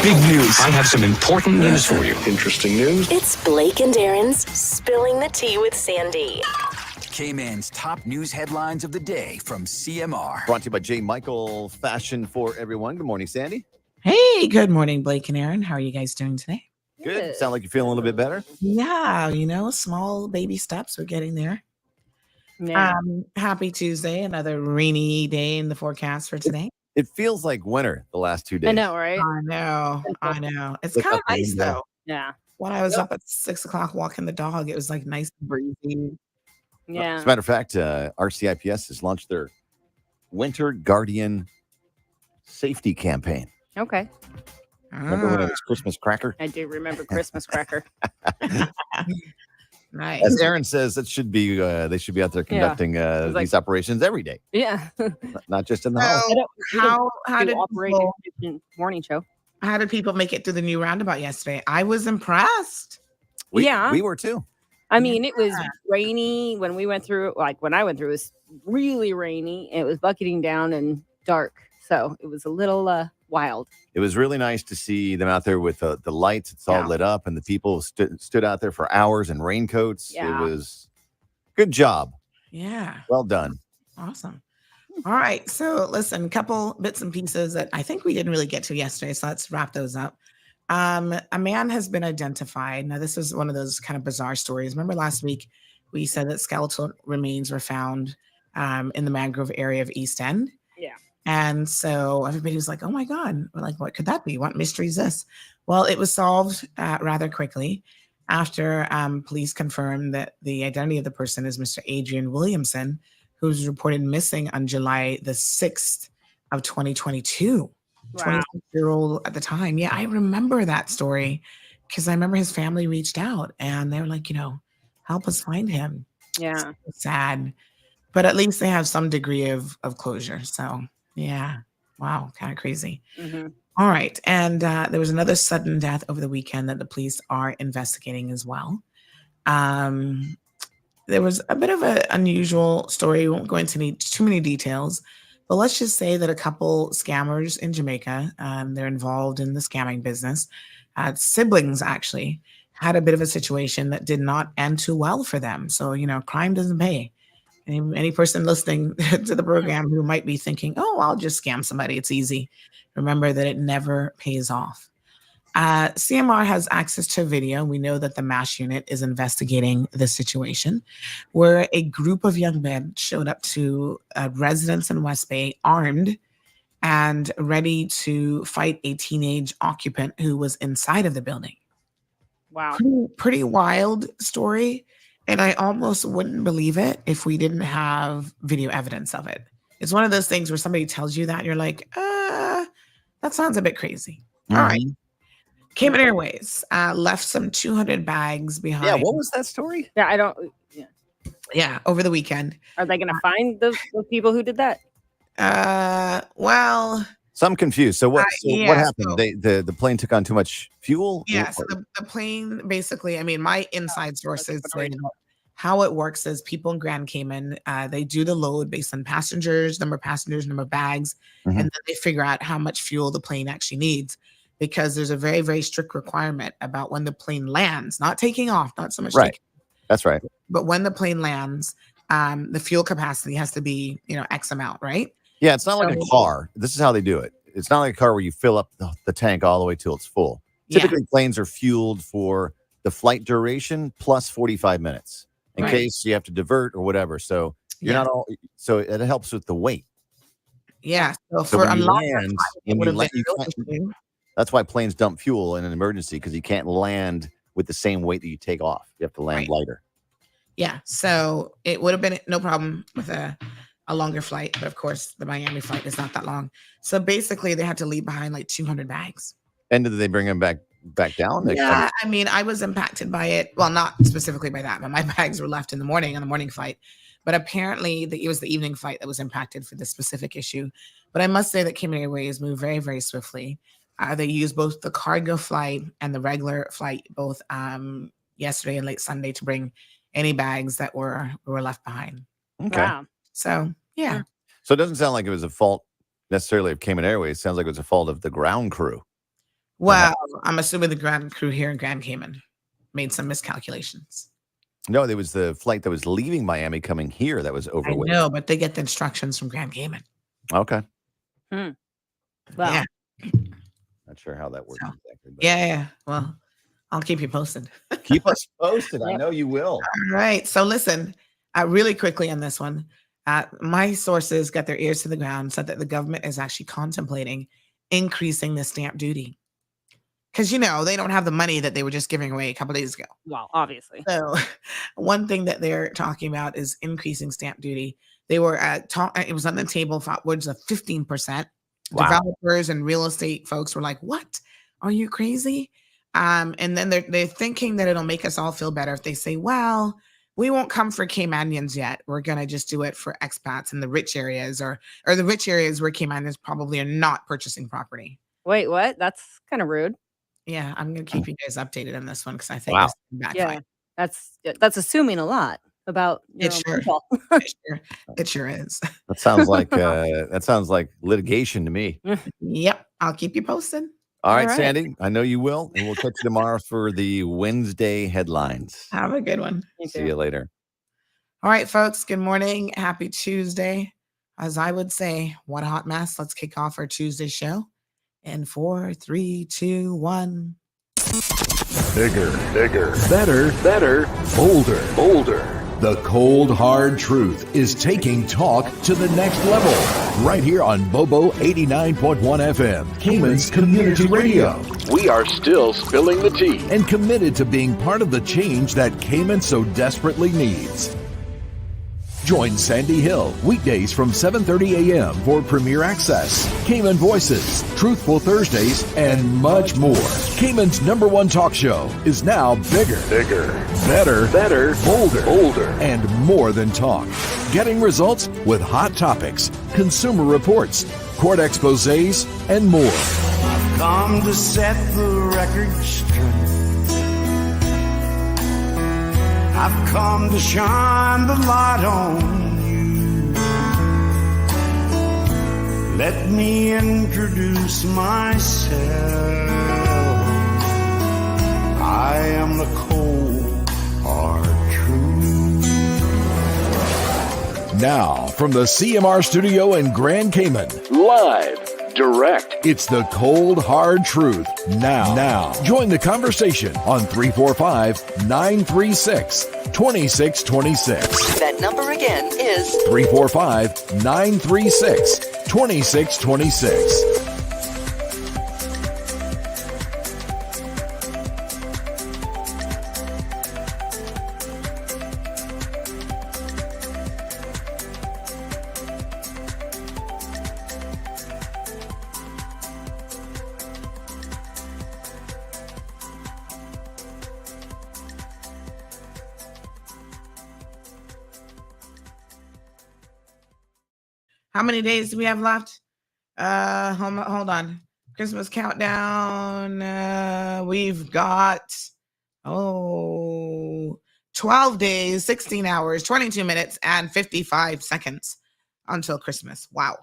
Big news. I have some important news for you. Interesting news. It's Blake and Aaron's Spilling the Tea with Sandy. K-Man's top news headlines of the day from CMR. Brought to you by J. Michael Fashion for Everyone. Good morning, Sandy. Hey, good morning, Blake and Aaron. How are you guys doing today? Good. Sound like you're feeling a little bit better? Yeah, small baby steps. We're getting there. Yeah. Happy Tuesday. Another rainy day in the forecast for today. It feels like winter the last 2 days. I know, right? I know. It's Look kind of up the nice, window. though. Yeah. When I was up at 6 o'clock walking the dog, it was like nice and breezy. Yeah. As a matter of fact, RCIPS has launched their Winter Guardian Safety Campaign. Okay. Remember when it was Christmas Cracker? I do remember Christmas Cracker. Nice. As Aaron says, it should be they should be out there conducting these operations every day, Yeah. not just in the So, house. how did morning show? how did people make it through the new roundabout yesterday? I was impressed. We were too. I mean, it was rainy when we went through. Like when I went through, it was really rainy. It was bucketing down and dark, so it was a little wild. It was really nice to see them out there with the lights. It's all lit up, and the people stood out there for hours in raincoats. Yeah. It was good job. Yeah. Well done. Awesome. All right. So listen, couple bits and pieces that I think we didn't really get to yesterday. So let's wrap those up. A man has been identified. Now, this is one of those kind of bizarre stories. Remember last week we said that skeletal remains were found in the mangrove area of East End. Yeah. And so everybody was like, oh my God, we're like, what could that be? What mystery is this? Well, it was solved rather quickly after police confirmed that the identity of the person is Mr. Adrian Williamson, who's reported missing on July the 6th of 2022. Wow. 26-year-old at the time. Yeah, I remember that story because I remember his family reached out and they were like, help us find him. Yeah. So sad. But at least they have some degree of closure. So, yeah. Wow. Kind of crazy. Mm-hmm. All right. And there was another sudden death over the weekend that the police are investigating as well. There was a bit of an unusual story. We won't go into too many details, but let's just say that a couple scammers in Jamaica, they're involved in the scamming business, siblings actually, had a bit of a situation that did not end too well for them. So, crime doesn't pay. Any person listening to the program who might be thinking, oh, I'll just scam somebody, it's easy. Remember that it never pays off. CMR has access to video. We know that the MASH unit is investigating the situation where a group of young men showed up to residents in West Bay armed and ready to fight a teenage occupant who was inside of the building. Wow. Pretty wild story. And I almost wouldn't believe it if we didn't have video evidence of it. It's one of those things where somebody tells you that and you're like, that sounds a bit crazy. Mm-hmm. All right. Cayman Airways left some 200 bags behind. Yeah, what was that story? Yeah, I don't. Yeah. Yeah, over the weekend. Are they going to find those people who did that? Well, So I'm confused. So what happened? so- The plane took on too much fuel? yeah, so the plane basically, my inside sources say that how it works is people in Grand Cayman, they do the load based on number of passengers, number of bags, Mhm. and then they figure out how much fuel the plane actually needs because there's a very, very strict requirement about when the plane lands, not taking off, not so much Right. taking, That's right. but when the plane lands, the fuel capacity has to be, X amount, right? Yeah, it's not like a So- car. This is how they do it. It's not like a car where you fill up the tank all the way till it's full. Yeah. Typically, planes are fueled for the flight duration plus 45 minutes in Right. case you have to divert or whatever. So you're Yeah. not all. So it helps with the weight. Yeah. So So for when a you longer land, flight, it when would you have land, been you real can't. interesting. That's why planes dump fuel in an emergency because you can't land with the same weight that you take off. You have to land Right. lighter. Yeah, so it would have been no problem with a longer flight, but of course the Miami flight is not that long. So basically, they had to leave behind like 200 bags. And did they bring them back down? They Yeah, I was impacted by it. Well, not specifically by that, but my bags were left in the morning on the morning flight. But apparently, it was the evening flight that was impacted for this specific issue. But I must say that Cayman Airways moved very, very swiftly. They used both the cargo flight and the regular flight both yesterday and late Sunday to bring any bags that were left behind. Okay. Wow. So yeah, So it doesn't sound like it was a fault necessarily of Cayman Airways. It sounds like it was a fault of the ground crew. Well, I'm assuming the ground crew here in Grand Cayman made some miscalculations. No, there was the flight that was leaving Miami coming here that was I overweight. know, but they get the instructions from Grand Cayman. Okay. Well, Yeah. Not sure how that works So, exactly. But Yeah. Well, I'll keep you posted. keep us posted. I Yep. know you will. All right. So listen, really quickly on this one. My sources got their ears to the ground, said that the government is actually contemplating increasing the stamp duty. Because, they don't have the money that they were just giving away a couple days ago. well, obviously. So one thing that they're talking about is increasing stamp duty. They were it was on the table for upwards of 15%. Wow. Developers and real estate folks were like, what? Are you crazy? And then they're thinking that it'll make us all feel better if they say, well, we won't come for Caymanians yet. We're going to just do it for expats in the rich areas or the rich areas where Caymanians probably are not purchasing property. Wait, what? That's kind of rude. Yeah, I'm going to keep you guys updated on this one because I think Wow. this is backfire. Yeah, that's assuming a lot about your own people. It sure is. That sounds like litigation to me. Yep, I'll keep you posted. All right, right. Sandy. I know you will, and we'll catch you tomorrow for the Wednesday headlines. Have a good one. See you later. All right, folks. Good morning. Happy Tuesday. As I would say, what a hot mess. Let's kick off our Tuesday show. In 4, 3, 2, 1. Bigger, better, bolder. The cold, hard truth is taking talk to the next level. Right here on Bobo 89.1 FM, Cayman's Community Radio. We are still spilling the tea and committed to being part of the change that Cayman so desperately needs. Join Sandy Hill weekdays from 7:30 a.m. for Premier Access, Cayman Voices, Truthful Thursdays, and much more. Cayman's #1 talk show is now bigger, better, bolder, and more than talk. Getting results with hot topics, consumer reports, court exposés, and more. I've come to set the record straight. I've come to shine the light on you. Let me introduce myself. I am the cold, hard truth. Now, from the CMR studio in Grand Cayman, live, direct, it's the cold, hard truth. Now, join the conversation on 345-936-2626. That number again is 345-936-2626. How many days do we have left? Hold on. Christmas countdown. We've got 12 days, 16 hours, 22 minutes, and 55 seconds until Christmas. Wow.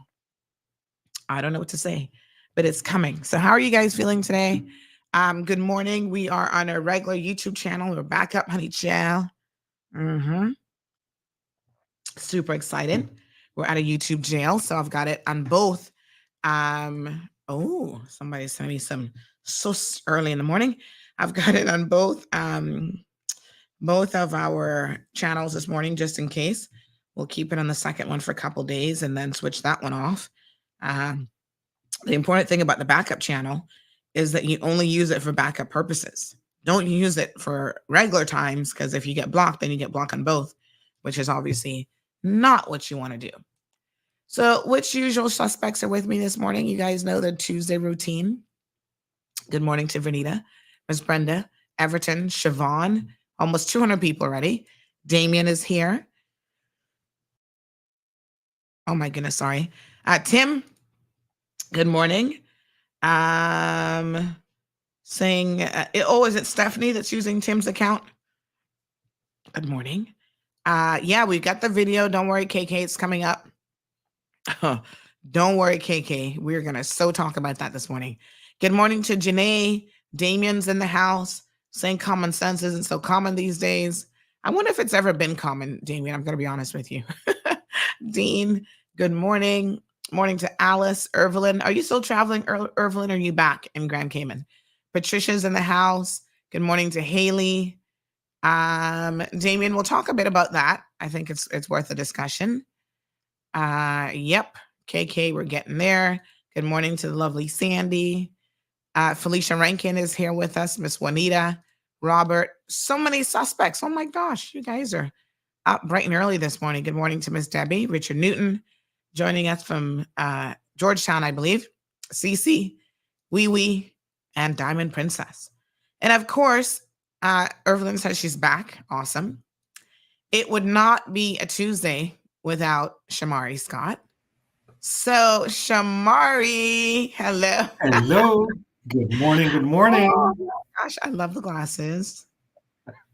I don't know what to say, but it's coming. So how are you guys feeling today? Good morning. We are on our regular YouTube channel. We're back up, honey child. Super excited. We're at a YouTube jail, so I've got it on both. Somebody sent me some sauce early in the morning. I've got it on both of our channels this morning, just in case. We'll keep it on the second one for a couple days and then switch that one off. The important thing about the backup channel is that you only use it for backup purposes. Don't use it for regular times, because if you get blocked, then you get blocked on both, which is obviously not what you want to do. So which usual suspects are with me this morning? You guys know the Tuesday routine. Good morning to Vernita, Miss Brenda, Everton, Siobhan, almost 200 people already. Damien is here. Oh my goodness, sorry. Tim, good morning. Saying, is it Stephanie that's using Tim's account? Good morning. Yeah, we've got the video. Don't worry, KK, it's coming up. Don't worry, KK. We're going to talk about that this morning. Good morning to Janae. Damien's in the house saying common sense isn't so common these days. I wonder if it's ever been common, Damien. I'm going to be honest with you. Dean, good morning. Morning to Alice. Irvelin, are you still traveling, Irvelin? Or are you back in Grand Cayman? Patricia's in the house. Good morning to Haley. Damien, we'll talk a bit about that. I think it's worth a discussion. Yep. KK, we're getting there. Good morning to the lovely Sandy. Felicia Rankin is here with us. Miss Juanita, Robert. So many suspects. Oh my gosh, you guys are up bright and early this morning. Good morning to Miss Debbie. Richard Newton joining us from Georgetown, I believe. Cece, Wee Wee, and Diamond Princess. And of course, Irvelin says she's back. Awesome. It would not be a Tuesday without Shamari Scott. So, Shamari, hello. Hello. Good morning. Good morning. Oh my gosh, I love the glasses.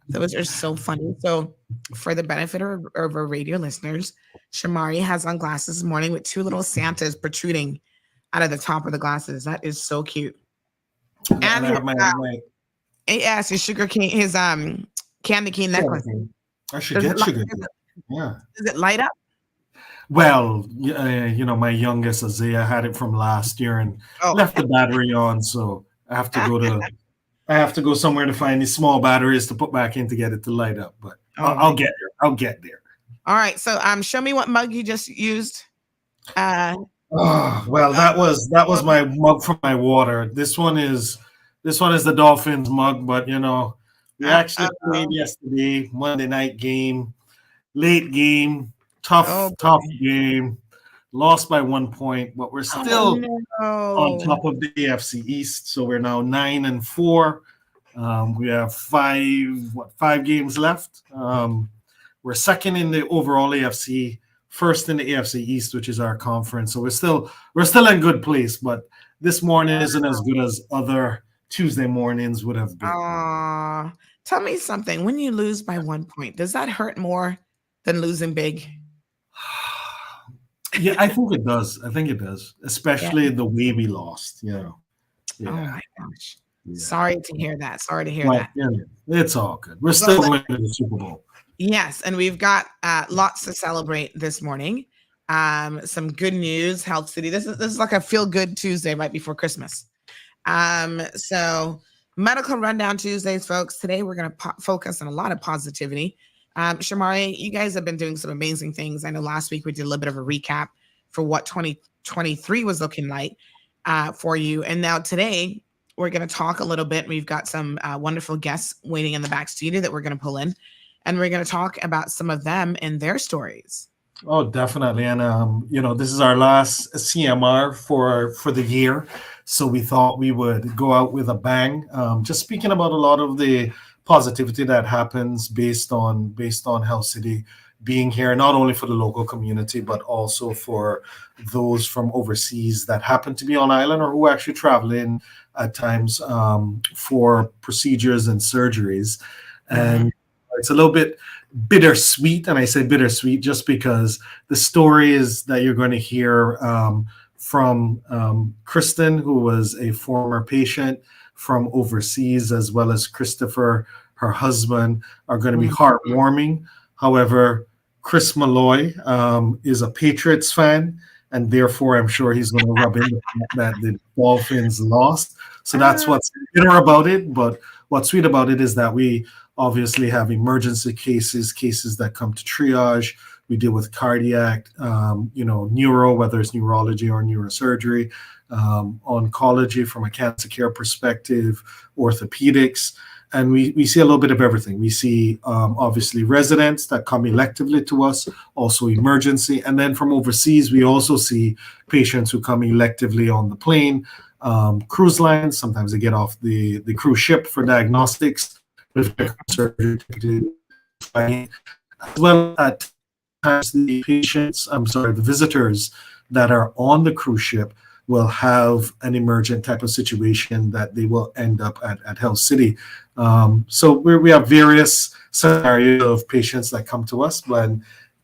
Those are so funny. So, for the benefit of our radio listeners, Shamari has on glasses this morning with two little Santas protruding out of the top of the glasses. That is so cute. And I have my yes, his sugar cane, his candy cane necklace. I should get sugar cane. Yeah. Does it light up? Well, my youngest Isaiah had it from last year and left the battery on, so I have to go somewhere to find these small batteries to put back in to get it to light up. But I'll get there. I'll get there. All right. So show me what mug you just used. Well, that was my mug for my water. This one is the Dolphins mug, but we actually played yesterday, Monday night game, late game. Tough game, lost by 1 point, but we're still on top of the AFC East. So we're now 9-4. We have five games left. We're second in the overall AFC, first in the AFC East, which is our conference. So we're still in good place, but this morning isn't as good as other Tuesday mornings would have been. Tell me something. When you lose by 1 point, does that hurt more than losing big? Yeah, I think it does. Especially the way we lost. Yeah. Oh my gosh. Yeah. Sorry to hear that. Yeah, it's all good. We're still winning the Super Bowl. Yes, and we've got lots to celebrate this morning. Some good news, Health City. This is like a feel-good Tuesday right before Christmas. So Medical Rundown Tuesdays, folks. Today we're going to focus on a lot of positivity. Shamari, you guys have been doing some amazing things. I know last week we did a little bit of a recap for what 2023 was looking like for you. And now today we're going to talk a little bit. We've got some wonderful guests waiting in the back studio that we're going to pull in. And we're going to talk about some of them and their stories. Oh, definitely. And, this is our last CMR for the year. So we thought we would go out with a bang. Just speaking about a lot of the positivity that happens based on Health City being here, not only for the local community, but also for those from overseas that happen to be on island or who actually travel in at times for procedures and surgeries. And it's a little bit bittersweet. And I say bittersweet just because the stories that you're going to hear from Kristen, who was a former patient from overseas, as well as Christopher, her husband, are going to be heartwarming. However, Chris Malloy is a Patriots fan, and therefore I'm sure he's going to rub in the fact that the Dolphins lost. So that's what's bitter about it. But what's sweet about it is that we obviously have emergency cases that come to triage. We deal with cardiac, neuro, whether it's neurology or neurosurgery, oncology from a cancer care perspective, orthopedics, and we see a little bit of everything. We see obviously residents that come electively to us, also emergency, and then from overseas we also see patients who come electively on the plane, cruise lines. Sometimes they get off the cruise ship for diagnostics, surgery, as well as the visitors that are on the cruise ship will have an emergent type of situation that they will end up at Health City. So we have various scenarios of patients that come to us, but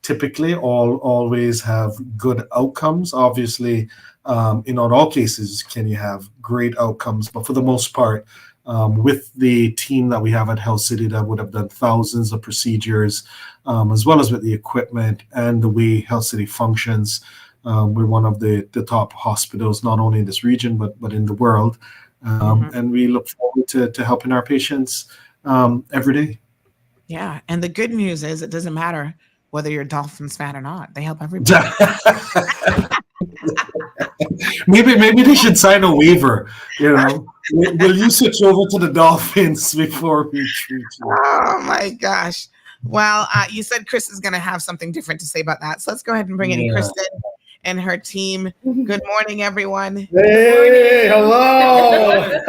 typically always have good outcomes. Obviously, in not all cases can you have great outcomes, but for the most part, with the team that we have at Health City that would have done thousands of procedures, as well as with the equipment and the way Health City functions, we're one of the top hospitals, not only in this region, but in the world. And we look forward to helping our patients every day. Yeah. And the good news is it doesn't matter whether you're a Dolphins fan or not. They help everybody. Maybe they should sign a waiver. Will you switch over to the Dolphins before we treat you? Oh my gosh. Well, you said Chris is going to have something different to say about that. So let's go ahead and bring in Kristen and her team. Good morning, everyone. Hey, hello.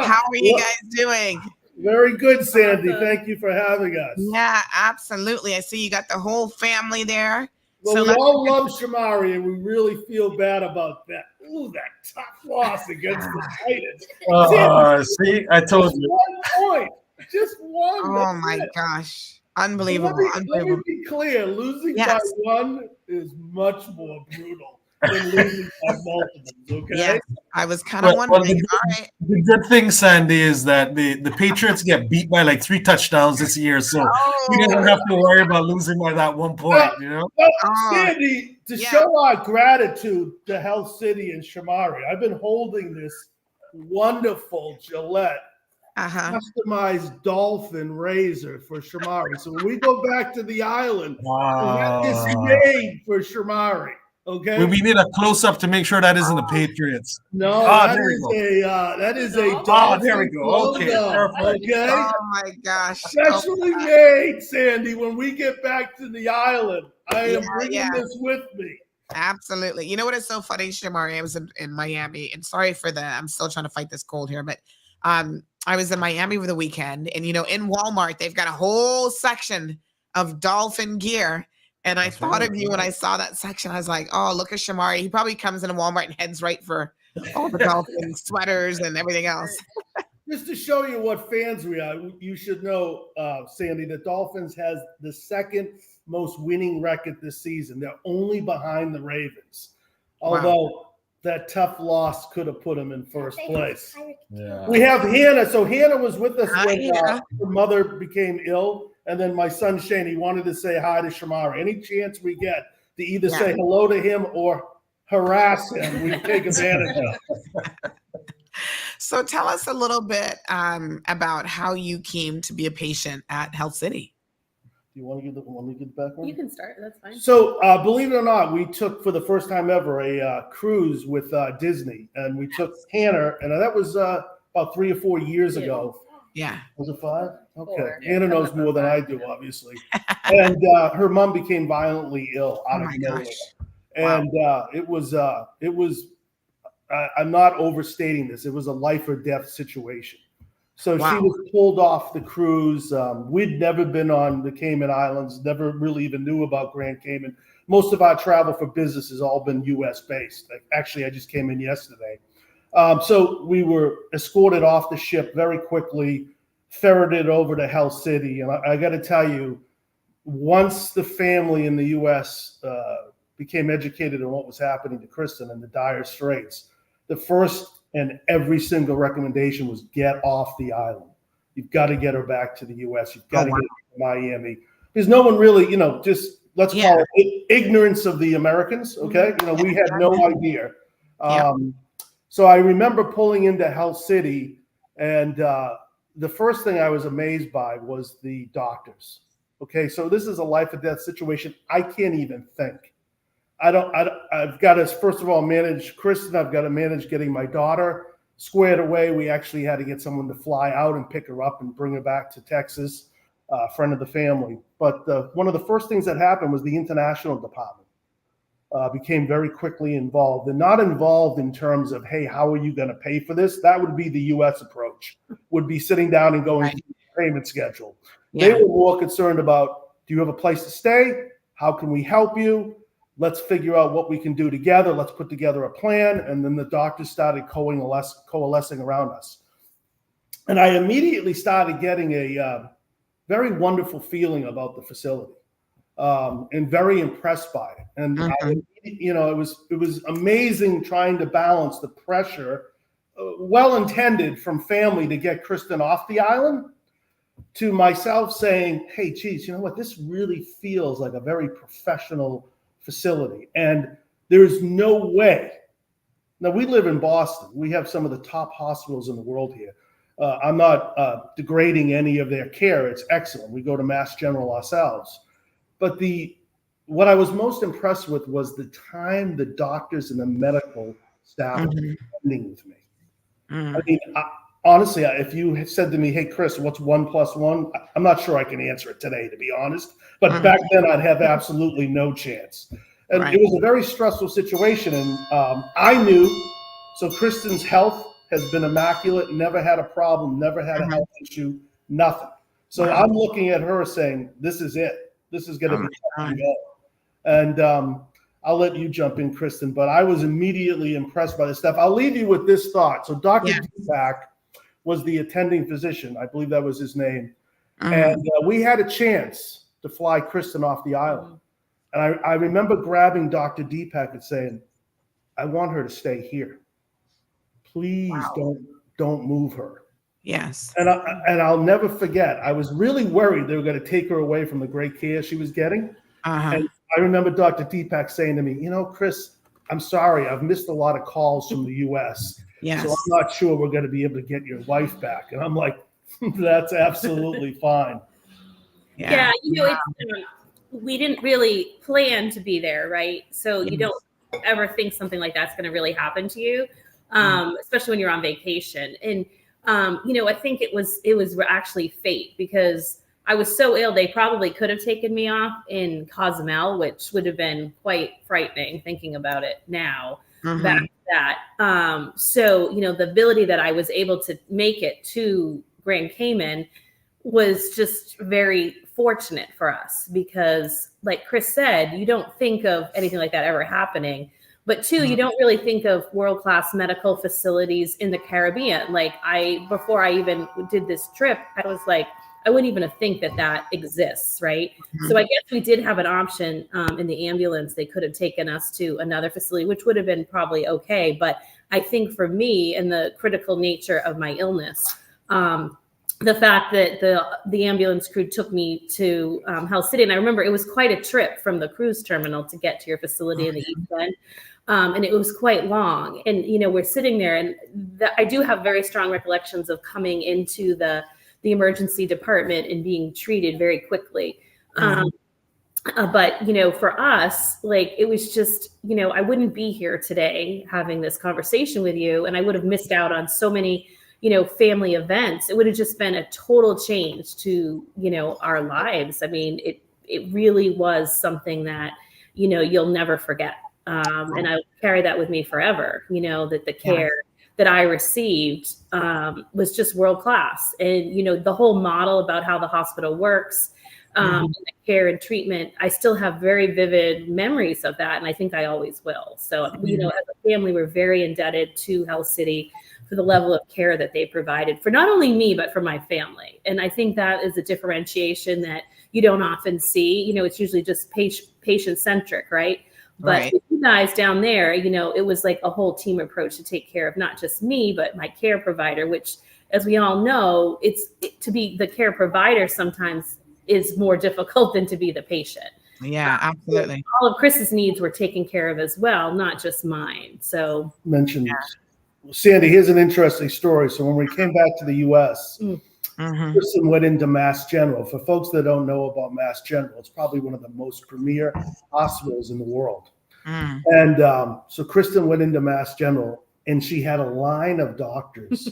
How are you guys doing? Very good, Sandy. Thank you for having us. Yeah, absolutely. I see you got the whole family there. Well, we all love Shamari, and we really feel bad about that. Ooh, that tough loss against the Titans. See, I told you. 1 point. Just one. Oh, my gosh. Unbelievable. Let me be clear. Losing by one is much more brutal than losing by multiples, okay? Yeah, I was kind of wondering. The good thing, Sandy, is that the Patriots get beat by like 3 touchdowns this year, so we don't have to worry about losing by that 1 point, Sandy, to show our gratitude to Health City and Shamari, I've been holding this wonderful Gillette customized dolphin razor for Shamari. So when we go back to the island, we have this made for Shamari. Okay. We need a close up to make sure that isn't the Patriots. No, that is a dolphin. There we go. Okay. Okay. Oh my gosh. Specially made, Sandy. When we get back to the island, I am bringing this with me. Absolutely. You know what is so funny, Shamari? I was in Miami, and sorry for I'm still trying to fight this cold here, but I was in Miami over the weekend, and in Walmart they've got a whole section of dolphin gear. And I thought of you when I saw that section. I was like, oh, look at Shamari. He probably comes into Walmart and heads right for all the dolphin sweaters and everything else. Just to show you what fans we are, you should know, Sandy, the Dolphins has the second most winning record this season. They're only behind the Ravens. Although that tough loss could have put them in first place. Yeah. We have Hannah. So Hannah was with us when her mother became ill. And then my son Shane, he wanted to say hi to Shamari. Any chance we get to either say hello to him or harass him, we take advantage of. So tell us a little bit about how you came to be a patient at Health City. Do you want to get the background? You can start. That's fine. So believe it or not, we took for the first time ever a cruise with Disney, and we took Hannah, and that was about 3 or 4 years ago. Yeah. Was it 5? Okay. 4. Hannah knows more than I do, obviously. And her mom became violently ill out of nowhere. And it was I'm not overstating this. It was a life or death situation. So she was pulled off the cruise. We'd never been on the Cayman Islands, never really even knew about Grand Cayman. Most of our travel for business has all been U.S. based. Actually, I just came in yesterday. So we were escorted off the ship very quickly, ferreted over to Health City. And I got to tell you, once the family in the U.S. Became educated on what was happening to Kristen and the dire straits, the first and every single recommendation was get off the island. You've got to get her back to the U.S. You've got to get her to Miami. Because no one really, just let's call it ignorance of the Americans, okay? We had no idea. So I remember pulling into Health City, and the first thing I was amazed by was the doctors. Okay, so this is a life or death situation. I can't even think. I've got to, first of all, manage Kristen. I've got to manage getting my daughter squared away. We actually had to get someone to fly out and pick her up and bring her back to Texas, friend of the family. But one of the first things that happened was the international department became very quickly involved, and not involved in terms of, hey, how are you going to pay for this? That would be the U.S. approach, would be sitting down and going through the payment schedule. They were more concerned about, do you have a place to stay? How can we help you? Let's figure out what we can do together. Let's put together a plan. And then the doctors started coalescing around us. And I immediately started getting a very wonderful feeling about the facility. and very impressed by it. And it was amazing trying to balance the pressure, well intended from family to get Kristen off the island, to myself saying, hey, geez, you know what? This really feels like a very professional facility. And there's no way. Now, we live in Boston. We have some of the top hospitals in the world here. I'm not degrading any of their care. It's excellent. We go to Mass General ourselves. But what I was most impressed with was the time the doctors and the medical staff were spending with me. I mean, honestly, if you had said to me, hey, Chris, what's 1 + 1? I'm not sure I can answer it today, to be honest. But back then, I'd have absolutely no chance. And it was a very stressful situation. And I knew, so Kristen's health has been immaculate, never had a problem, never had a health issue, nothing. So I'm looking at her saying, this is it. This is going to be tough to go. And I'll let you jump in, Kristen, but I was immediately impressed by this stuff. I'll leave you with this thought. So Dr. Deepak was the attending physician. I believe that was his name. And we had a chance to fly Kristen off the island. And I remember grabbing Dr. Deepak and saying, I want her to stay here. Please don't move her. Yes. And I'll never forget, I was really worried they were going to take her away from the great care she was getting. And I remember Dr. Deepak saying to me, you know, Chris, I'm sorry, I've missed a lot of calls from the U.S. Yes. So I'm not sure we're going to be able to get your wife back. And I'm like, that's absolutely fine. Yeah, we didn't really plan to be there, right? So you don't ever think something like that's going to really happen to you, especially when you're on vacation. And I think it was actually fate, because I was so ill, they probably could have taken me off in Cozumel, which would have been quite frightening thinking about it now. Back to that. So, the ability that I was able to make it to Grand Cayman was just very fortunate for us, because like Chris said, you don't think of anything like that ever happening. But two, you don't really think of world-class medical facilities in the Caribbean. Like before I even did this trip, I was like, I wouldn't even think that exists, right? So I guess we did have an option in the ambulance. They could have taken us to another facility, which would have been probably okay. But I think for me and the critical nature of my illness, the fact that the ambulance crew took me to Hell City, and I remember it was quite a trip from the cruise terminal to get to your facility in the East End. And it was quite long. And, we're sitting there, and I do have very strong recollections of coming into the emergency department and being treated very quickly. But, for us, like, it was just, I wouldn't be here today having this conversation with you, and I would have missed out on so many, family events. It would have just been a total change to, our lives. I mean, it really was something that, you'll never forget. And I carry that with me forever, that the care that I received was just world-class. And, the whole model about how the hospital works, the care and treatment, I still have very vivid memories of that. And I think I always will. So, as a family, we're very indebted to Hell City for the level of care that they provided for not only me, but for my family. And I think that is a differentiation that you don't often see. It's usually just patient-centric, right? But with you guys down there, it was like a whole team approach to take care of not just me, but my care provider, which, as we all know, to be the care provider sometimes is more difficult than to be the patient. Yeah, absolutely. All of Chris's needs were taken care of as well, not just mine. So mentioned, Sandy, here's an interesting story. So when we came back to the U.S., Kristen went into Mass General. For folks that don't know about Mass General, it's probably one of the most premier hospitals in the world. And so Kristen went into Mass General, and she had a line of doctors.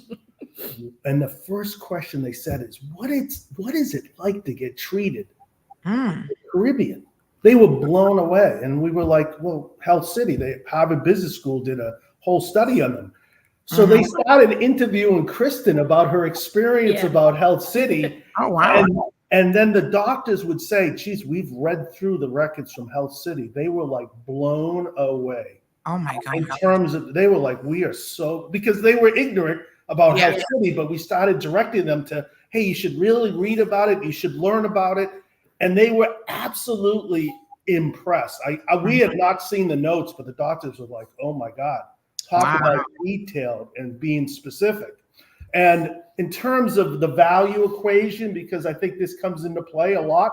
And the first question they said is, what is it like to get treated in the Caribbean? They were blown away. And we were like, well, Health City, Harvard Business School did a whole study on them. So they started interviewing Kristen about her experience about Health City. Oh, wow. And then the doctors would say, geez, we've read through the records from Health City. They were like blown away. Oh, my God. In terms of, they were like, we are so, because they were ignorant about Health City, but we started directing them to, hey, you should really read about it. You should learn about it. and they were absolutely impressed. We had not seen the notes, but the doctors were like, "Oh my God, talk about detailed and being specific." And in terms of the value equation, because I think this comes into play a lot.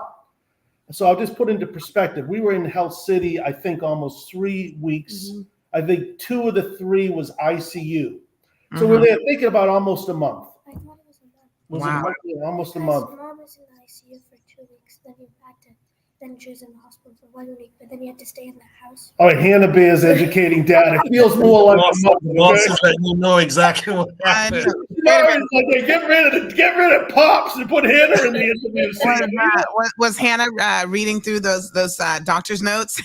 So I'll just put into perspective. We were in Health City, I think, almost 3 weeks. I think 2 of the 3 was ICU. So we're there thinking about almost a month. I thought it was a month. Almost a month. Mom was in the ICU for 2 weeks. Then she was in the hospital for 1 week, but then you had to stay in the house. All right, Hannah Bear's educating Dad. It feels more like a month. Bosses that you know exactly what happened. Get rid of Pops and put Hannah in the interview. Was Hannah reading through those doctor's notes?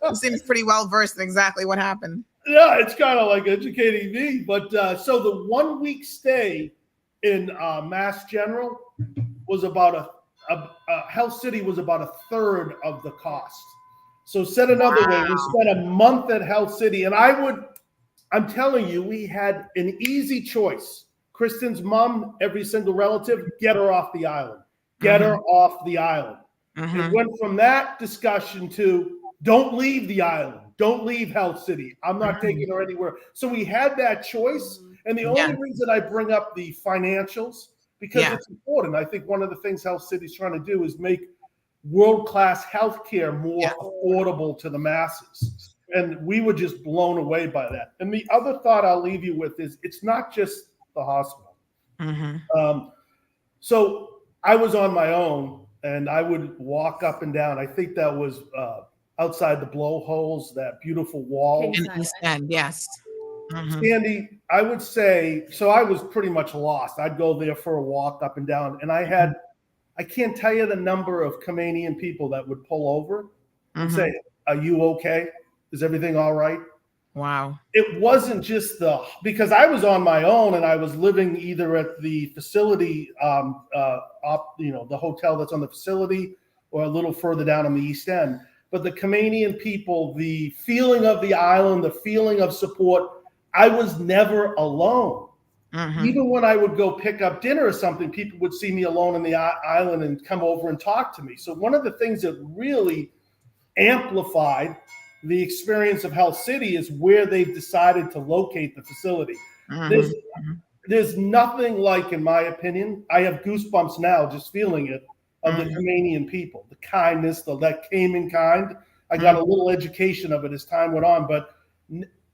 She seems pretty well versed in exactly what happened. Yeah, it's kind of like educating me. But so the 1 week stay in Mass General was about Health City was about a third of the cost. So said another way, we spent a month at Health City, and I'm telling you, we had an easy choice. Kristen's mom, every single relative, get her off the island. Get her off the island. It went from that discussion to don't leave the island. Don't leave Health City. I'm not taking her anywhere. So we had that choice. And the only reason I bring up the financials, because it's important. I think one of the things Health City is trying to do is make world-class healthcare more affordable to the masses. And we were just blown away by that. And the other thought I'll leave you with is it's not just the hospital. So I was on my own and I would walk up and down. I think that was outside the blowholes, that beautiful wall. In East End, yes. Sandy, I would say, so I was pretty much lost. I'd go there for a walk up and down, and I can't tell you the number of Canadian people that would pull over and say, "Are you okay? Is everything all right?" Wow. It wasn't just because I was on my own and I was living either at the facility, the hotel that's on the facility, or a little further down on the East End. But the Canadian people, the feeling of the island, the feeling of support, I was never alone. Even when I would go pick up dinner or something, people would see me alone on the island and come over and talk to me. So one of the things that really amplified the experience of Health City is where they've decided to locate the facility. There's nothing like, in my opinion, I have goosebumps now just feeling it, of the Canadian people, the kindness, that came in kind. I got a little education of it as time went on, but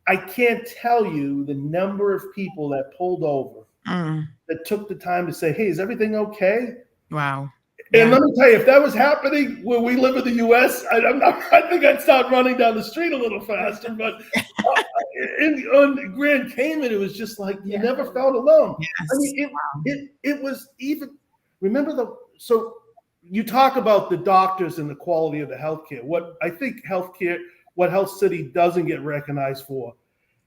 I can't tell you the number of people that pulled over that took the time to say, "Hey, is everything okay?" Wow. And let me tell you, if that was happening where we live in the U.S., I think I'd start running down the street a little faster. But on Grand Cayman, it was just like you never felt alone. Yes. I mean, it was even. Remember so you talk about the doctors and the quality of the healthcare. What I think what Health City doesn't get recognized for,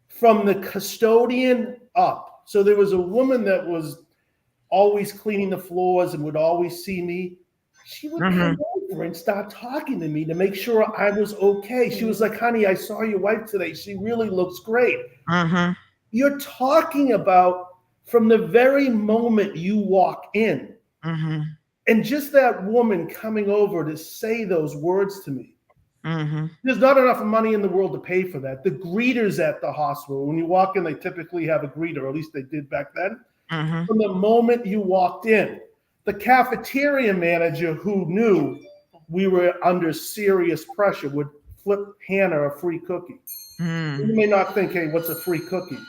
from the custodian up. So there was a woman that was always cleaning the floors and would always see me. She would come over and start talking to me to make sure I was okay. She was like, "Honey, I saw your wife today. She really looks great." You're talking about from the very moment you walk in. And just that woman coming over to say those words to me. There's not enough money in the world to pay for that. The greeters at the hospital, when you walk in, they typically have a greeter, or at least they did back then. From the moment you walked in, the cafeteria manager who knew we were under serious pressure would flip Hannah a free cookie. You may not think, "Hey, what's a free cookie?"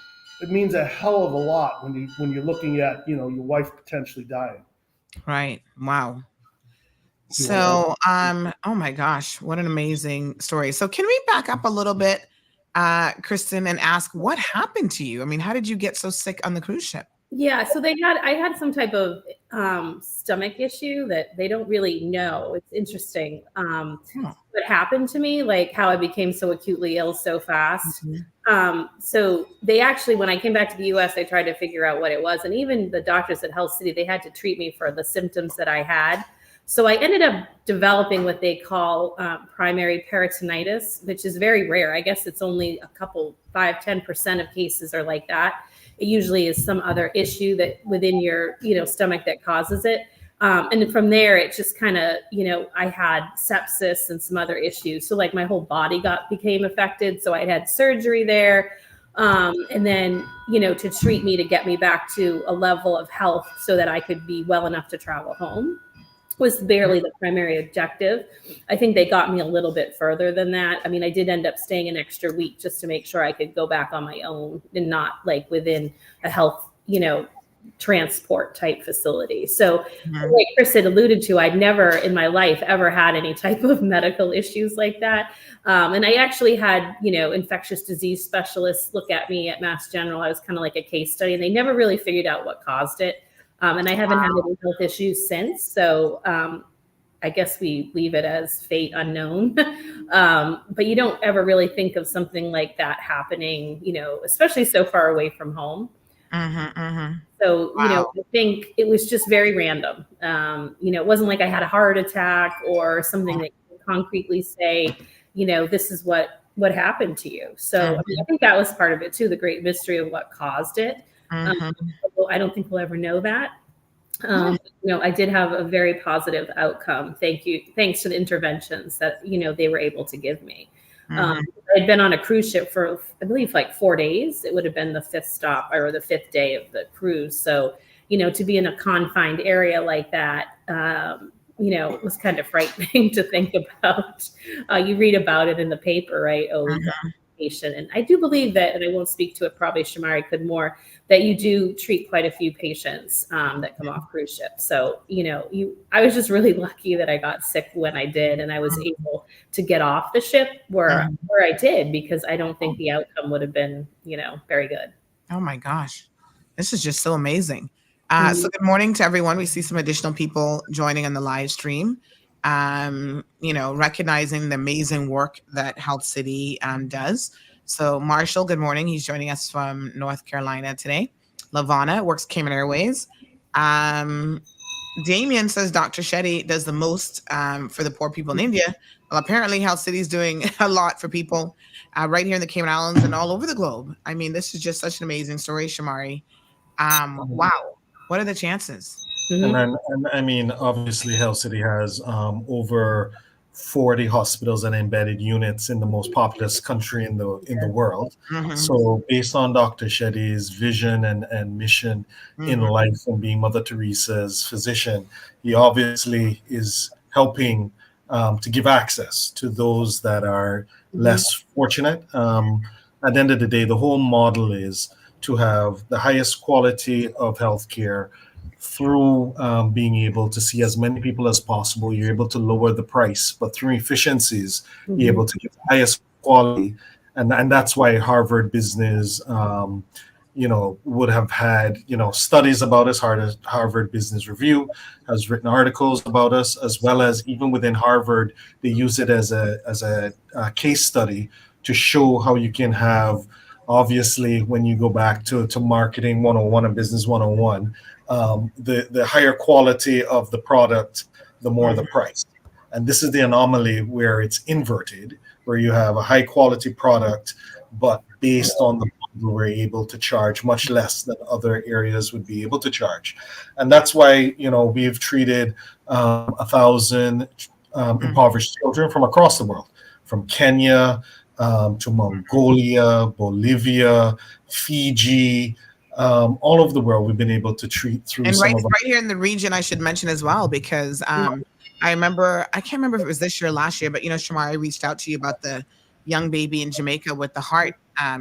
It means a hell of a lot when you're looking at, your wife potentially dying. Right. Wow. So, oh my gosh, what an amazing story. So can we back up a little bit, Kristen, and ask what happened to you? I mean, how did you get so sick on the cruise ship? Yeah, so I had some type of stomach issue that they don't really know. It's interesting what happened to me, like how I became so acutely ill so fast. So they actually, when I came back to the US, they tried to figure out what it was. And even the doctors at Health City, they had to treat me for the symptoms that I had. So I ended up developing what they call primary peritonitis, which is very rare. I guess it's only 5-10% of cases are like that. It usually is some other issue that within your, stomach that causes it. And from there, it just kind of, I had sepsis and some other issues. So like my whole body became affected. So I had surgery there. And then, to treat me, to get me back to a level of health so that I could be well enough to travel home was barely the primary objective. I think they got me a little bit further than that. I mean, I did end up staying an extra week just to make sure I could go back on my own and not like within a health, transport type facility. So like Chris had alluded to, I'd never in my life ever had any type of medical issues like that. And I actually had, infectious disease specialists look at me at Mass General. I was kind of like a case study, and they never really figured out what caused it. And I haven't had any health issues since. So I guess we leave it as fate unknown. But you don't ever really think of something like that happening, especially so far away from home. So, I think it was just very random. It wasn't like I had a heart attack or something that you can concretely say, this is what happened to you. So I think that was part of it too, the great mystery of what caused it. I don't think we'll ever know that. I did have a very positive outcome. Thanks to the interventions that, they were able to give me. I'd been on a cruise ship for, I believe, like 4 days. It would have been the fifth stop or the fifth day of the cruise. So, to be in a confined area like that, it was kind of frightening to think about. You read about it in the paper, right? Patient. And I do believe that, and I won't speak to it, probably Shamari could more, that you do treat quite a few patients that come off cruise ships. So, I was just really lucky that I got sick when I did, and I was able to get off the ship where I did, because I don't think the outcome would have been, very good. Oh my gosh. This is just so amazing. So good morning to everyone. We see some additional people joining on the live stream. Recognizing the amazing work that Health City does. So Marshall, good morning. He's joining us from North Carolina today. Lavana works Cayman Airways. Damien says Dr. Shetty does the most for the poor people in India. Well, apparently Health City is doing a lot for people right here in the Cayman Islands and all over the globe. I mean, this is just such an amazing story, Shamari. Wow. What are the chances? And I mean, obviously, Health City has over 40 hospitals and embedded units in the most populous country in the world. So, based on Dr. Shetty's vision and mission in life and being Mother Teresa's physician, he obviously is helping to give access to those that are less fortunate. At the end of the day, the whole model is to have the highest quality of healthcare through being able to see as many people as possible. You're able to lower the price, but through efficiencies, you're able to get the highest quality. And that's why Harvard Business, would have had, studies about us. Harvard Business Review has written articles about us, as well as even within Harvard, they use it as a case study to show how you can have, obviously, when you go back to marketing 101 and business 101, the higher quality of the product, the more the price. And this is the anomaly where it's inverted, where you have a high quality product, but based on the model, we're able to charge much less than other areas would be able to charge. And that's why, we've treated 1,000 impoverished children from across the world, from Kenya to Mongolia, Bolivia, Fiji, all over the world. We've been able to treat through. And right here in the region, I should mention as well, because I can't remember if it was this year or last year, but Shamari reached out to you about the young baby in Jamaica with the heart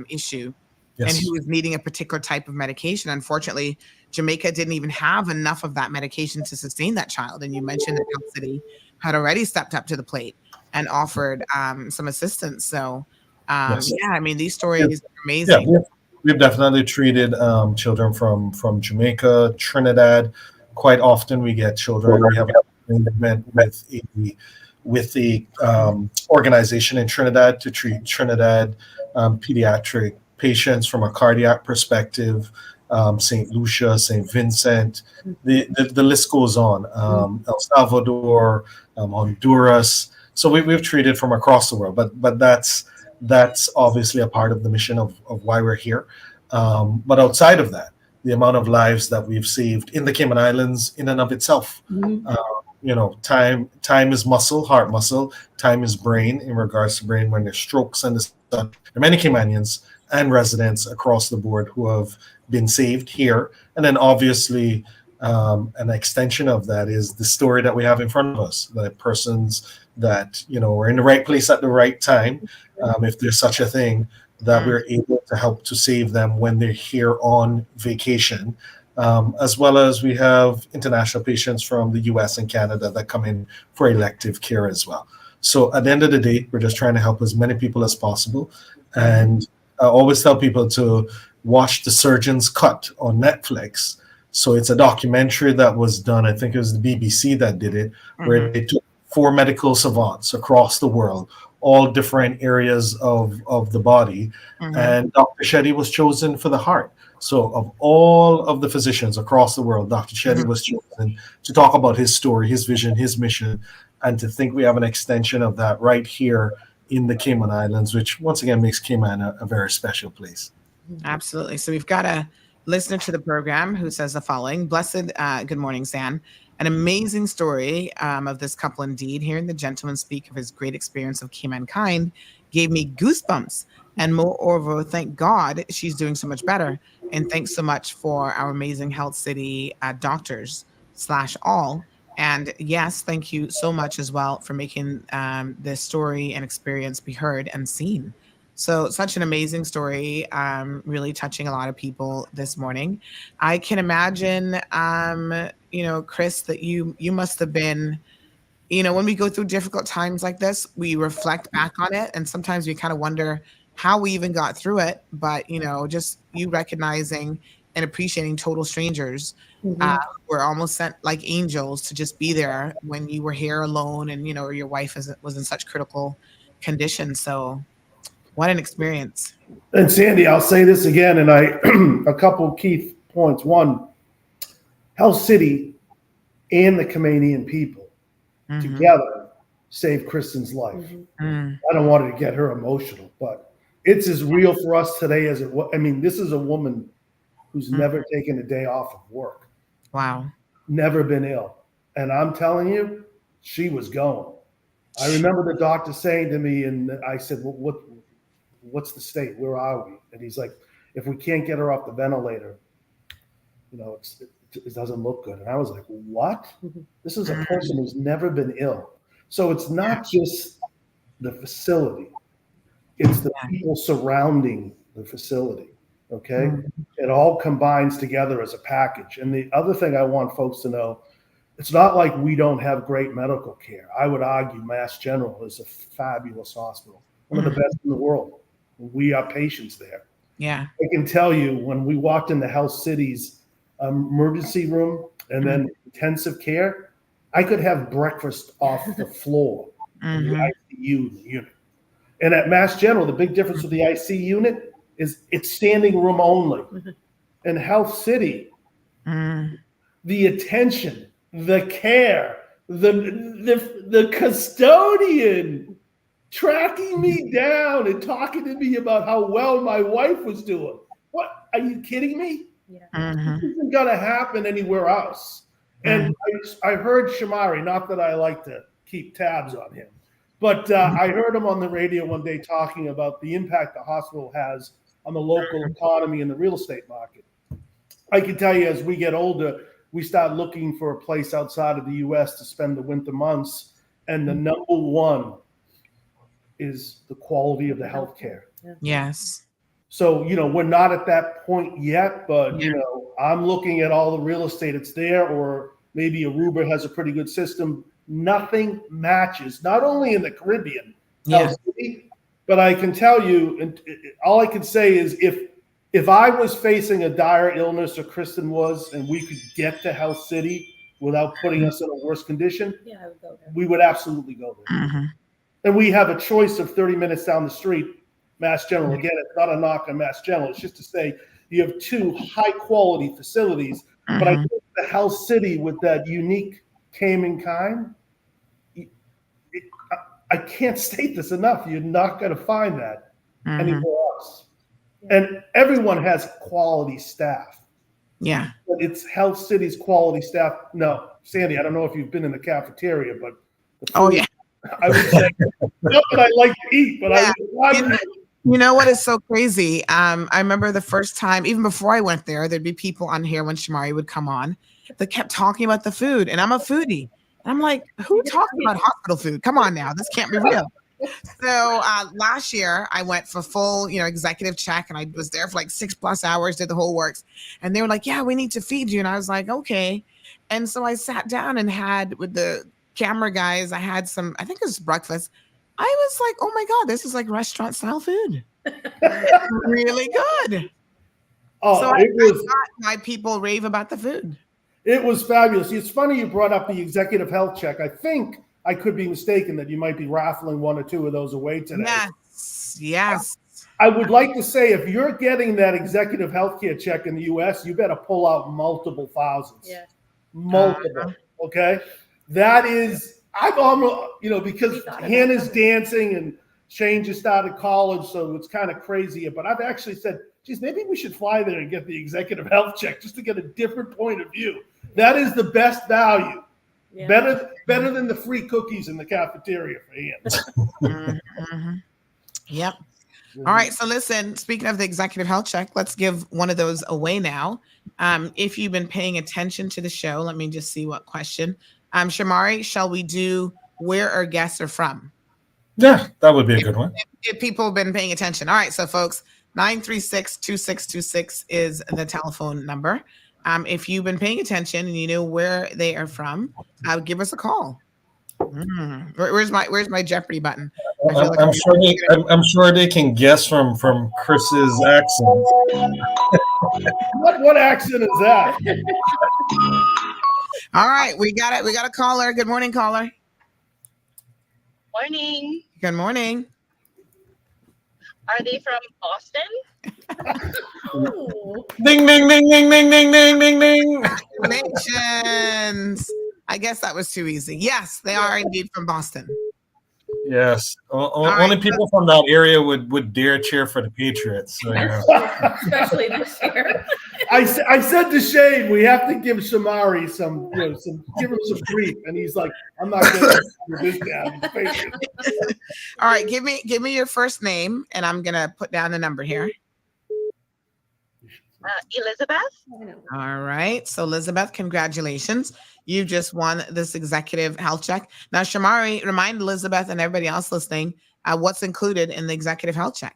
issue, and who was needing a particular type of medication. Unfortunately, Jamaica didn't even have enough of that medication to sustain that child. And you mentioned that Health City had already stepped up to the plate and offered some assistance. So, I mean, these stories are amazing. Yeah, we've definitely treated children from Jamaica, Trinidad. Quite often we get children. We have an event with the organization in Trinidad to treat Trinidad pediatric patients from a cardiac perspective. St. Lucia, St. Vincent, the list goes on. El Salvador, Honduras. So we've treated from across the world, but that's obviously a part of the mission of why we're here. But outside of that, the amount of lives that we've saved in the Cayman Islands in and of itself. Time is muscle, heart muscle. Time is brain in regards to brain when there's strokes and this. There are many Caymanians and residents across the board who have been saved here. And then obviously an extension of that is the story that we have in front of us, the persons that, were in the right place at the right time, if there's such a thing, that we're able to help to save them when they're here on vacation. As well as we have international patients from the US and Canada that come in for elective care as well. So at the end of the day, we're just trying to help as many people as possible. And I always tell people to watch The Surgeon's Cut on Netflix. So it's a documentary that was done, I think it was the BBC that did it, where they took 4 medical savants across the world, all different areas of the body. And Dr. Shetty was chosen for the heart. So of all of the physicians across the world, Dr. Shetty was chosen to talk about his story, his vision, his mission, and to think we have an extension of that right here in the Cayman Islands, which once again makes Cayman a very special place. Absolutely. So we've got a listener to the program who says the following: Blessed, good morning, San. An amazing story of this couple indeed. Hearing the gentleman speak of his great experience of Caymankind gave me goosebumps. And moreover, thank God she's doing so much better. And thanks so much for our amazing Health City doctors / all. And yes, thank you so much as well for making this story and experience be heard and seen. So such an amazing story, really touching a lot of people this morning. I can imagine, Chris, that you must have been, when we go through difficult times like this, we reflect back on it. And sometimes we kind of wonder how we even got through it. But, just you recognizing and appreciating total strangers were almost sent like angels to just be there when you were here alone and, your wife was in such critical condition. So what an experience. And Sandy, I'll say this again, and a couple key points. One, Health City and the Caymanian people together saved Kristen's life. I don't want to get her emotional, but it's as real for us today as it was. I mean, this is a woman who's never taken a day off of work. Wow. Never been ill. And I'm telling you, she was going. I remember the doctor saying to me, and I said, well, what's the state? Where are we? And he's like, if we can't get her off the ventilator, it doesn't look good. And I was like, what? This is a person who's never been ill. So it's not just the facility. It's the people surrounding the facility. Okay. It all combines together as a package. And the other thing I want folks to know, it's not like we don't have great medical care. I would argue Mass General is a fabulous hospital, one of the best in the world. We are patients there. Yeah. I can tell you when we walked in the Health City's emergency room and then intensive care, I could have breakfast off the floor in the ICU unit. And at Mass General, the big difference with the IC unit is it's standing room only. In Health City, the attention, the care, the custodian tracking me down and talking to me about how well my wife was doing. What? Are you kidding me? This isn't going to happen anywhere else. And I heard Shamari, not that I like to keep tabs on him, but I heard him on the radio one day talking about the impact the hospital has on the local economy and the real estate market. I can tell you as we get older, we start looking for a place outside of the U.S. to spend the winter months. And the number one is the quality of the healthcare. Yes. So, we're not at that point yet, but, I'm looking at all the real estate that's there, or maybe Aruba has a pretty good system. Nothing matches, not only in the Caribbean, Health City, but I can tell you, and all I can say is if I was facing a dire illness, or Kristen was, and we could get to Health City without putting us in a worse condition, I would go there. We would absolutely go there. And we have a choice of 30 minutes down the street, Mass General. Again, it's not a knock on Mass General. It's just to say you have 2 high-quality facilities. But I think the Health City with that unique Cayman kind, I can't state this enough. You're not going to find that anywhere else. And everyone has quality staff. Yeah. But it's Health City's quality staff. No, Sandy, I don't know if you've been in the cafeteria, but the food, Oh yeah. I would say not that I like to eat, but Yeah. You know what is so crazy? I remember the first time, even before I went there, there'd be people on here when Shamari would come on that kept talking about the food, and I'm a foodie. And I'm like, who talks about hospital food? Come on now, this can't be real. So last year I went for full, executive check, and I was there for like 6+ hours, did the whole works. And they were like, yeah, we need to feed you. And I was like, okay. And so I sat down and had with the camera guys, I had some, I think it was breakfast. I was like, oh my God, this is like restaurant style food. It's really good. Oh, so I got why people rave about the food. It was fabulous. It's funny you brought up the executive health check. I think I could be mistaken that you might be raffling 1 or 2 of those away today. Yes. I would like to say if you're getting that executive health care check in the U.S., you better pull out multiple thousands. Yeah. Multiple. Okay. That is, I've almost, because Hannah's dancing and Shane just started college, so it's kind of crazy. But I've actually said, geez, maybe we should fly there and get the executive health check just to get a different point of view. That is the best value. Yeah. Better than the free cookies in the cafeteria for Ian. Yep. All right. So listen, speaking of the executive health check, let's give one of those away now. If you've been paying attention to the show, let me just see what question. Shamari, shall we do where our guests are from? Yeah, that would be a good one. If people have been paying attention. All right. So folks, 936-2626 is the telephone number. If you've been paying attention and you know where they are from, give us a call. Where's my Jeopardy button? I'm sure they can guess from Chris's accent. What accent is that? All right, we got it. We got a caller. Good morning, caller. Morning. Good morning. Are they from Boston? Oh. Ding, ding, ding, ding, ding, ding, ding, ding, ding. Congratulations. I guess that was too easy. Yes, they are indeed from Boston. Yes. Only people from that area would dare cheer for the Patriots. So, Especially this year. I said to Shane, we have to give Shamari some give him some grief, and he's like, I'm not going to this down. All right, give me your first name, and I'm gonna put down the number here. Elizabeth. All right, so Elizabeth, congratulations. You just won this executive health check. Now, Shamari, remind Elizabeth and everybody else listening what's included in the executive health check.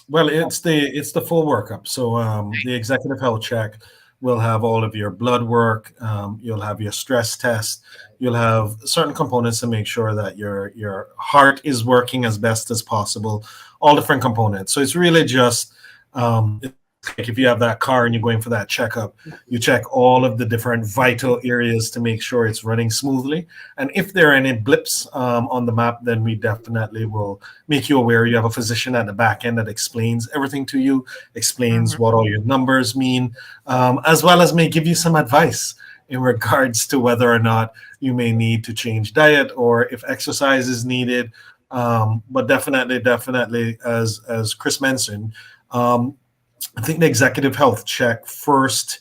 Well, it's the full workup. So the executive health check will have all of your blood work. You'll have your stress test. You'll have certain components to make sure that your heart is working as best as possible. All different components. So it's really just like if you have that car and you're going for that checkup, you check all of the different vital areas to make sure it's running smoothly. And if there are any blips on the map, then we definitely will make you aware. You have a physician at the back end that explains everything to you, explains what all your numbers mean, as well as may give you some advice in regards to whether or not you may need to change diet or if exercise is needed. But definitely, as Chris mentioned, I think the executive health check first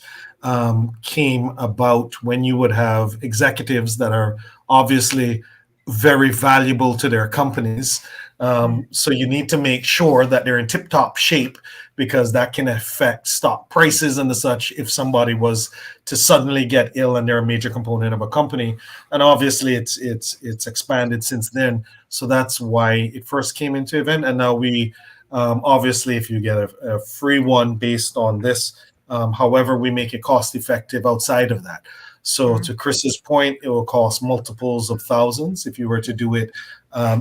came about when you would have executives that are obviously very valuable to their companies. So you need to make sure that they're in tip-top shape because that can affect stock prices and the such if somebody was to suddenly get ill and they're a major component of a company. And obviously it's expanded since then. So that's why it first came into event. And now we obviously, if you get a free one based on this, however, we make it cost effective outside of that. So to Chris's point, it will cost multiples of thousands if you were to do it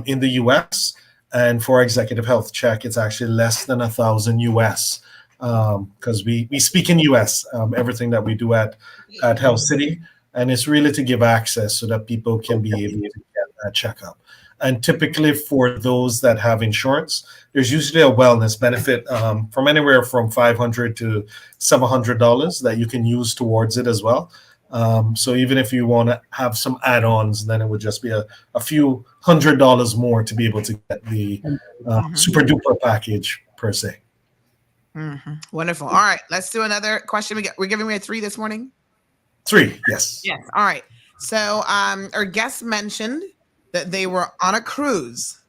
in the US. And for executive health check, it's actually less than $1,000 US because we speak in US, everything that we do at Health City. And it's really to give access so that people can be able to get that checkup. And typically for those that have insurance, there's usually a wellness benefit from anywhere from $500 to $700 that you can use towards it as well. So even if you want to have some add-ons, then it would just be a few $100 more to be able to get the super duper package per se. Wonderful. All right, let's do another question. We're giving me a 3 this morning. 3, yes. Yes. All right. So, our guest mentioned that they were on a cruise,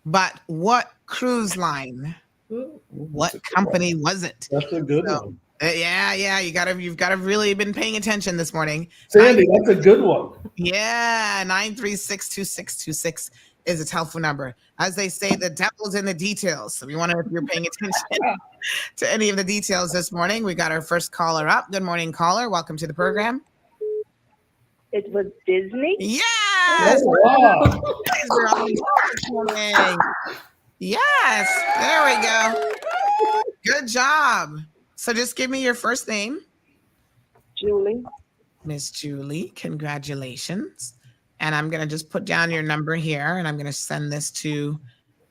but what cruise line? What company was it? That's a good one. Yeah. You've gotta really been paying attention this morning. Sandy, that's a good one. Yeah, 936-2626 is a telephone number. As they say, the devil's in the details. So we want to know if you're paying attention to any of the details this morning. We got our first caller up. Good morning, caller. Welcome to the program. It was Disney. Yes. Oh, wow. Yes. There we go. Good job. So just give me your first name. Julie. Miss Julie, congratulations. And I'm going to just put down your number here, and I'm going to send this to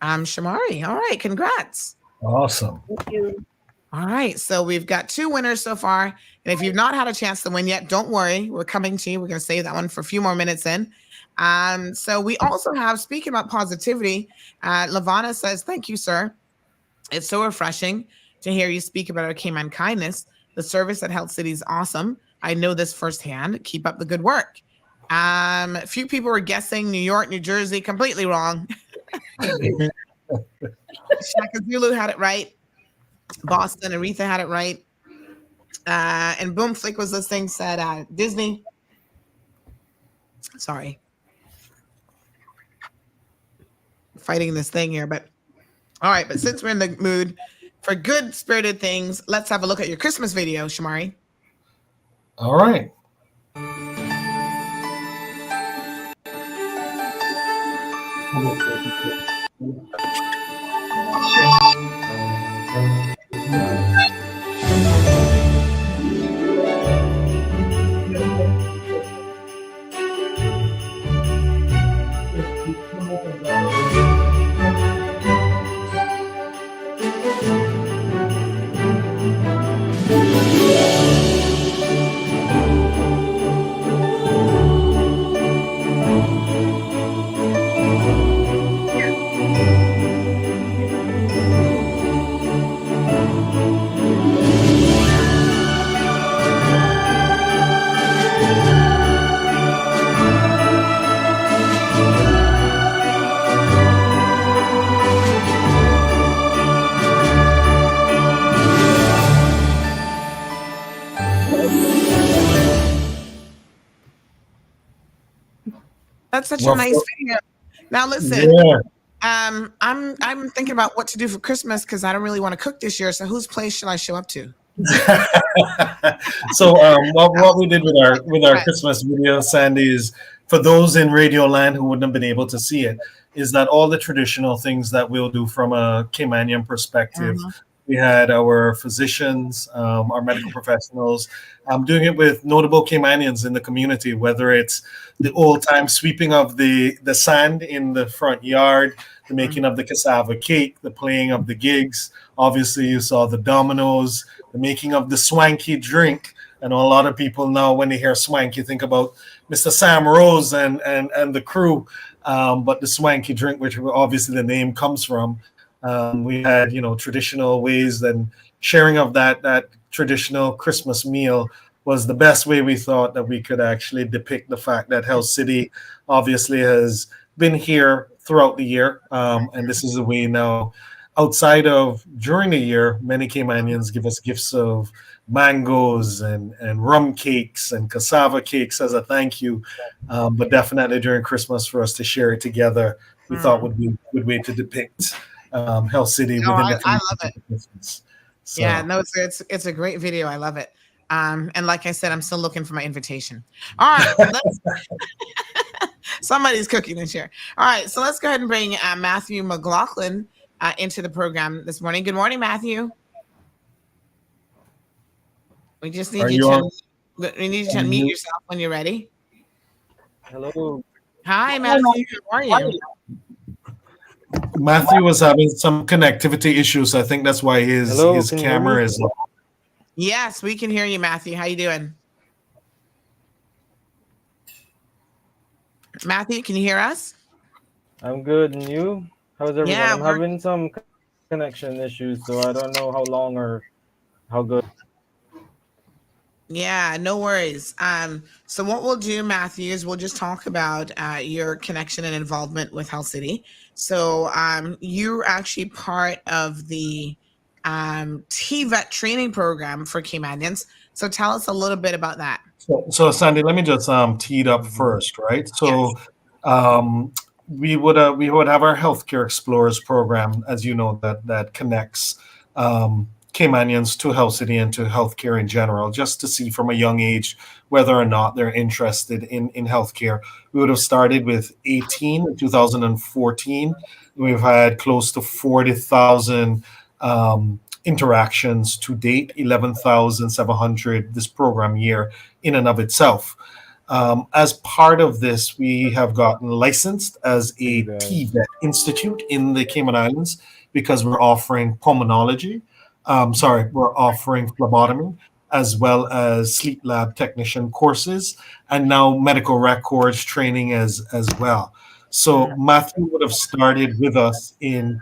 Shamari. All right, congrats. Awesome. Thank you. All right, so we've got 2 winners so far. And if you've not had a chance to win yet, don't worry. We're coming to you. We're going to save that one for a few more minutes in. So we also have, speaking about positivity, Lavana says, thank you, sir. It's so refreshing to hear you speak about our Cayman kindness. The service at Health City is awesome. I know this firsthand. Keep up the good work. A few people were guessing New York, New Jersey, completely wrong. Shaka Zulu had it right. Boston, Aretha had it right. And Boom Flick was listening, said Disney. Sorry. Fighting this thing here, but all right. But since we're in the mood for good spirited things, let's have a look at your Christmas video, Shamari. All right. That's such a nice video. Now listen, I'm thinking about what to do for Christmas because I don't really want to cook this year. So whose place should I show up to? So what we did with our Christmas video, Sandy, is for those in Radio Land who wouldn't have been able to see it, is that all the traditional things that we'll do from a Caymanian perspective. We had our physicians, our medical professionals. I'm doing it with notable Caymanians in the community, whether it's the old-time sweeping of the sand in the front yard, the making of the cassava cake, the playing of the gigs. Obviously, you saw the dominoes, the making of the swanky drink. I know a lot of people now, when they hear swank, you think about Mr. Sam Rose and the crew, but the swanky drink, which obviously the name comes from. We had, traditional ways, and sharing of that traditional Christmas meal was the best way we thought that we could actually depict the fact that Health City obviously has been here throughout the year. And this is a way now, outside of during the year, many Caymanians give us gifts of mangoes and rum cakes and cassava cakes as a thank you. But definitely during Christmas for us to share it together, we thought would be a good way to depict Health City within the community. I love it. So. Yeah, no, it's a great video. I love it. And like I said, I'm still looking for my invitation. All right, somebody's cooking this year. All right, so let's go ahead and bring Matthew McLaughlin into the program this morning. Good morning, Matthew. We just need you to unmute yourself when you're ready. Hello. Hi, Matthew. How are you? Matthew was having some connectivity issues. I think that's why his camera is off. Yes, we can hear you, Matthew. How you doing? Matthew, can you hear us? I'm good. And you? How's everyone? I'm having some connection issues, so I don't know how long or how good. Yeah, no worries. So what we'll do, Matthew, is we'll just talk about your connection and involvement with Health City. So you're actually part of the TVET training program for Caymanians. So tell us a little bit about that. So Sandy, let me just tee it up first, right? So we would have our healthcare explorers program, as you know, that connects Caymanians to Health City and to healthcare in general, just to see from a young age whether or not they're interested in healthcare. We would have started with 18 in 2014. We've had close to 40,000 interactions to date, 11,700 this program year in and of itself. As part of this, we have gotten licensed as a TVET institute in the Cayman Islands because we're offering pulmonology. We're offering phlebotomy as well as sleep lab technician courses and now medical records training as well. So Matthew would have started with us in,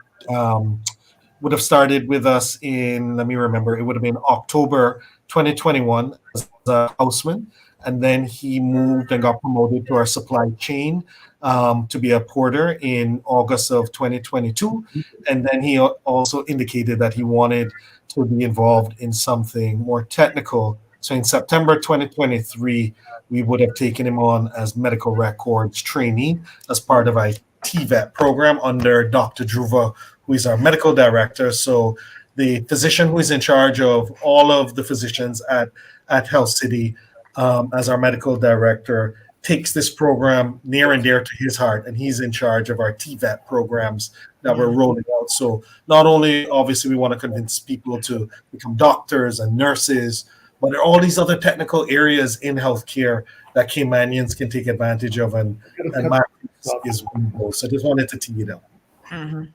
let me remember, it would have been October 2021 as a houseman. And then he moved and got promoted to our supply chain to be a porter in August of 2022. And then he also indicated that he wanted to be involved in something more technical. So in September 2023, we would have taken him on as medical records trainee as part of our TVET program under Dr. Druva, who is our medical director. So the physician who is in charge of all of the physicians at Health City as our medical director takes this program near and dear to his heart, and he's in charge of our TVET programs that we're rolling out. So not only, obviously, we want to convince people to become doctors and nurses, but there are all these other technical areas in healthcare that Caymanians can take advantage of, and Matthew is one of those. So I just wanted to tee it up. Mm-hmm.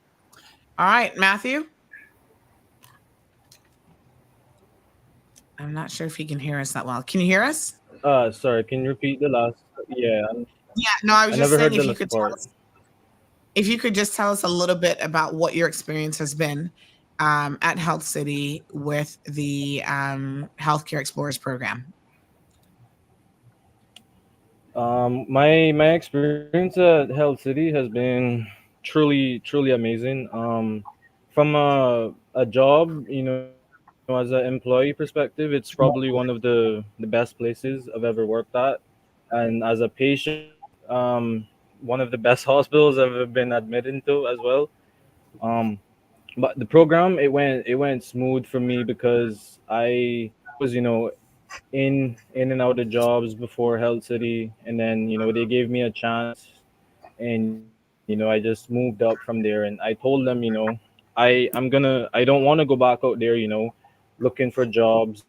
All right, Matthew. I'm not sure if he can hear us that well. Can you hear us? Sorry, can you repeat the last? Yeah. No, I was just saying if you could just tell us a little bit about what your experience has been at Health City with the Healthcare Explorers program. My experience at Health City has been truly amazing. From a job, as an employee perspective, it's probably one of the best places I've ever worked at, and as a patient, one of the best hospitals I've ever been admitted to as well. But the program, it went smooth for me because I was in and out of jobs before Health City, and then they gave me a chance, and I just moved up from there, and I told them I don't want to go back out there looking for jobs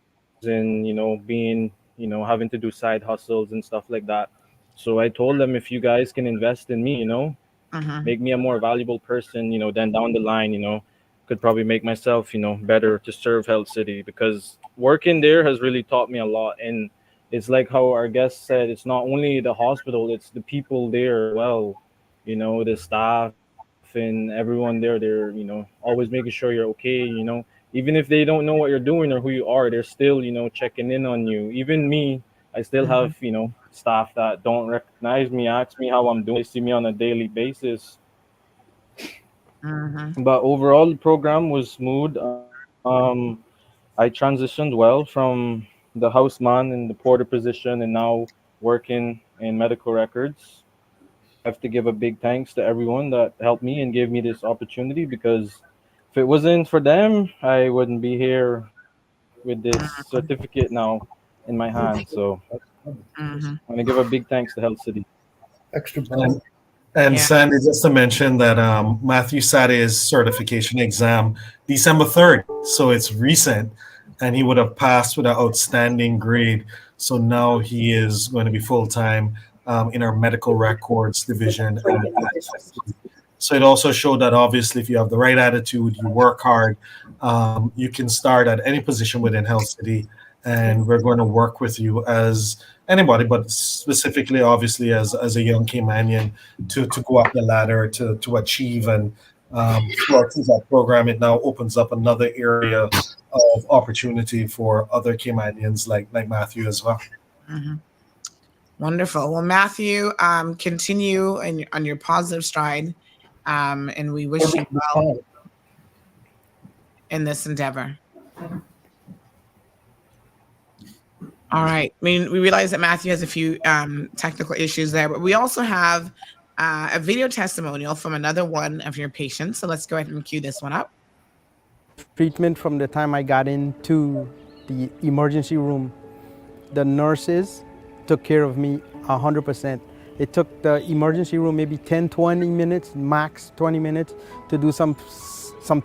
and being having to do side hustles and stuff like that. So I told them, if you guys can invest in me, make me a more valuable person, then down the line, could probably make myself better to serve Health City, because working there has really taught me a lot. And it's like how our guest said, it's not only the hospital, it's the people there as well, the staff and everyone there. They're always making sure you're okay, even if they don't know what you're doing or who you are, they're still checking in on you. Even me, I still have staff that don't recognize me, ask me how I'm doing. They see me on a daily basis. But overall, the program was smooth. I transitioned well from the houseman in the porter position and now working in medical records. I have to give a big thanks to everyone that helped me and gave me this opportunity, because if it wasn't for them, I wouldn't be here with this certificate now in my hand. So I want to give a big thanks to Health City. Extra And Sandy, just to mention that Matthew sat his certification exam December 3rd, so it's recent, and he would have passed with an outstanding grade. So now he is going to be full-time in our medical records division. So it also showed that obviously if you have the right attitude, you work hard, you can start at any position within Health City, and we're going to work with you as anybody, but specifically, obviously, as a young Caymanian to go up the ladder to achieve and through our TCHT program, it now opens up another area of opportunity for other Caymanians like Matthew as well. Mm-hmm. Wonderful. Well, Matthew, continue on your positive stride, and we wish you well in this endeavor. All right. I mean, we realize that Matthew has a few technical issues there, but we also have a video testimonial from another one of your patients. So let's go ahead and cue this one up. Treatment from the time I got into the emergency room, the nurses took care of me 100%. It took the emergency room maybe 10, 20 minutes, max 20 minutes to do some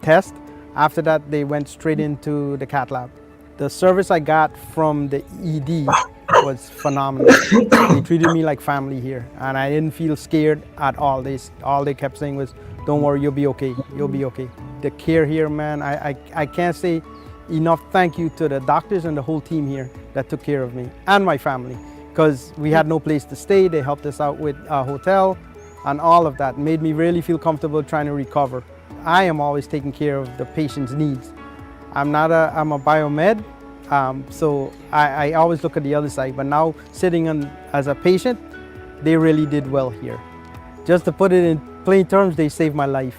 tests. After that, they went straight into the cath lab. The service I got from the ED was phenomenal. They treated me like family here, and I didn't feel scared at all. All they kept saying was, "Don't worry, you'll be okay. You'll be okay." The care here, man, I can't say enough thank you to the doctors and the whole team here that took care of me and my family, because we had no place to stay. They helped us out with a hotel, and all of that made me really feel comfortable trying to recover. I am always taking care of the patient's needs. I'm a biomed, so I always look at the other side, but now sitting as a patient, they really did well here. Just to put it in plain terms, they saved my life.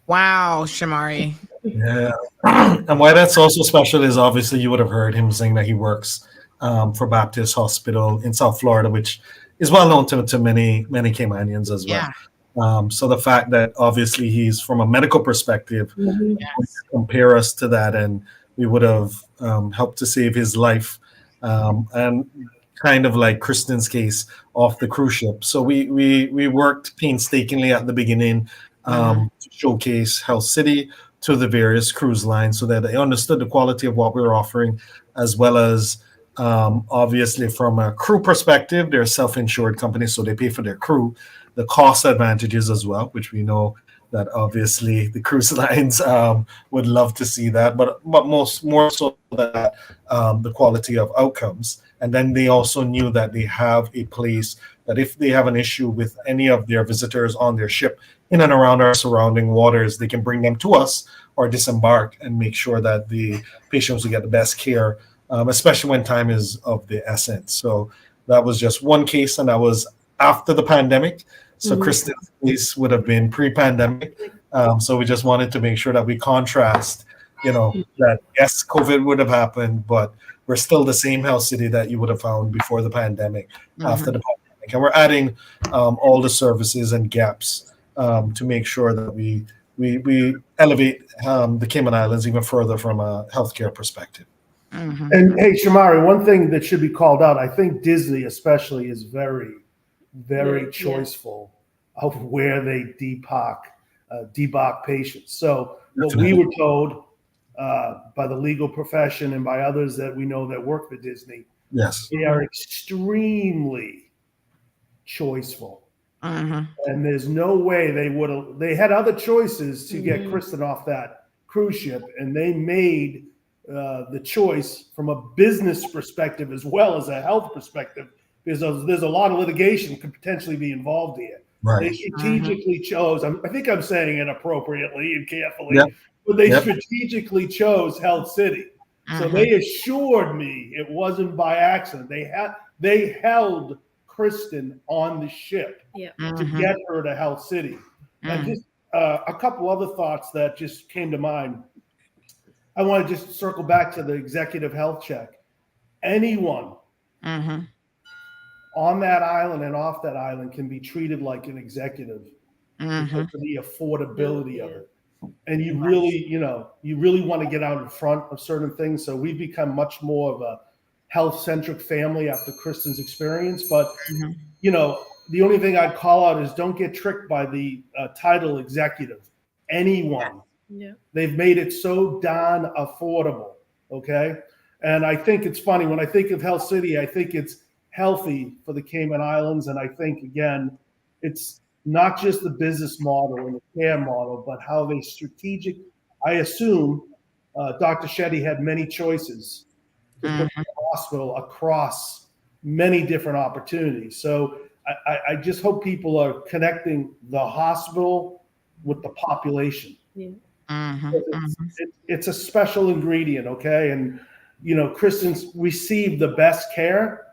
Wow, Shamari. Yeah. And why that's also special is obviously you would have heard him saying that he works for Baptist Hospital in South Florida, which is well known to many Caymanians as well. Yeah. So the fact that obviously he's from a medical perspective, Yes. compare us to that, and we would have helped to save his life, and kind of like Kristen's case off the cruise ship. So we worked painstakingly at the beginning to showcase Health City to the various cruise lines so that they understood the quality of what we were offering, as well as obviously from a crew perspective, they're a self-insured company, so they pay for their crew. The cost advantages as well, which we know that obviously the cruise lines would love to see that, but more so that the quality of outcomes. And then they also knew that they have a place that if they have an issue with any of their visitors on their ship in and around our surrounding waters, they can bring them to us or disembark and make sure that the patients will get the best care, especially when time is of the essence. So that was just one case, and that was after the pandemic. So Kristen's case would have been pre-pandemic. So we just wanted to make sure that we contrast, that yes, COVID would have happened, but we're still the same Health City that you would have found before the pandemic, after the pandemic. And we're adding all the services and gaps to make sure that we elevate the Cayman Islands even further from a healthcare perspective. And hey, Shamari, one thing that should be called out, I think Disney especially is very choiceful of where they debark patients. So what we were told by the legal profession and by others that we know that work for Disney, they are extremely choiceful. And there's no way they had other choices to get Kristen off that cruise ship, and they made the choice from a business perspective as well as a health perspective, because there's a lot of litigation could potentially be involved here. Right. They strategically chose, I think I'm saying it appropriately and carefully, but they strategically chose Health City. So they assured me it wasn't by accident. They held Kristen on the ship to get her to Health City. And just a couple other thoughts that just came to mind. I want to just circle back to the executive health check. Anyone on that island and off that island can be treated like an executive because of the affordability of it. And you really want to get out in front of certain things. So we've become much more of a health-centric family after Kristen's experience. But, the only thing I'd call out is don't get tricked by the title executive. Anyone. Yeah. They've made it so darn affordable. Okay. And I think it's funny when I think of Health City, I think it's healthy for the Cayman Islands. And I think, again, it's not just the business model and the care model, but how they I assume Dr. Shetty had many choices to put the hospital across many different opportunities. So I just hope people are connecting the hospital with the population. Yeah. It's a special ingredient, okay? And, Christians receive the best care,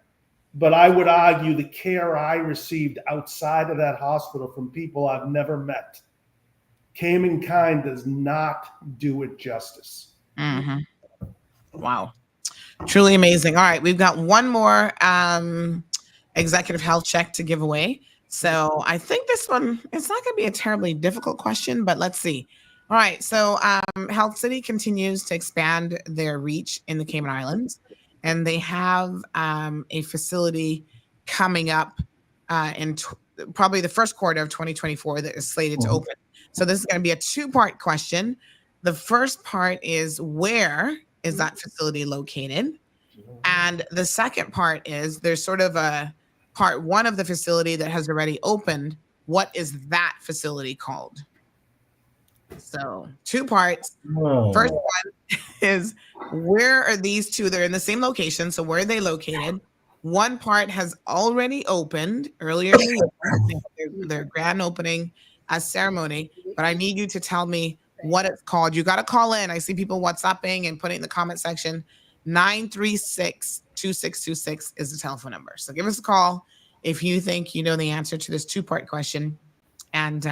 but I would argue the care I received outside of that hospital from people I've never met, Cayman Kind does not do it justice. Wow. Truly amazing. All right. We've got one more executive health check to give away. So I think this one, it's not going to be a terribly difficult question, but let's see. All right. So Health City continues to expand their reach in the Cayman Islands, and they have a facility coming up in probably the first quarter of 2024 that is slated to open. So this is going to be a two-part question. The first part is, where is that facility located? And the second part is, there's sort of a part one of the facility that has already opened. What is that facility called? So 2 parts. First one is, where are these two? They're in the same location. So where are they located? One part has already opened earlier in the year, their grand opening ceremony. But I need you to tell me what it's called. You got to call in. I see people WhatsApping and putting in the comment section. 936-2626 is the telephone number. So give us a call if you think you know the answer to this 2-part question. And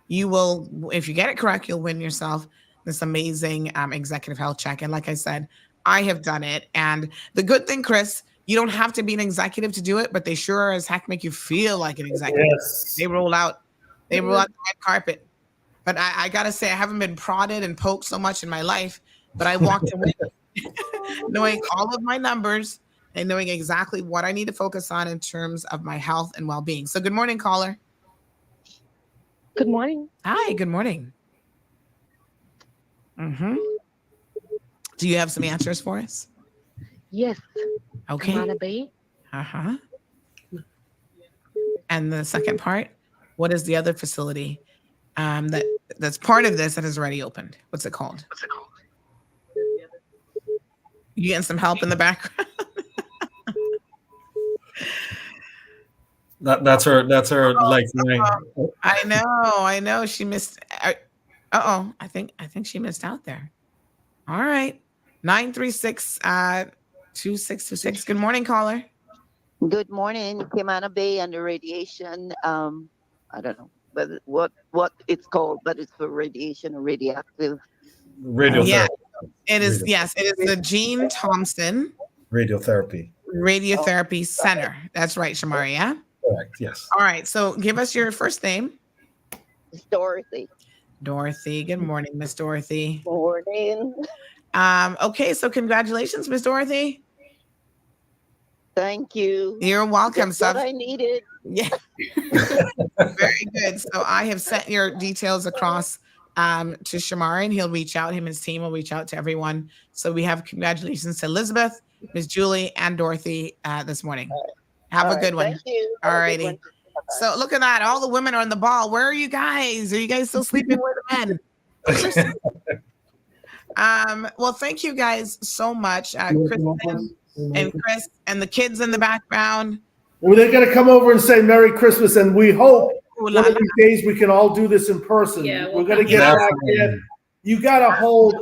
you will, if you get it correct, you'll win yourself this amazing executive health check. And like I said, I have done it. And the good thing, Chris, you don't have to be an executive to do it, but they sure as heck make you feel like an executive. Yes. They roll out the red carpet. But I got to say, I haven't been prodded and poked so much in my life, but I walked away knowing all of my numbers and knowing exactly what I need to focus on in terms of my health and well-being. So good morning, caller. Good morning. Hi, good morning. Do you have some answers for us? Yes. Okay. Camana Bay. And the second part, what is the other facility that's part of this that has already opened? What's it called? You getting some help in the background? That's her lifeline. I know. She missed. I think she missed out there. All right. 936-2626. Good morning, caller. Good morning. Camana Bay under radiation. I don't know what it's called, but it's for radiation or radioactive. Radiotherapy. Yeah, it is. Yes, it is the Gene Thompson Radiotherapy Center. That's right, Shamari. Yeah. Correct. Yes. All right. So give us your first name. It's Dorothy. Dorothy. Good morning, Miss Dorothy. Morning. Okay. So congratulations, Miss Dorothy. Thank you. You're welcome. That's what I needed. Yeah. Very good. So I have sent your details across to Shamari, and he'll reach out. Him and his team will reach out to everyone. So we have congratulations to Elizabeth, Miss Julie, and Dorothy this morning. Have a good one. Thank you. All righty. So look at that. All the women are on the ball. Where are you guys? Are you guys still sleeping with the men? Well, thank you guys so much. Kristen and Chris and the kids in the background. Well, they're going to come over and say Merry Christmas, and we hope one of these days we can all do this in person. Yeah, we're going to get back in. You got to hold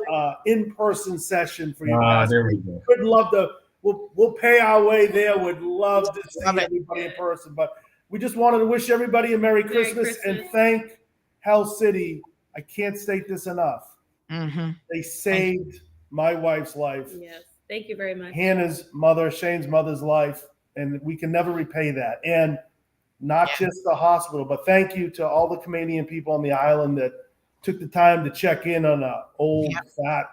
in-person session for you guys. There we go. Would love to. We'll pay our way there. Would love to see everybody in person. But we just wanted to wish everybody a Merry Christmas and thank Health City. I can't state this enough. They saved my wife's life. Yes. Thank you very much. Hannah's mother, Shane's mother's life. And we can never repay that. And not just the hospital, but thank you to all the Canadian people on the island that took the time to check in on a old, fat,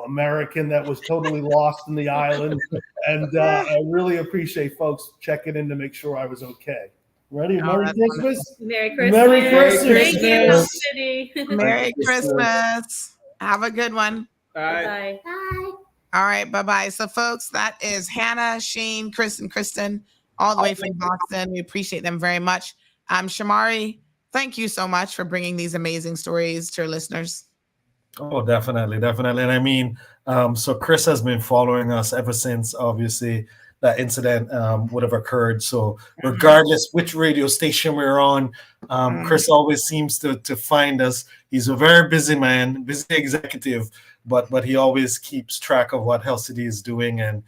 American that was totally lost in the island. And I really appreciate folks checking in to make sure I was okay. Ready? Merry Christmas. Merry Christmas. Merry Christmas. Thank you, Health City. Merry Christmas. Have a good one. Bye. Bye. All right, bye-bye. So, folks, that is Hannah, Shane, Chris, and Kristen, all the way from Boston. We appreciate them very much. Shamari, thank you so much for bringing these amazing stories to our listeners. Oh, definitely. And I mean, so Chris has been following us ever since, obviously, that incident would have occurred. So regardless which radio station we're on, Chris always seems to find us. He's a very busy man, busy executive, but he always keeps track of what Health City is doing, and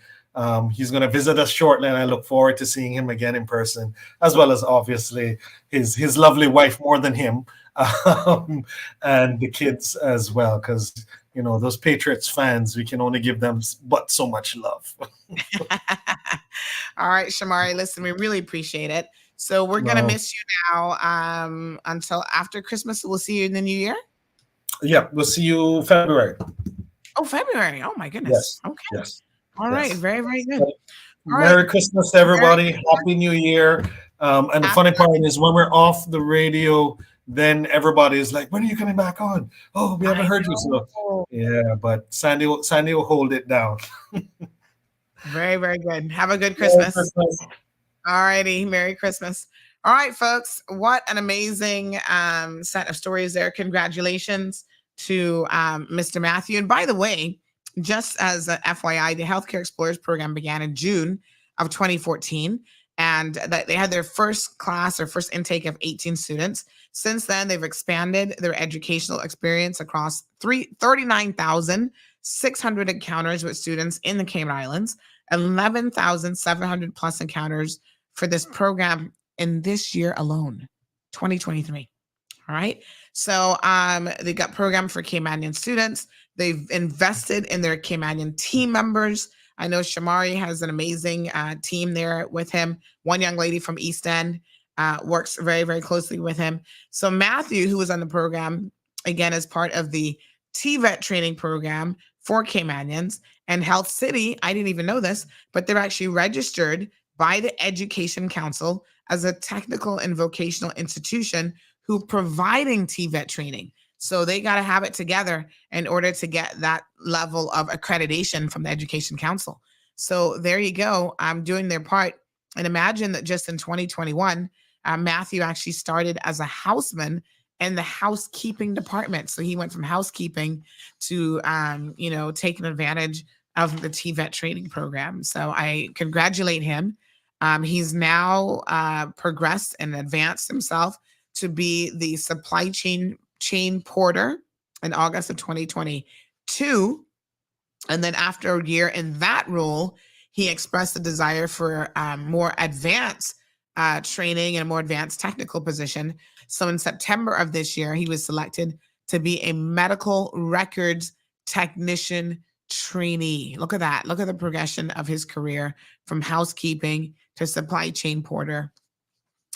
he's going to visit us shortly, and I look forward to seeing him again in person, as well as obviously his lovely wife more than him, and the kids as well, because those Patriots fans, we can only give them but so much love. All right, Shamari, listen, we really appreciate it. So we're going to miss you now until after Christmas. We'll see you in the new year. Yeah, we'll see you February. Oh, February. Oh, my goodness. Yes. Okay. Yes. All right. Very, very good. Merry Christmas, everybody. Happy New Year. And the funny part is when we're off the radio, then everybody is like, when are you coming back on? Oh, we haven't heard you. So yeah, but Sandy will hold it down. Very, very good. Have a good Christmas. All righty. Merry Christmas. All right, folks. What an amazing set of stories there. Congratulations to Mr. Matthew. And by the way, just as a FYI, the Healthcare Explorers program began in June of 2014, and that they had their first class or first intake of 18 students. Since then, they've expanded their educational experience across 39,600 encounters with students in the Cayman Islands, 11,700 plus encounters for this program in this year alone, 2023. All right. So they got program for Caymanian students. They've invested in their Caymanian team members. I know Shamari has an amazing team there with him. One young lady from East End works very, very closely with him. So Matthew, who was on the program, again, as part of the TVET training program for Caymanians, and Health City, I didn't even know this, but they're actually registered by the Education Council as a technical and vocational institution who providing TVET training. So they got to have it together in order to get that level of accreditation from the Education Council. So there you go. I'm doing their part. And imagine that just in 2021, Matthew actually started as a houseman in the housekeeping department. So he went from housekeeping to, taking advantage of the TVET training program. So I congratulate him. He's now progressed and advanced himself to be the supply chain porter in August of 2022. And then after a year in that role, he expressed a desire for more advanced training and a more advanced technical position. So in September of this year, he was selected to be a medical records technician trainee. Look at that. Look at the progression of his career from housekeeping to supply chain porter,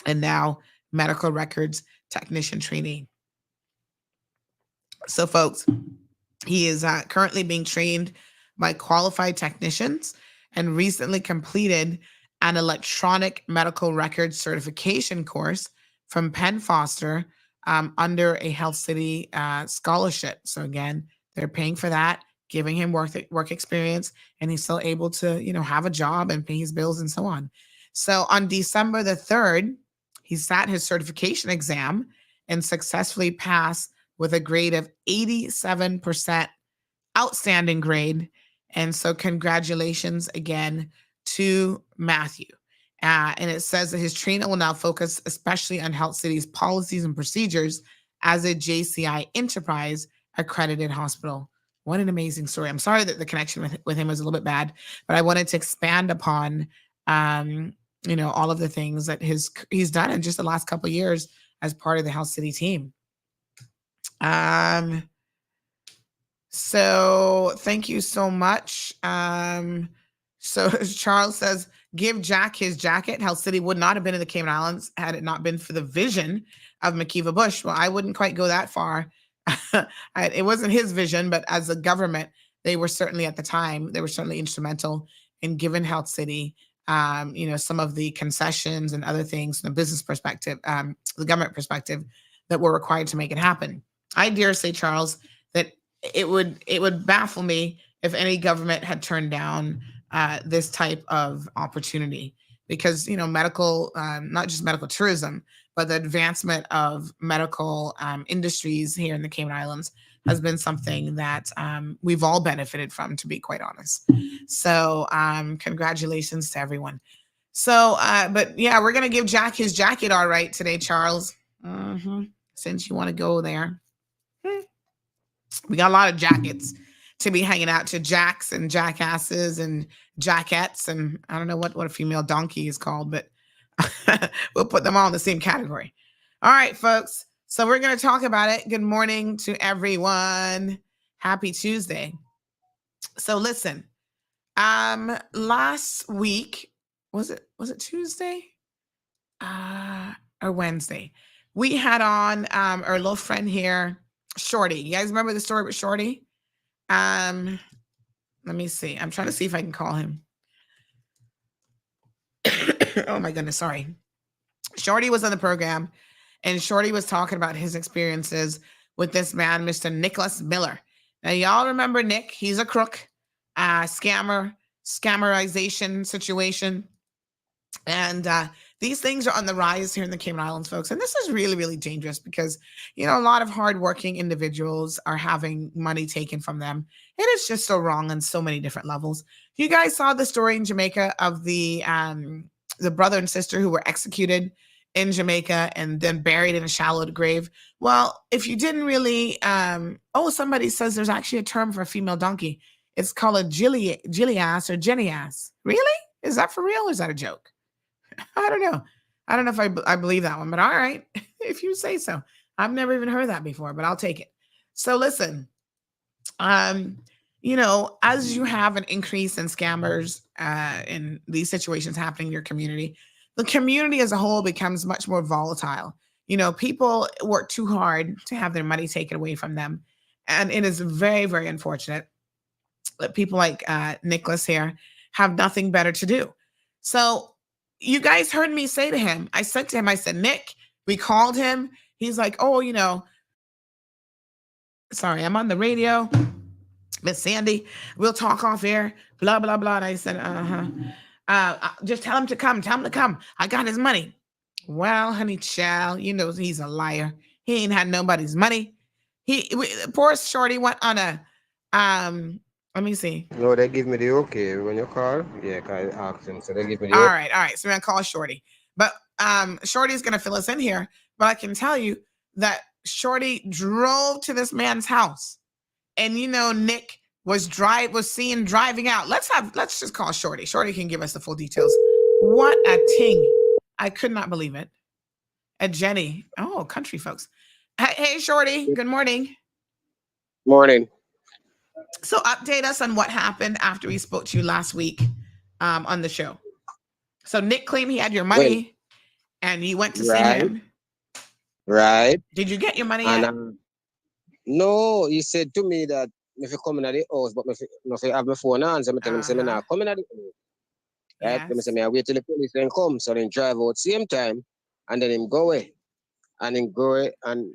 and now medical records technician trainee. So folks, he is currently being trained by qualified technicians and recently completed an electronic medical records certification course from Penn Foster under a Health City scholarship. So again, they're paying for that, giving him work experience, and he's still able to, have a job and pay his bills and so on. So on December the 3rd, he sat his certification exam and successfully passed with a grade of 87%, outstanding grade. And so congratulations again to Matthew. And it says that his training will now focus especially on Health City's policies and procedures as a JCI Enterprise accredited hospital. What an amazing story. I'm sorry that the connection with him was a little bit bad, but I wanted to expand upon, all of the things that he's done in just the last couple of years as part of the Health City team. So thank you so much. So Charles says, give Jack his jacket. Health City would not have been in the Cayman Islands had it not been for the vision of McKeeva Bush. Well, I wouldn't quite go that far. It wasn't his vision, but as a government, they were certainly at the time, they were certainly instrumental in giving Health City, some of the concessions and other things from the business perspective, the government perspective that were required to make it happen. I dare say, Charles, that it would baffle me if any government had turned down this type of opportunity, because medical, not just medical tourism, but the advancement of medical industries here in the Cayman Islands has been something that we've all benefited from, to be quite honest. So congratulations to everyone. So, but yeah, we're going to give Jack his jacket all right today, Charles. Since you want to go there. We got a lot of jackets to be hanging out to, jacks and jackasses and jackettes. And I don't know what a female donkey is called, but we'll put them all in the same category. All right, folks. So we're going to talk about it. Good morning to everyone. Happy Tuesday. So listen, last week, was it Tuesday? Or Wednesday? We had on our little friend here, Shorty. You guys remember the story with Shorty? Let me see. I'm trying to see if I can call him. Oh my goodness, sorry. Shorty was on the program, and Shorty was talking about his experiences with this man, Mr. Nicholas Miller. Now, y'all remember Nick? He's a crook, scammerization situation. And these things are on the rise here in the Cayman Islands, folks. And this is really, really dangerous because, you know, a lot of hardworking individuals are having money taken from them. And it's just so wrong on so many different levels. You guys saw the story in Jamaica of the brother and sister who were executed in Jamaica and then buried in a shallow grave. Well, if you didn't really, somebody says there's actually a term for a female donkey. It's called a Jilly-ass or Jenny-ass. Really? Is that for real or is that a joke? I don't know. I don't know if I believe that one, but all right, if you say so. I've never even heard that before, but I'll take it. So listen, you know, as you have an increase in scammers in these situations happening in your community, the community as a whole becomes much more volatile. You know, people work too hard to have their money taken away from them. And it is very, very unfortunate that people like Nicholas here have nothing better to do. So you guys heard me say to him, I said to him, I said, Nick, we called him. He's like, oh, you know, sorry, I'm on the radio. Miss Sandy, we'll talk off air, blah, blah, blah. And I said, just tell him to come. I got his money. Well, honey child, you know, he's a liar. He ain't had nobody's money. Poor Shorty went on a, let me see. No, they give me the okay when you call. Yeah, I ask them, so they give me the All right. So we're gonna call Shorty. But Shorty's gonna fill us in here. But I can tell you that Shorty drove to this man's house. And you know, Nick was seen driving out. Let's just call Shorty. Shorty can give us the full details. What a ting. I could not believe it. A Jenny. Oh, country folks. Hey, Shorty, good morning. Morning. So update us on what happened after we spoke to you last week on the show. So Nick claimed he had your money and you went to see him. Right. Did you get your money yet? No, he said to me that if you come in at the house, but if you have my phone on, so I tell him, say, I'm not coming at the house. Right? Yes. I wait till the police then come, so then drive out same time, and then him go away. And him go away, and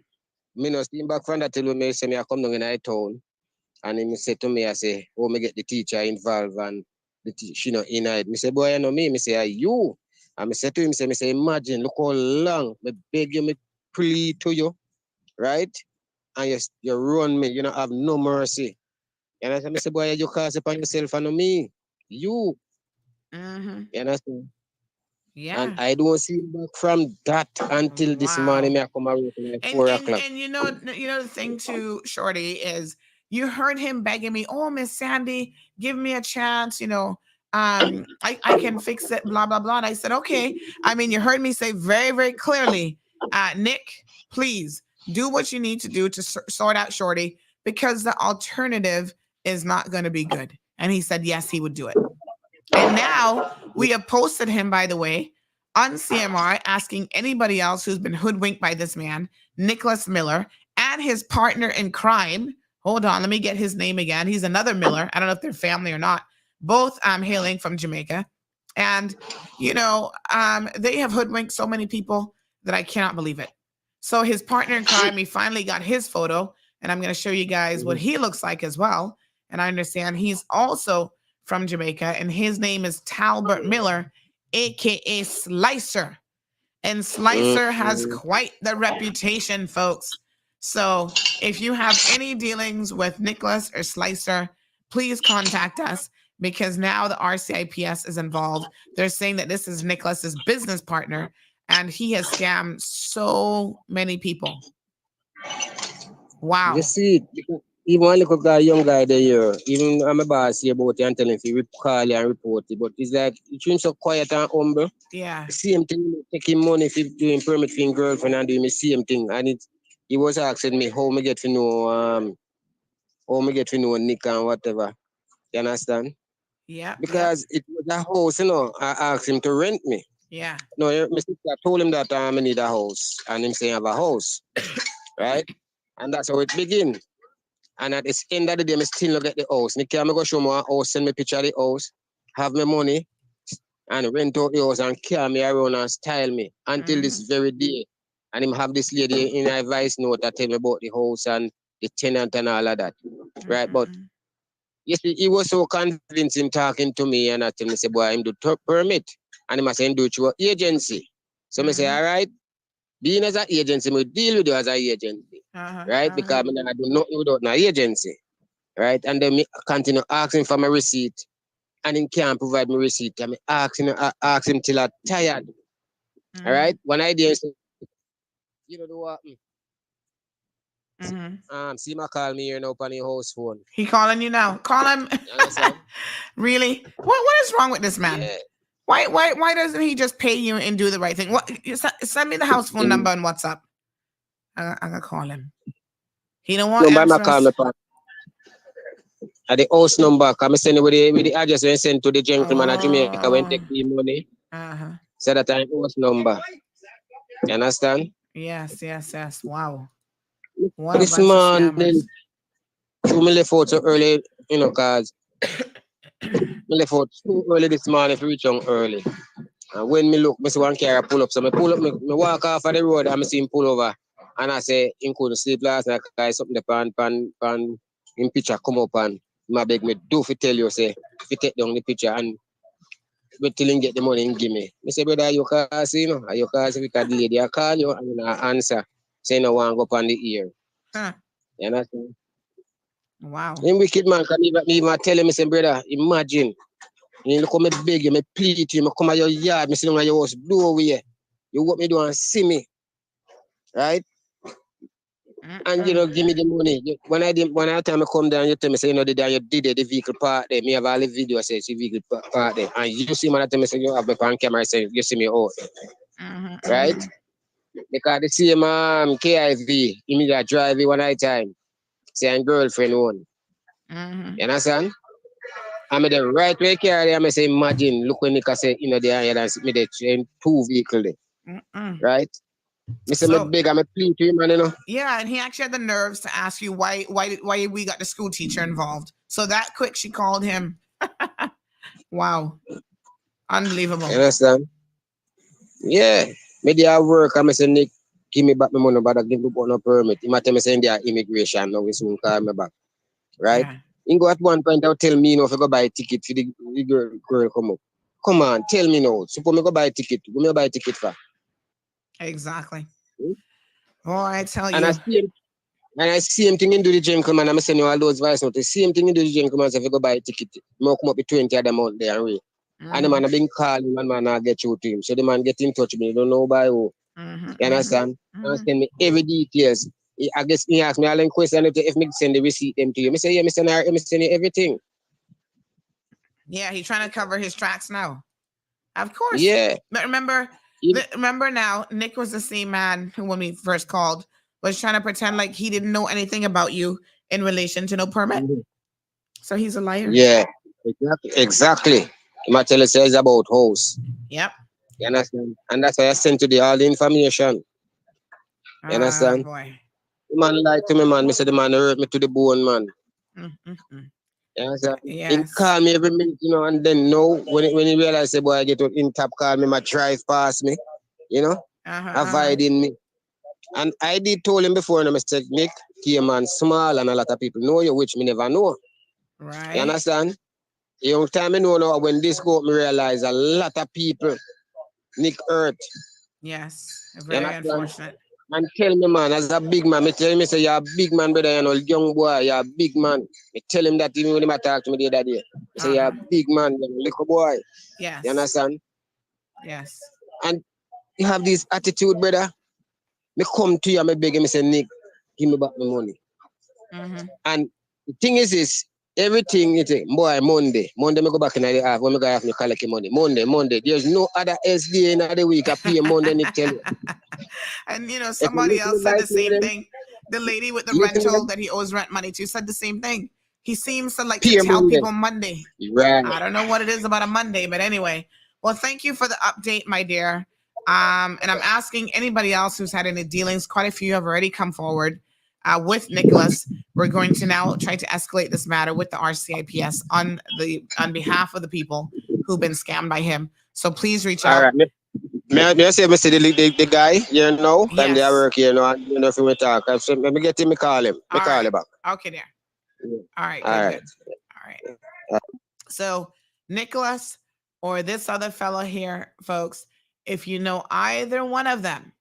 me no see him back from that till me say me I come down in the town. And he said to me, I say, oh, me get the teacher involved and the teacher, in it. Me say, boy, you know me? Me say, are you? And me say to him, me say, imagine, look how long, me beg you, me plead to you, right? And you run me, you don't have no mercy. And I say, boy, you cause upon yourself and me. You. Mm-hmm. You understand? Yeah. And I don't see him back from that until this morning. I come around like 4 o'clock. And you know the thing too, Shorty, is you heard him begging me, oh, Miss Sandy, give me a chance, you know, I can fix it, blah, blah, blah. And I said, okay. I mean, you heard me say very, very clearly, Nick, please do what you need to do to sort out Shorty, because the alternative is not going to be good. And he said, yes, he would do it. And now we have posted him, by the way, on CMR, asking anybody else who's been hoodwinked by this man, Nicholas Miller, and his partner in crime. Hold on, let me get his name again. He's another Miller. I don't know if they're family or not. Both hailing from Jamaica. And, you know, they have hoodwinked so many people that I cannot believe it. So his partner in crime, we finally got his photo, and I'm going to show you guys what he looks like as well. And I understand he's also from Jamaica, and his name is Talbert Miller, aka Slicer. And Slicer has quite the reputation, folks. So if you have any dealings with Nicholas or Slicer, please contact us because now the RCIPS is involved. They're saying that this is Nicholas's business partner and he has scammed so many people. Wow. You see, even one little guy, young guy there, even I'm a boss here about it and telling him to call you and report it, but it's like, you seem so quiet and humble. Yeah. Same thing, taking money for doing permit for his girlfriend and doing the same thing. And he was asking me how me get to know Nick and whatever. You understand? Yeah. Because it was a house, I asked him to rent me. Yeah. No, my sister told him that I need a house, and him saying I have a house, right? And that's how it begin. And at the end of the day, I still not get the house. Nick, I'm go show me a house, send me picture of the house, have my money, and rent out the house and carry me around and style me until this very day. And him have this lady in a voice note that tell me about the house and the tenant and all of that, right? But you see, he was so convincing talking to me, and I tell me, say, boy, him do permit. And he must say, do it through an agency. So I say, all right, being as an agency, we deal with you as an agency, right? Because I do nothing without an agency, right? And then me continue asking for my receipt, and he can't provide me receipt. I ask him till I'm tired, all right? One idea is, you know what? See my call me here now on your house phone. He calling you now. Call him. Really? What is wrong with this man? Yeah. Why doesn't he just pay you and do the right thing? What? Send me the house phone number on WhatsApp. I'm gonna call him. He don't want answers. At the house number, come send it with the address when send to the gentleman at Jamaica when take the money. So that time house number. You understand? Yes. Wow. This morning, me left out so early, cause me left out too early this morning to reach on early. And when me look, me see one car pull up. So me pull up, me walk off of the road and me see him pull over. And I say, him couldn't sleep last night because something the pan in picture come up and my beg me do fi tell you, say, if you take down the picture and wait till him get the money and give me. Me say, brother, you call see, are you call see because the lady I call you and you answer. Say no one go up on the ear. You understand? Wow. Him wicked man can even tell him, say, brother, imagine. You look at me beg you, me plead you, me come at your yard, me sit down at your house, doorway. You what me do and see me. Right? And you know, give me the money. When I time I come down, you tell me, say, you did the vehicle part there. Me have all the video, I say, see vehicle part there. And you see me, I tell me, say, you have me on camera, say, you see me out. Right? Because the same KIV, immediate drive one night time. Say, and girlfriend one. You understand? I'm the right way carry. I'm say, imagine, look when Nika say, there and me the train 2 vehicle there. Right? Me say, me beg, I'm a plea to him, man, Yeah, and he actually had the nerves to ask you why we got the school teacher involved. So that quick, she called him. Wow. Unbelievable. You understand? Yeah. Me there work, I'm say, Nick, give me back my money, but I give me no permit. He might tell me saying there immigration, now we soon call me back. Right? Yeah. He go at one point out tell me, if I go buy a ticket for the girl come up. Come on, tell me now. Suppose me go buy a ticket. What me buy a ticket for? Exactly. Oh, I tell you. And I see him thing into the gentleman. I'm saying all those voice notes. The same thing into the gentleman. If you go buy a ticket, more come up with 20 of them out there and wait. And the man have been calling, and man not get through to him. So the man get in touch with me. Don't know by who. You understand? And send me every details. I guess he asked me all them questions if me send the receipt them to you. Me say, yeah, me send you everything. Yeah, he's trying to cover his tracks now. Of course. Yeah. But remember now, Nick was the same man who, when we first called, was trying to pretend like he didn't know anything about you in relation to no permit. So he's a liar. Yeah, exactly. He might tell us it's about house. Yep. You understand? And that's why I sent to all the information. You understand? Boy. The man lied to me, man. Me said the man hurt me to the bone, man. You understand? Yes. He call me every minute, and then when he realized, boy, I get in tap, call me, my drive past me, avoiding me. And I did told him before, and I said, Nick, here man small and a lot of people know you, which me never know. Right. You understand? The young time I know now, when this go up, me realize a lot of people Nick hurt. Yes. Very unfortunate. And tell me, man, as a big man, me tell me say you're a big man, brother, you know, young boy, you're a big man. Me tell him that even when he talk to me the other day. Me say you're a big man, you know, little boy. Yes. You understand? Yes. And you have this attitude, brother. Me come to you, me beg you, me say, Nick, give me back my money. Mm-hmm. And the thing is everything is boy, Monday me go back in the half when me go have me collect money. Monday. There's no other SDA in the week. I pay Monday, Nick tell you. And somebody else said the same thing. The lady with the rental that he owes rent money to said the same thing. He seems to like to tell people Monday. Right. I don't know what it is about a Monday, but anyway. Well, thank you for the update, my dear. And I'm asking anybody else who's had any dealings. Quite a few have already come forward with Nicholas. We're going to now try to escalate this matter with the RCIPS on behalf of the people who've been scammed by him. So please reach out. All right. May I say the guy, you know, Yes. and they are working, you know, and you know if we talk. So let me get him, me call him. Me call him back. Okay, there. All right, All right. good. All right. So Nicholas or this other fellow here, folks, if you know either one of them,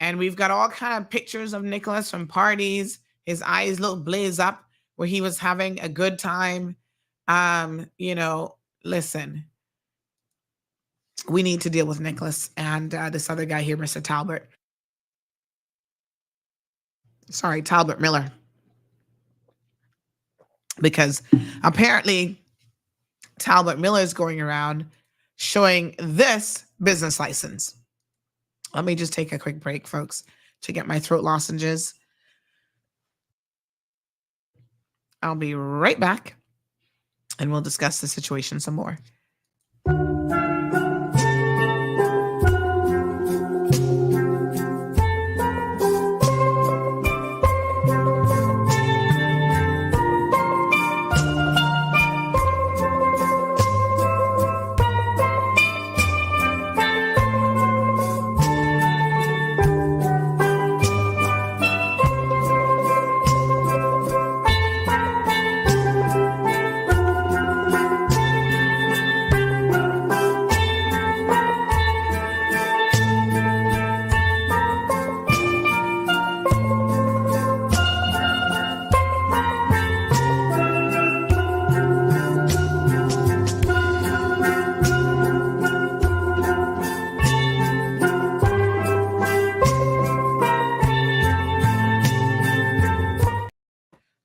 and we've got all kind of pictures of Nicholas from parties, his eyes look blaze up where he was having a good time. Listen, we need to deal with Nicholas and this other guy here, Mr. Talbot. Sorry, Talbot Miller. Because apparently Talbot Miller is going around showing this business license. Let me just take a quick break, folks, to get my throat lozenges. I'll be right back and we'll discuss the situation some more.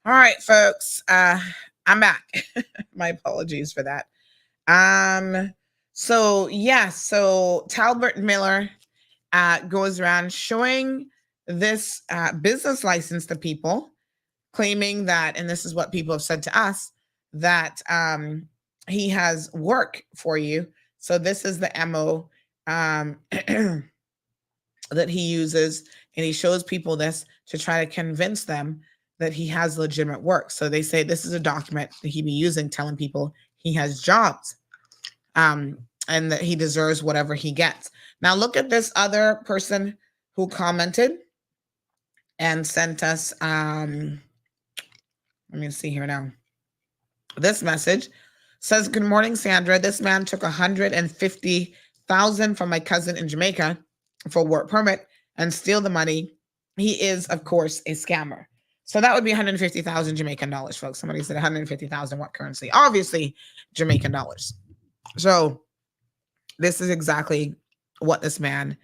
All right, folks, I'm back. My apologies for that. So Talbot Miller goes around showing this business license to people, claiming that, and this is what people have said to us, that he has work for you. So this is the MO that he uses, and he shows people this to try to convince them that he has legitimate work. So they say this is a document that he be using, telling people he has jobs and that he deserves whatever he gets. Now look at this other person who commented and sent us, let me see here now. This message says, "Good morning, Sandra. This man took $150,000 from my cousin in Jamaica for work permit and steal the money. He is, of course, a scammer." So that would be 150,000 Jamaican dollars, folks. Somebody said 150,000, what currency? Obviously, Jamaican dollars. So this is exactly what this man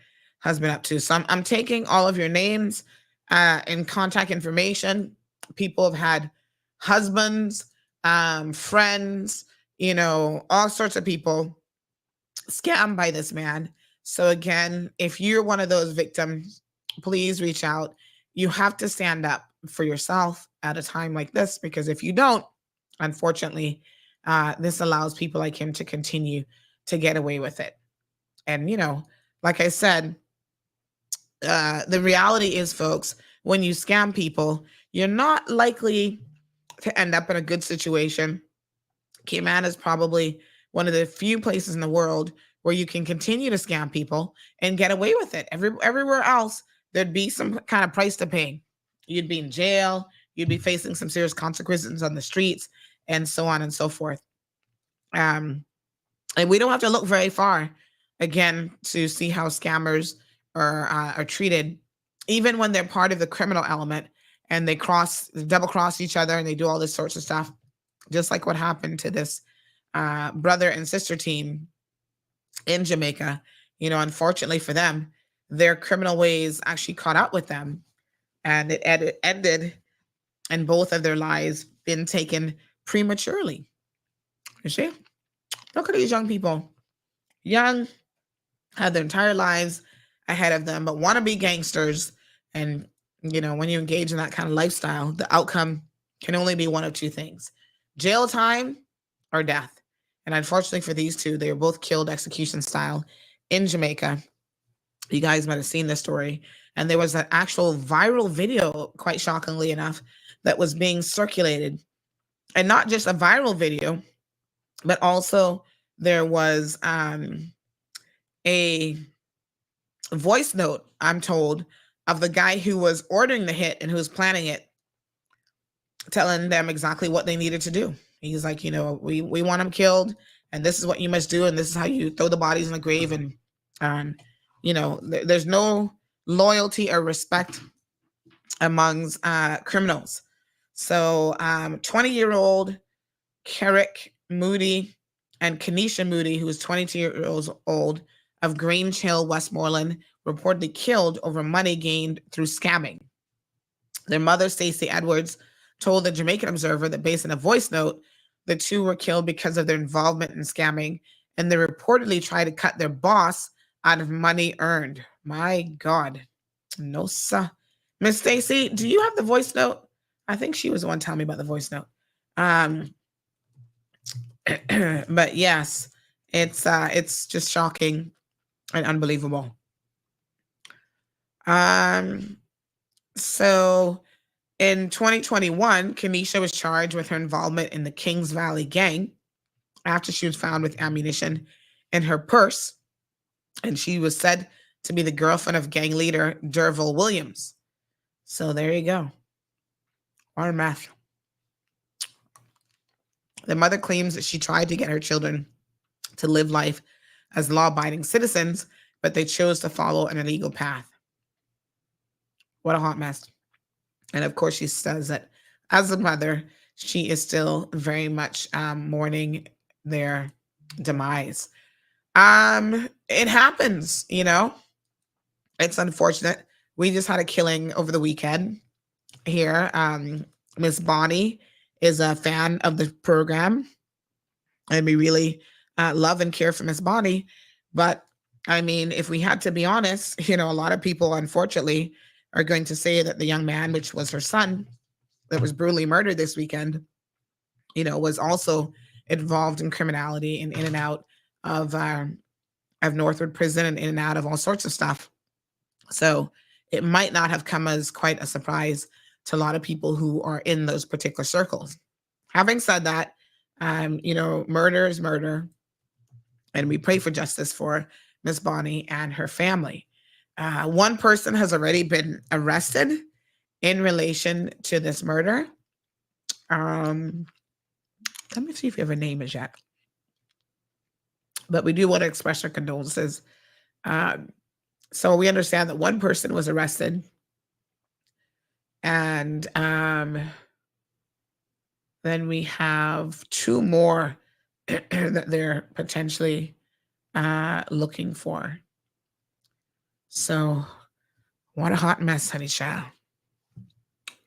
has been up to. So I'm taking all of your names and contact information. People have had husbands, friends, all sorts of people scammed by this man. So again, if you're one of those victims, please reach out. You have to stand up for yourself at a time like this, because if you don't, unfortunately, this allows people like him to continue to get away with it. And, like I said, the reality is, folks, when you scam people, you're not likely to end up in a good situation. Cayman is probably one of the few places in the world where you can continue to scam people and get away with it. Everywhere else, there'd be some kind of price to pay. You'd be in jail. You'd be facing some serious consequences on the streets, and so on and so forth. And we don't have to look very far, again, to see how scammers are treated even when they're part of the criminal element and they double cross each other and they do all this sorts of stuff, just like what happened to this brother and sister team in Jamaica. Unfortunately for them, their criminal ways actually caught up with them, and it ended and both of their lives been taken prematurely. You see? Look at these young people. Young, had their entire lives ahead of them, but want to be gangsters. And, when you engage in that kind of lifestyle, the outcome can only be one of two things: jail time or death. And unfortunately for these two, they were both killed execution style in Jamaica. You guys might have seen this story. And there was an actual viral video, quite shockingly enough, that was being circulated. And not just a viral video, but also there was a voice note, I'm told, of the guy who was ordering the hit and who was planning it, telling them exactly what they needed to do. He's like, we want him killed, and this is what you must do, and this is how you throw the bodies in the grave. And there's no loyalty or respect amongst criminals. So 20-year-old Carrick Moody and Kenesha Moody, who was 22 years old, of Grange Hill, Westmoreland, reportedly killed over money gained through scamming. Their mother, Stacey Edwards, told the Jamaican Observer that based on a voice note, the two were killed because of their involvement in scamming, and they reportedly tried to cut their boss out of money earned. My God. No, sir. Miss Stacey, do you have the voice note? I think she was the one telling me about the voice note. But yes, it's just shocking and unbelievable. So in 2021, Kenesha was charged with her involvement in the Kings Valley gang after she was found with ammunition in her purse. And she was said to be the girlfriend of gang leader Derville Williams. So there you go. Or meth. The mother claims that she tried to get her children to live life as law-abiding citizens, but they chose to follow an illegal path. What a hot mess. And of course, she says that as a mother, she is still very much mourning their demise. It happens, It's unfortunate. We just had a killing over the weekend here. Miss Bonnie is a fan of the program, and we really love and care for Miss Bonnie. But I mean, if we had to be honest, a lot of people, unfortunately, are going to say that the young man, which was her son, that was brutally murdered this weekend, was also involved in criminality and in and out of Northwood Prison and in and out of all sorts of stuff. So it might not have come as quite a surprise to a lot of people who are in those particular circles. Having said that, murder is murder, and we pray for justice for Miss Bonnie and her family. One person has already been arrested in relation to this murder. Let me see if we have a name as yet. But we do want to express our condolences. So we understand that one person was arrested, and then we have two more that they're potentially looking for. So what a hot mess, honey child.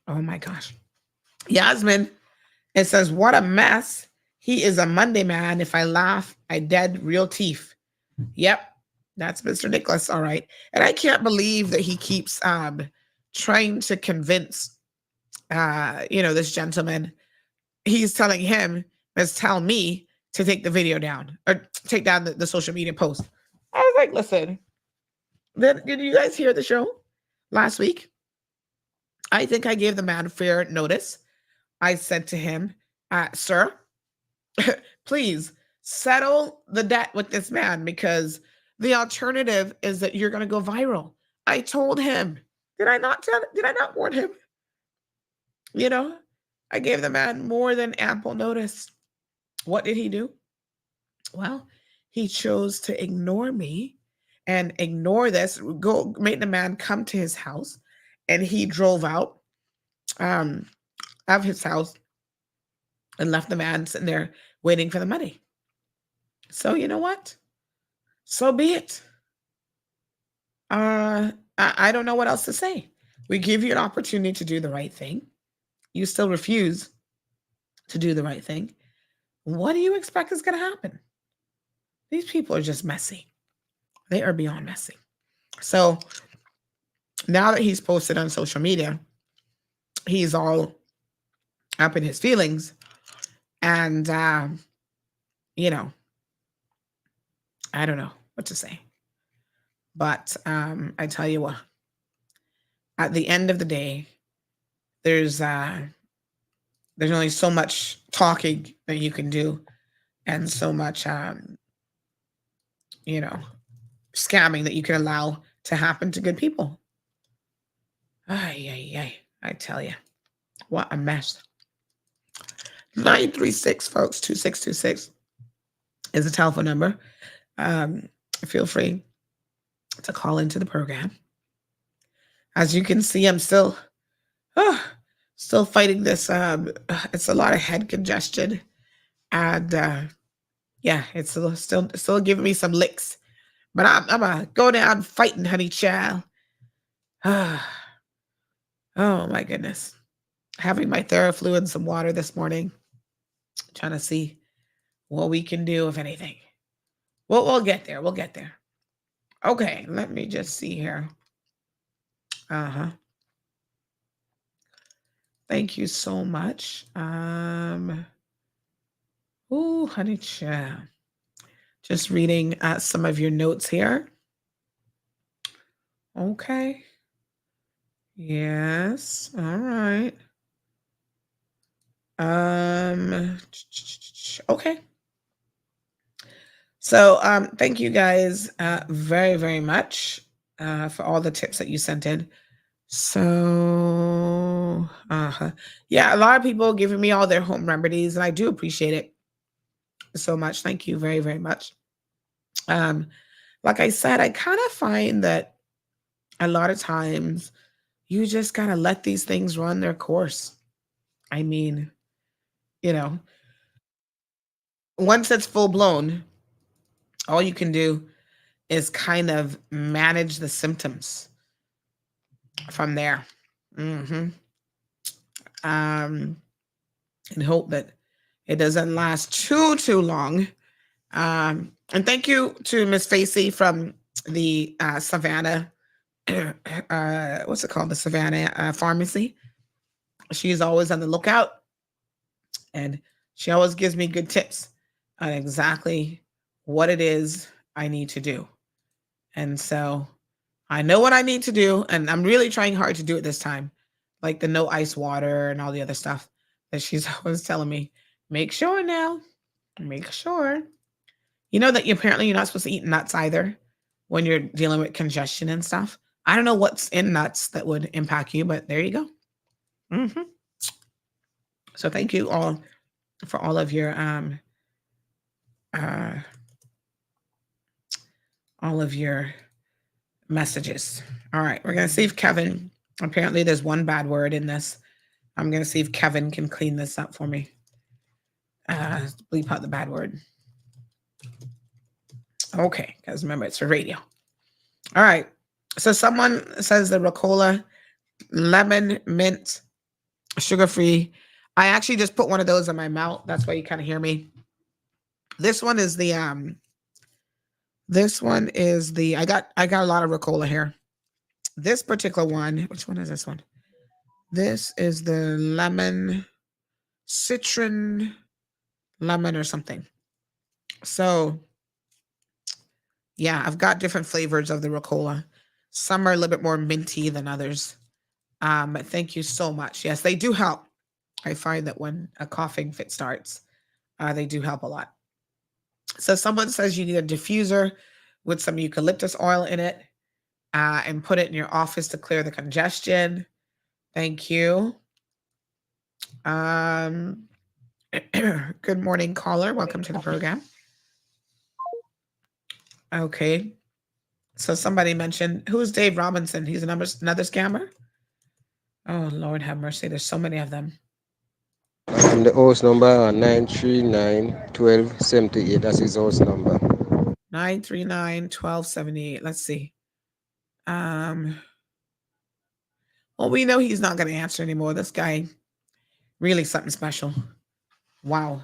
Oh my gosh. Yasmin, it says, what a mess. He is a Monday man. If I laugh, I dead real teeth. Yep. That's Mr. Nicholas. All right. And I can't believe that he keeps trying to convince, this gentleman. He's telling him, tell me to take the video down or take down the social media post. I was like, listen, did you guys hear the show last week? I think I gave the man fair notice. I said to him, sir, please settle the debt with this man, because the alternative is that you're going to go viral. I told him. Did I not warn him? I gave the man more than ample notice. What did he do? Well, he chose to ignore me and ignore this, make the man come to his house, and he drove out of his house and left the man sitting there waiting for the money. So you know what? So be it. I don't know what else to say. We give you an opportunity to do the right thing. You still refuse to do the right thing. What do you expect is going to happen? These people are just messy. They are beyond messy. So now that he's posted on social media, he's all up in his feelings. And, you know, I don't know what to say. But I tell you what, at the end of the day, there's only so much talking that you can do and so much, you know, scamming that you can allow to happen to good people. Ay. I tell you, what a mess. 936, folks, 2626 is the telephone number. Feel free to call into the program. As you can see, I'm still fighting this. It's a lot of head congestion, and yeah, it's still giving me some licks. But I'm gonna go down fighting, honey child. Oh my goodness. Having my Theraflu and some water this morning. Trying to see what we can do, if anything. We'll get there. We'll get there. Okay, let me just see here. Thank you so much. Oh, honey child. Just reading some of your notes here. Okay. Yes. All right. Okay. So thank you guys very, very much for all the tips that you sent in. So yeah, a lot of people giving me all their home remedies, and I do appreciate it so much. Thank you very, very much. Like I said, I kind of find that a lot of times you just gotta let these things run their course. I mean, you know, once it's full blown, all you can do is kind of manage the symptoms from there. And hope that it doesn't last too long. And thank you to Miss Facey from the Savannah, what's it called? The Savannah Pharmacy. She's always on the lookout, and she always gives me good tips on exactly what it is I need to do. And so I know what I need to do, and I'm really trying hard to do it this time, like the no ice water and all the other stuff that she's always telling me. Make sure now. Make sure. You know that apparently you're not supposed to eat nuts either when you're dealing with congestion and stuff. I don't know what's in nuts that would impact you, but there you go. So thank you all for all of your messages. All right, we're gonna see if Kevin. Apparently, there's one bad word in this. I'm gonna see if Kevin can clean this up for me. Bleep out the bad word. Okay, because remember it's for radio. All right. So someone says the Ricola lemon mint sugar-free. I actually just put one of those in my mouth. That's why you kind of hear me. This one is the I got a lot of Ricola here. This particular one, which one is this one? This is the lemon citron lemon or something. So yeah, I've got different flavors of the Ricola. Some are a little bit more minty than others. But thank you so much. Yes, they do help. I find that when a coughing fit starts, they do help a lot. So someone says you need a diffuser with some eucalyptus oil in it and put it in your office to clear the congestion. Thank you. Good morning, caller. Welcome to the program. Okay. So somebody mentioned, who's Dave Robinson? He's another scammer? Oh, Lord have mercy. There's so many of them. And the house number 939-1278. That's his house number. 939-1278. Let's see. Well, we know he's not going to answer anymore. This guy, really something special. Wow.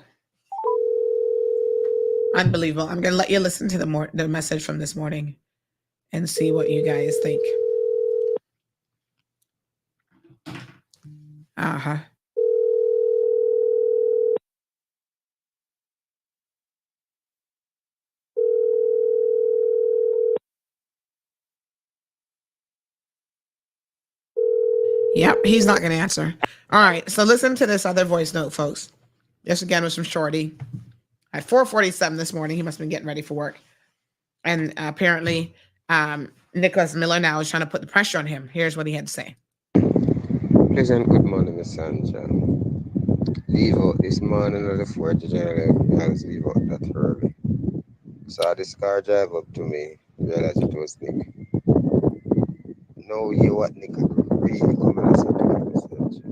Unbelievable. I'm going to let you listen to the message from this morning and see what you guys think. Uh-huh. Yep, he's not going to answer. All right, so listen to this other voice note, folks. This again was from Shorty. At 4:47 this morning, he must have been getting ready for work. And apparently, Nicholas Miller now is trying to put the pressure on him. Here's what he had to say. Pleasant good morning, Miss Sandra. Leave out this morning at the 4th of January. I was leave out that early. Saw this car drive up to me. Realized it was Nick. No, you what Nick really come and say to me, Miss Sandra.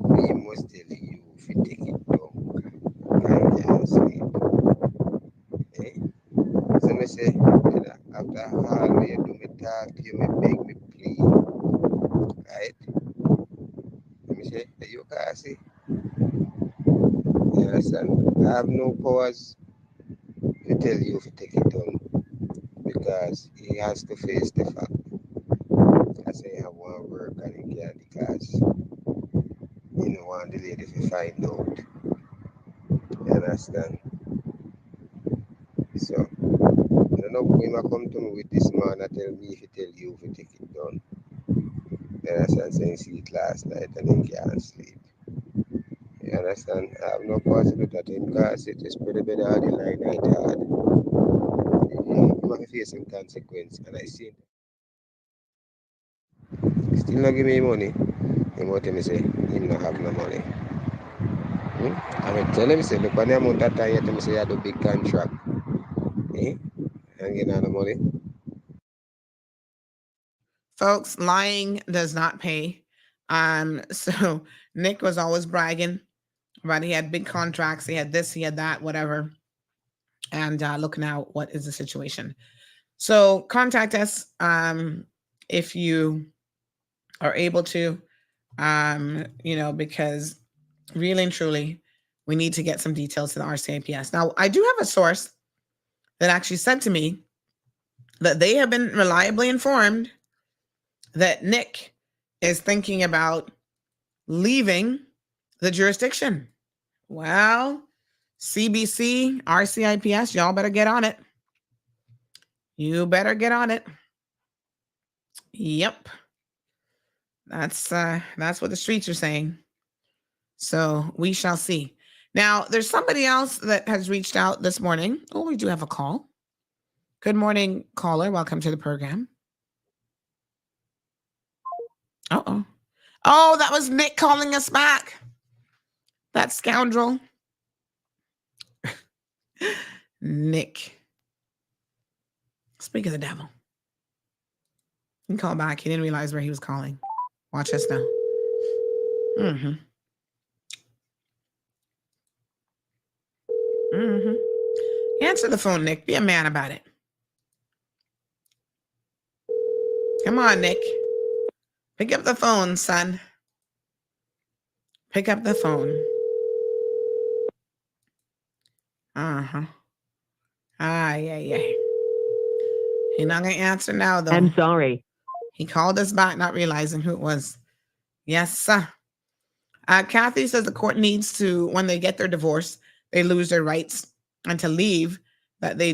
We must tell you if you take it down. I can't sleep. Eh? So me say, after all you do me talk to you, me beg me plead. Right? Me say, you can't see. You understand? I have no powers to tell you if you take it down because he has to face the fact. I say I want to work and he can't because you don't want the lady to find out. You understand? So, I don't know when I come to me with this man, I tell me if you tell you if you take it down. You understand? Saying sleep last night and he can't sleep. You understand? I have no power to do that in because it is pretty bad all the night hard. You must face some consequence and I see it. Still not give me money. He want me say, he not have no money. I mean, tell him, say, look on the amount of time you tell me say you do big contract. And get no money. Folks, lying does not pay. So Nick was always bragging about he had big contracts, he had this, he had that, whatever. And look now, what is the situation? So contact us if you are able to, because really and truly, we need to get some details to the RCIPS. Now, I do have a source that actually said to me that they have been reliably informed that Nick is thinking about leaving the jurisdiction. Well, CBC, RCIPS, y'all better get on it. You better get on it. Yep. That's what the streets are saying. So we shall see. Now, there's somebody else that has reached out this morning. Oh, we do have a call. Good morning, caller. Welcome to the program. Uh-oh. Oh, that was Nick calling us back. That scoundrel. Nick. Speak of the devil. He called back. He didn't realize where he was calling. Watch this now. Mm-hmm. Answer the phone, Nick. Be a man about it. Come on, Nick. Pick up the phone, son. Pick up the phone. Uh-huh. Yeah. He's not going to answer now, though. I'm sorry. He called us back, not realizing who it was. Yes, sir. Kathy says the court needs to, when they get their divorce, they lose their rights and to leave that they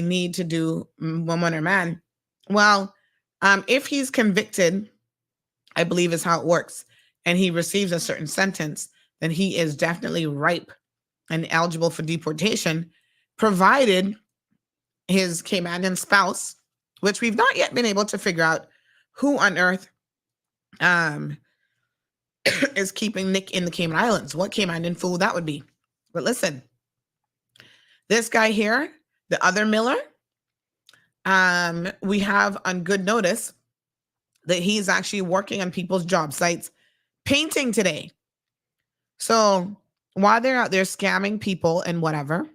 need to do woman or man. Well, if he's convicted, I believe is how it works, and he receives a certain sentence, then he is definitely ripe and eligible for deportation, provided his Caymanian spouse, which we've not yet been able to figure out who on earth is keeping Nick in the Cayman Islands. What Caymanian fool that would be. But listen, this guy here, the other Miller, we have on good notice that he's actually working on people's job sites, painting today. So while they're out there scamming people and whatever,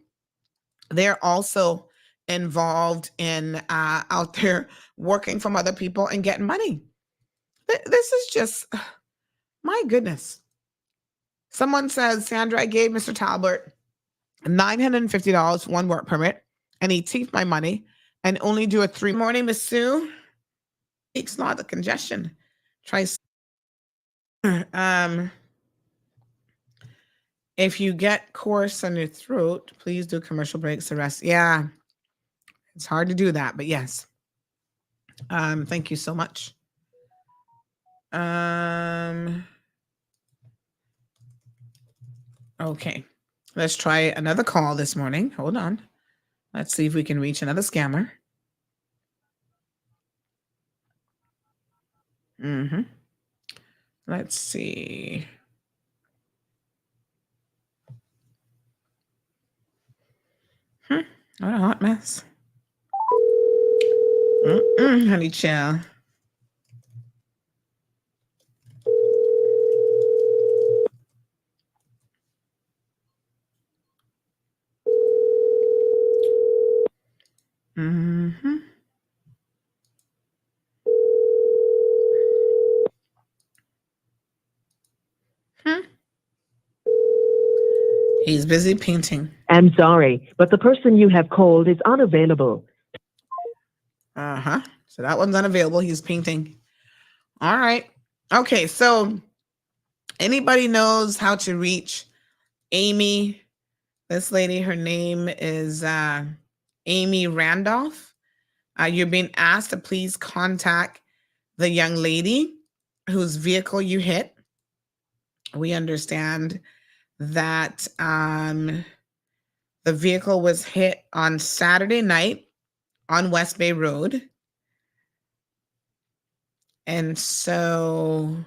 they're also involved in out there working from other people and getting money. This is just, my goodness. Someone says, Sandra, I gave Mr. Talbert $950 for one work permit, and he thieved my money and only do a 3 morning, Miss Sue. It's not the congestion. Try. If you get coarse on your throat, please do commercial breaks. The rest, yeah, it's hard to do that, but yes. Thank you so much. Okay, let's try another call this morning. Hold on. Let's see if we can reach another scammer. Let's see. What a hot mess. Honey child. He's busy painting. I'm sorry, but the person you have called is unavailable. So that one's unavailable. He's painting. All right. Okay, so anybody knows how to reach Amy? This lady, her name is Amy Randolph. You're being asked to please contact the young lady whose vehicle you hit. We understand that the vehicle was hit on Saturday night on West Bay Road. And so,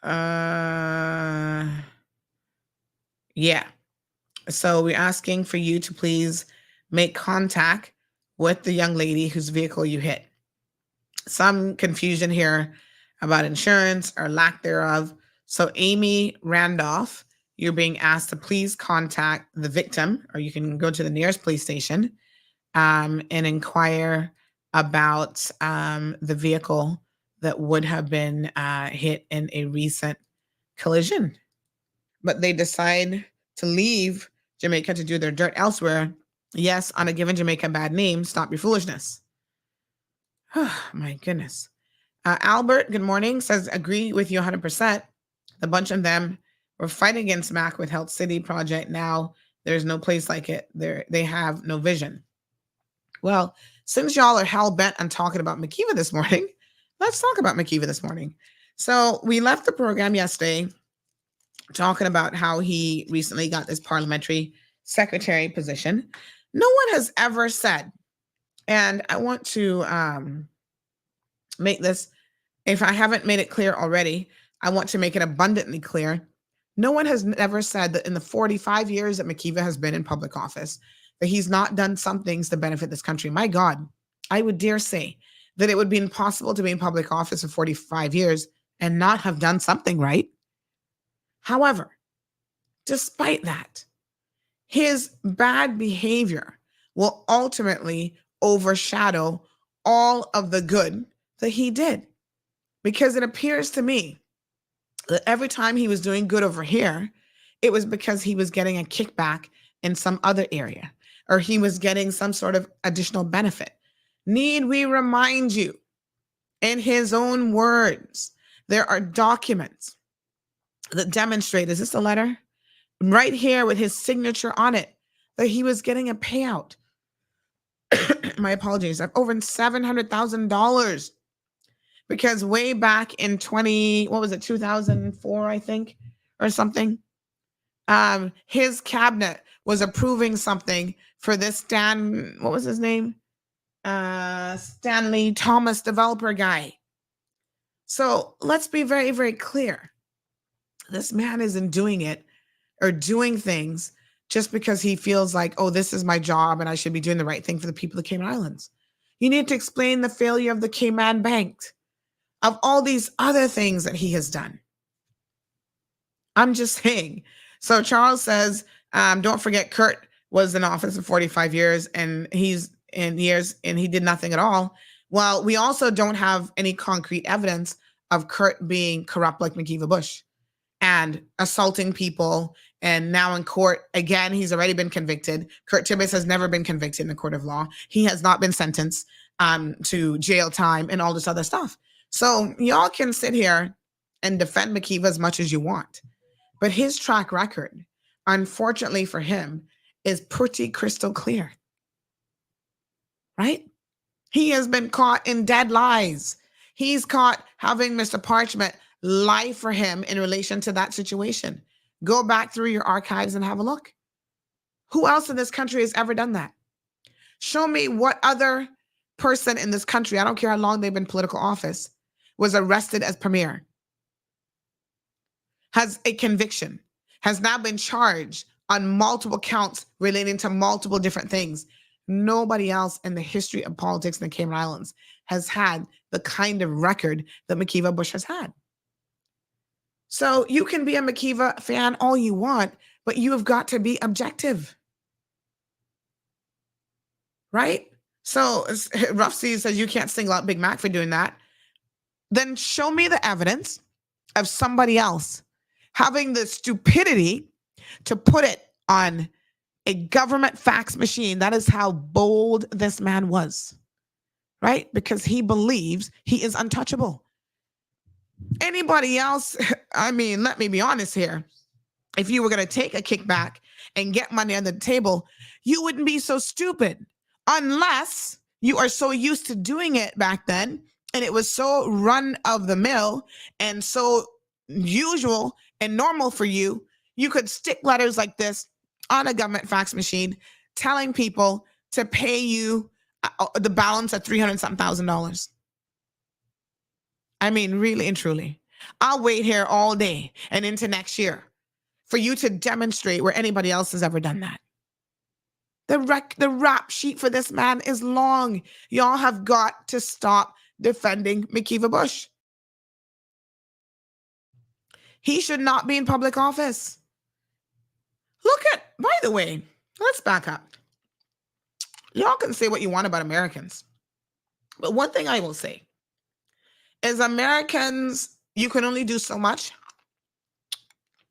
yeah. So we're asking for you to please make contact with the young lady whose vehicle you hit. Some confusion here about insurance or lack thereof. So Amy Randolph, you're being asked to please contact the victim, or you can go to the nearest police station and inquire about the vehicle that would have been hit in a recent collision. But they decide to leave Jamaica to do their dirt elsewhere. Yes, on a given Jamaica bad name, stop your foolishness. Oh, my goodness. Albert, good morning, says, agree with you 100%. The bunch of them were fighting against Mac with Health City Project. Now there's no place like it. They have no vision. Well, since y'all are hell-bent on talking about McKeever this morning, let's talk about McKeever this morning. So we left the program yesterday talking about how he recently got this parliamentary secretary position. No one has ever said, and I want to make this, if I haven't made it clear already, I want to make it abundantly clear. No one has ever said that in the 45 years that McKeever has been in public office, that he's not done some things to benefit this country. My God, I would dare say that it would be impossible to be in public office for 45 years and not have done something right. However, despite that, his bad behavior will ultimately overshadow all of the good that he did. Because it appears to me that every time he was doing good over here, it was because he was getting a kickback in some other area, or he was getting some sort of additional benefit. Need we remind you, in his own words, there are documents that demonstrate, is this a letter? Right here with his signature on it, that he was getting a payout. My apologies, of over $700,000. Because way back in 2004, I think, or something, his cabinet was approving something for this what was his name? Stanley Thomas developer guy. So let's be very, very clear. This man isn't doing it or doing things just because he feels like, oh, this is my job and I should be doing the right thing for the people of the Cayman Islands. You need to explain the failure of the Cayman Bank, of all these other things that he has done. I'm just saying. So Charles says, don't forget Kurt was in office for 45 years and he did nothing at all. Well, we also don't have any concrete evidence of Kurt being corrupt like McKeeva Bush and assaulting people. And now in court, again, he's already been convicted. Kurt Tibbetts has never been convicted in the court of law. He has not been sentenced to jail time and all this other stuff. So y'all can sit here and defend McKeeva as much as you want. But his track record, unfortunately for him, is pretty crystal clear. Right? He has been caught in dead lies. He's caught having Mr. Parchment lie for him in relation to that situation. Go back through your archives and have a look. Who else in this country has ever done that? Show me what other person in this country, I don't care how long they've been in political office, was arrested as premier, has a conviction, has now been charged on multiple counts relating to multiple different things. Nobody else in the history of politics in the Cayman Islands has had the kind of record that McKeeva Bush has had. So you can be a McKeeva fan all you want, but you have got to be objective. Right? So Rough Seas says you can't single out Big Mac for doing that. Then show me the evidence of somebody else having the stupidity to put it on a government fax machine. That is how bold this man was, right? Because he believes he is untouchable. Anybody else, I mean, let me be honest here. If you were going to take a kickback and get money on the table, you wouldn't be so stupid unless you are so used to doing it back then and it was so run of the mill and so usual and normal for you. You could stick letters like this on a government fax machine telling people to pay you the balance of $300,000. I mean, really and truly. I'll wait here all day and into next year for you to demonstrate where anybody else has ever done that. The rap sheet for this man is long. Y'all have got to stop defending McKeeva Bush. He should not be in public office. By the way, let's back up. Y'all can say what you want about Americans. But one thing I will say is Americans, you can only do so much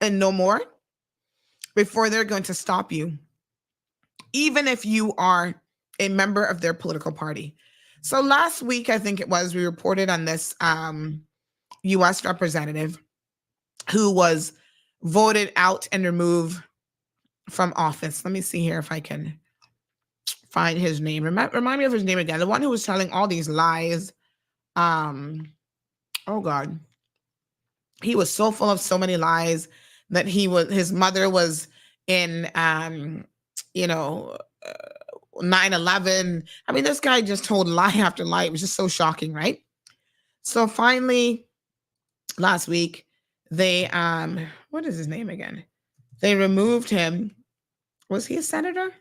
and no more before they're going to stop you, even if you are a member of their political party. So last week, I think it was, we reported on this U.S. representative who was voted out and removed from office. Let me see here if I can find his name. Remind me of his name again. The one who was telling all these lies. Oh God. He was so full of so many lies that his mother was in 9/11. I mean, this guy just told lie after lie. It was just so shocking, right? So finally, last week, they what is his name again? They removed him. Was he a senator?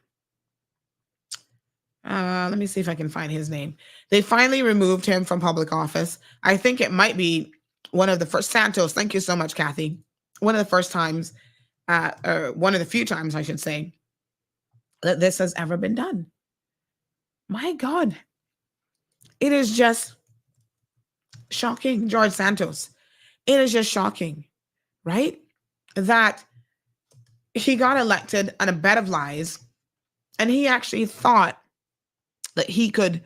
Let me see if I can find his name. They finally removed him from public office. I think it might be one of the first. Santos, thank you so much, Kathy. One of the first times, or one of the few times, I should say, that this has ever been done. My God. It is just shocking, George Santos. It is just shocking, right? That he got elected on a bed of lies, and he actually thought that he could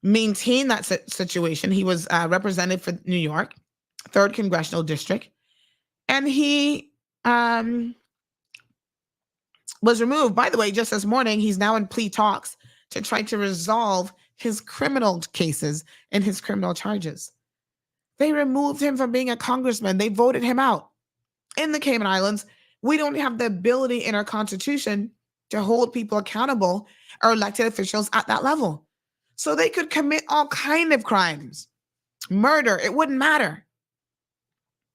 maintain that situation. He was represented for New York, 3rd Congressional District, and he was removed. By the way, just this morning, he's now in plea talks to try to resolve his criminal cases and his criminal charges. They removed him from being a congressman. They voted him out. In the Cayman Islands, we don't have the ability in our constitution to hold people accountable or elected officials at that level. So they could commit all kinds of crimes, murder, it wouldn't matter.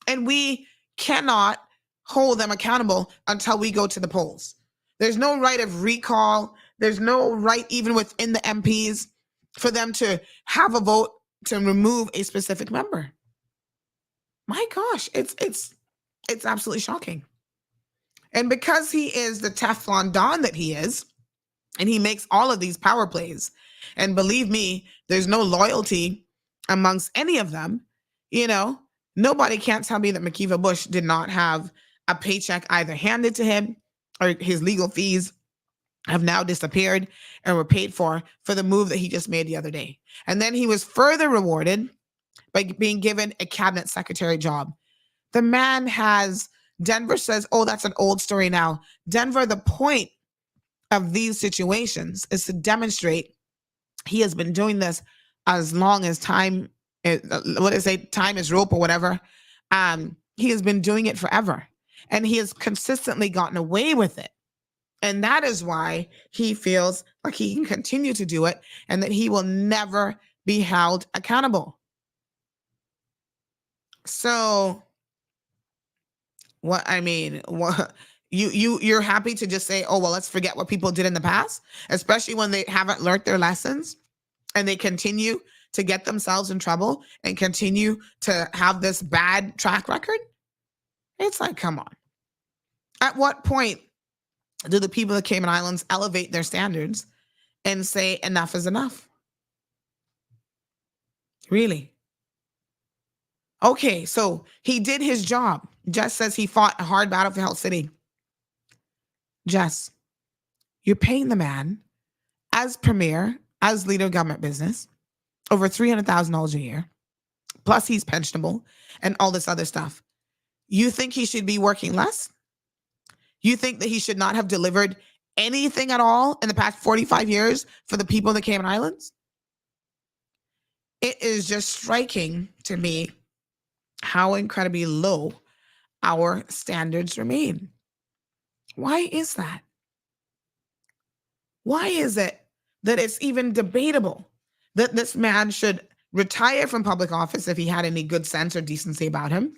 And we cannot hold them accountable until we go to the polls. There's no right of recall. There's no right even within the MPs for them to have a vote to remove a specific member. My gosh, it's absolutely shocking. And because he is the Teflon Don that he is, and he makes all of these power plays, and believe me, there's no loyalty amongst any of them. You know, nobody can't tell me that McKeeva Bush did not have a paycheck either handed to him, or his legal fees have now disappeared and were paid for the move that he just made the other day. And then he was further rewarded by being given a cabinet secretary job. The man has, Denver says, oh, that's an old story now. Denver, the point of these situations is to demonstrate he has been doing this as long as time, time is rope or whatever. He has been doing it forever, and he has consistently gotten away with it. And that is why he feels like he can continue to do it and that he will never be held accountable. So you're happy to just say, oh, well, let's forget what people did in the past, especially when they haven't learned their lessons and they continue to get themselves in trouble and continue to have this bad track record? It's like, come on. At what point do the people of the Cayman Islands elevate their standards and say enough is enough? Really? Okay, so he did his job. Jess says he fought a hard battle for Health City. Jess, you're paying the man as premier, as leader of government business, over $300,000 a year, plus he's pensionable and all this other stuff. You think he should be working less? You think that he should not have delivered anything at all in the past 45 years for the people of the Cayman Islands? It is just striking to me how incredibly low our standards remain. Why is that? Why is it that it's even debatable that this man should retire from public office if he had any good sense or decency about him,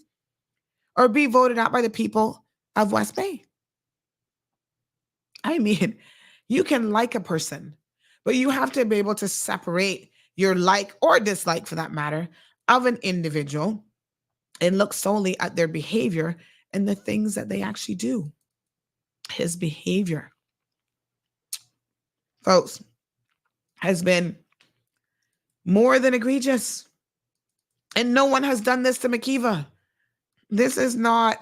or be voted out by the people of West Bay? I mean, you can like a person, but you have to be able to separate your like or dislike, for that matter, of an individual and look solely at their behavior and the things that they actually do. His behavior, folks, has been more than egregious. And no one has done this to McKeeva. This is not,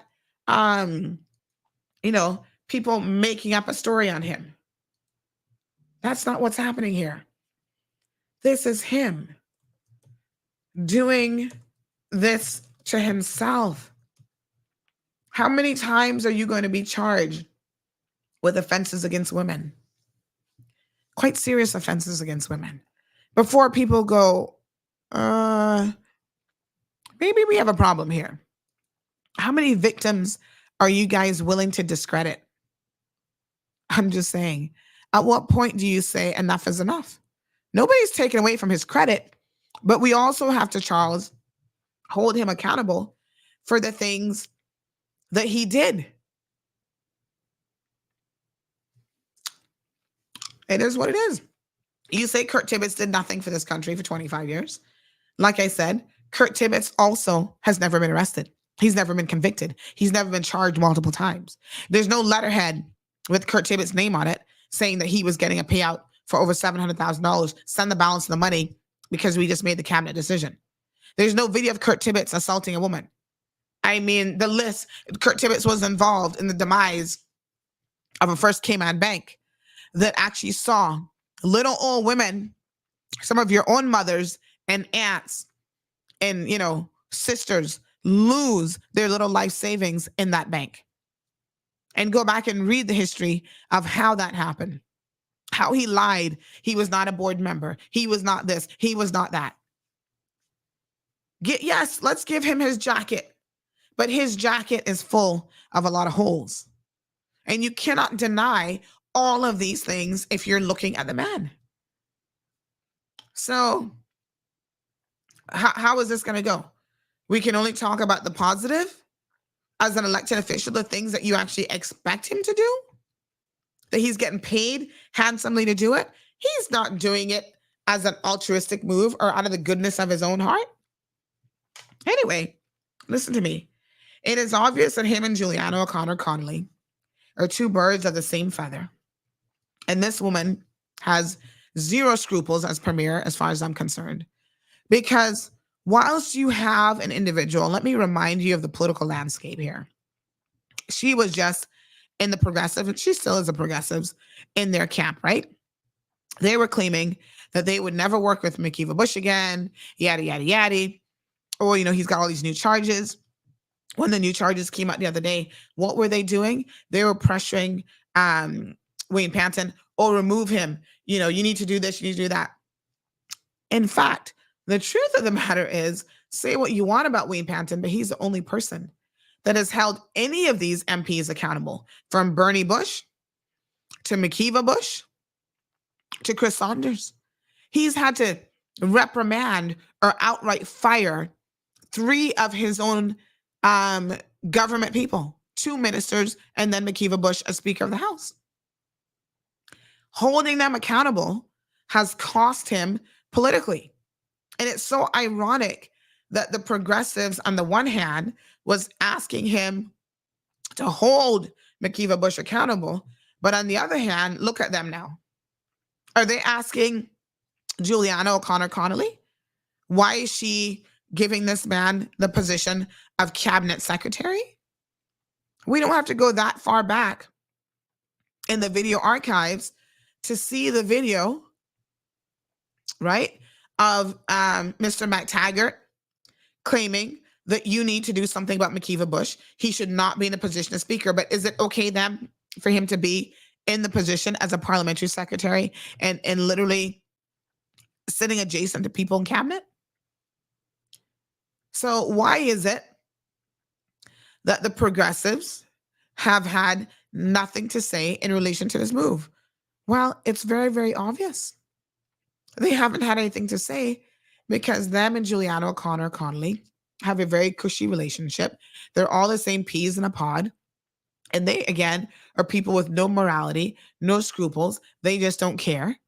people making up a story on him. That's not what's happening here. This is him doing this to himself. How many times are you going to be charged with offenses against women? Quite serious offenses against women. Before people go, maybe we have a problem here. How many victims are you guys willing to discredit? I'm just saying, at what point do you say enough is enough? Nobody's taken away from his credit, but we also have to, Charles, hold him accountable for the things that he did. It is what it is. You say Kurt Tibbetts did nothing for this country for 25 years. Like I said, Kurt Tibbetts also has never been arrested. He's never been convicted. He's never been charged multiple times. There's no letterhead with Kurt Tibbetts' name on it saying that he was getting a payout for over $700,000. Send the balance of the money because we just made the cabinet decision. There's no video of Kurt Tibbetts assaulting a woman. I mean, the list, Kurt Tibbetts was involved in the demise of a First Cayman Bank that actually saw little old women, some of your own mothers and aunts and, sisters, lose their little life savings in that bank. And go back and read the history of how that happened, how he lied. He was not a board member. He was not this. He was not that. Yes, let's give him his jacket, but his jacket is full of a lot of holes. And you cannot deny all of these things if you're looking at the man. So how is this going to go? We can only talk about the positive as an elected official, the things that you actually expect him to do, that he's getting paid handsomely to do it. He's not doing it as an altruistic move or out of the goodness of his own heart? Anyway, listen to me. It is obvious that him and Juliana O'Connor Connolly are two birds of the same feather. And this woman has zero scruples as premier, as far as I'm concerned. Because whilst you have an individual, let me remind you of the political landscape here. She was just in the progressive, and she still is a progressives in their camp, right? They were claiming that they would never work with McKeeva Bush again, yada, yada, yada. Or, he's got all these new charges. When the new charges came out the other day, what were they doing? They were pressuring Wayne Panton, or remove him. You need to do this, you need to do that. In fact, the truth of the matter is, say what you want about Wayne Panton, but he's the only person that has held any of these MPs accountable, from Bernie Bush to McKeeva Bush to Chris Saunders. He's had to reprimand or outright fire 3 of his own government people, 2 ministers, and then McKeeva Bush as Speaker of the House. Holding them accountable has cost him politically. And it's so ironic that the progressives, on the one hand, was asking him to hold McKeeva Bush accountable. But on the other hand, look at them now. Are they asking Juliana O'Connor Connolly? Why is she giving this man the position of cabinet secretary? We don't have to go that far back in the video archives to see the video, right, of Mr. McTaggart claiming that you need to do something about McKeeva Bush. He should not be in the position of speaker. But is it okay then for him to be in the position as a parliamentary secretary and literally sitting adjacent to people in cabinet? So why is it that the progressives have had nothing to say in relation to this move? Well, it's very, very obvious. They haven't had anything to say because them and Juliana O'Connor Connolly have a very cushy relationship. They're all the same peas in a pod. And they, again, are people with no morality, no scruples. They just don't care.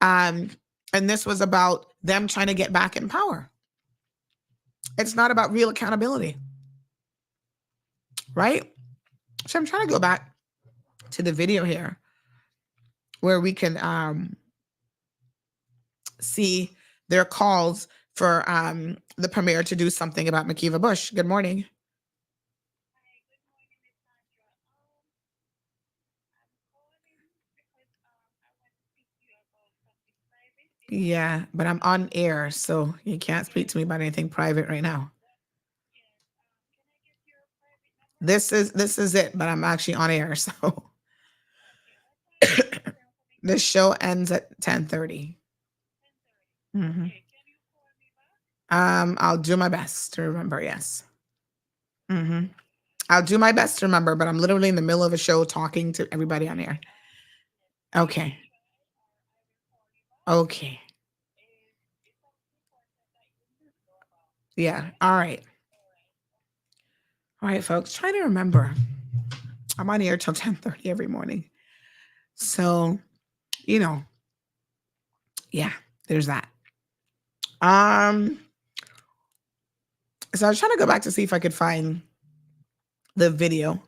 And this was about them trying to get back in power. It's not about real accountability. Right? So I'm trying to go back to the video here where we can see their calls for the premier to do something about McKeeva Bush. Good morning. Yeah, but I'm on air, so you can't speak to me about anything private right now. This is it, but I'm actually on air, so this show ends at 10:30. Mm-hmm. I'll do my best to remember. Yes. Mm-hmm. I'll do my best to remember, but I'm literally in the middle of a show talking to everybody on air. Okay. Okay. Yeah. All right. All right, folks. Try to remember. I'm on air till 10:30 every morning. So, yeah, there's that. So I was trying to go back to see if I could find the video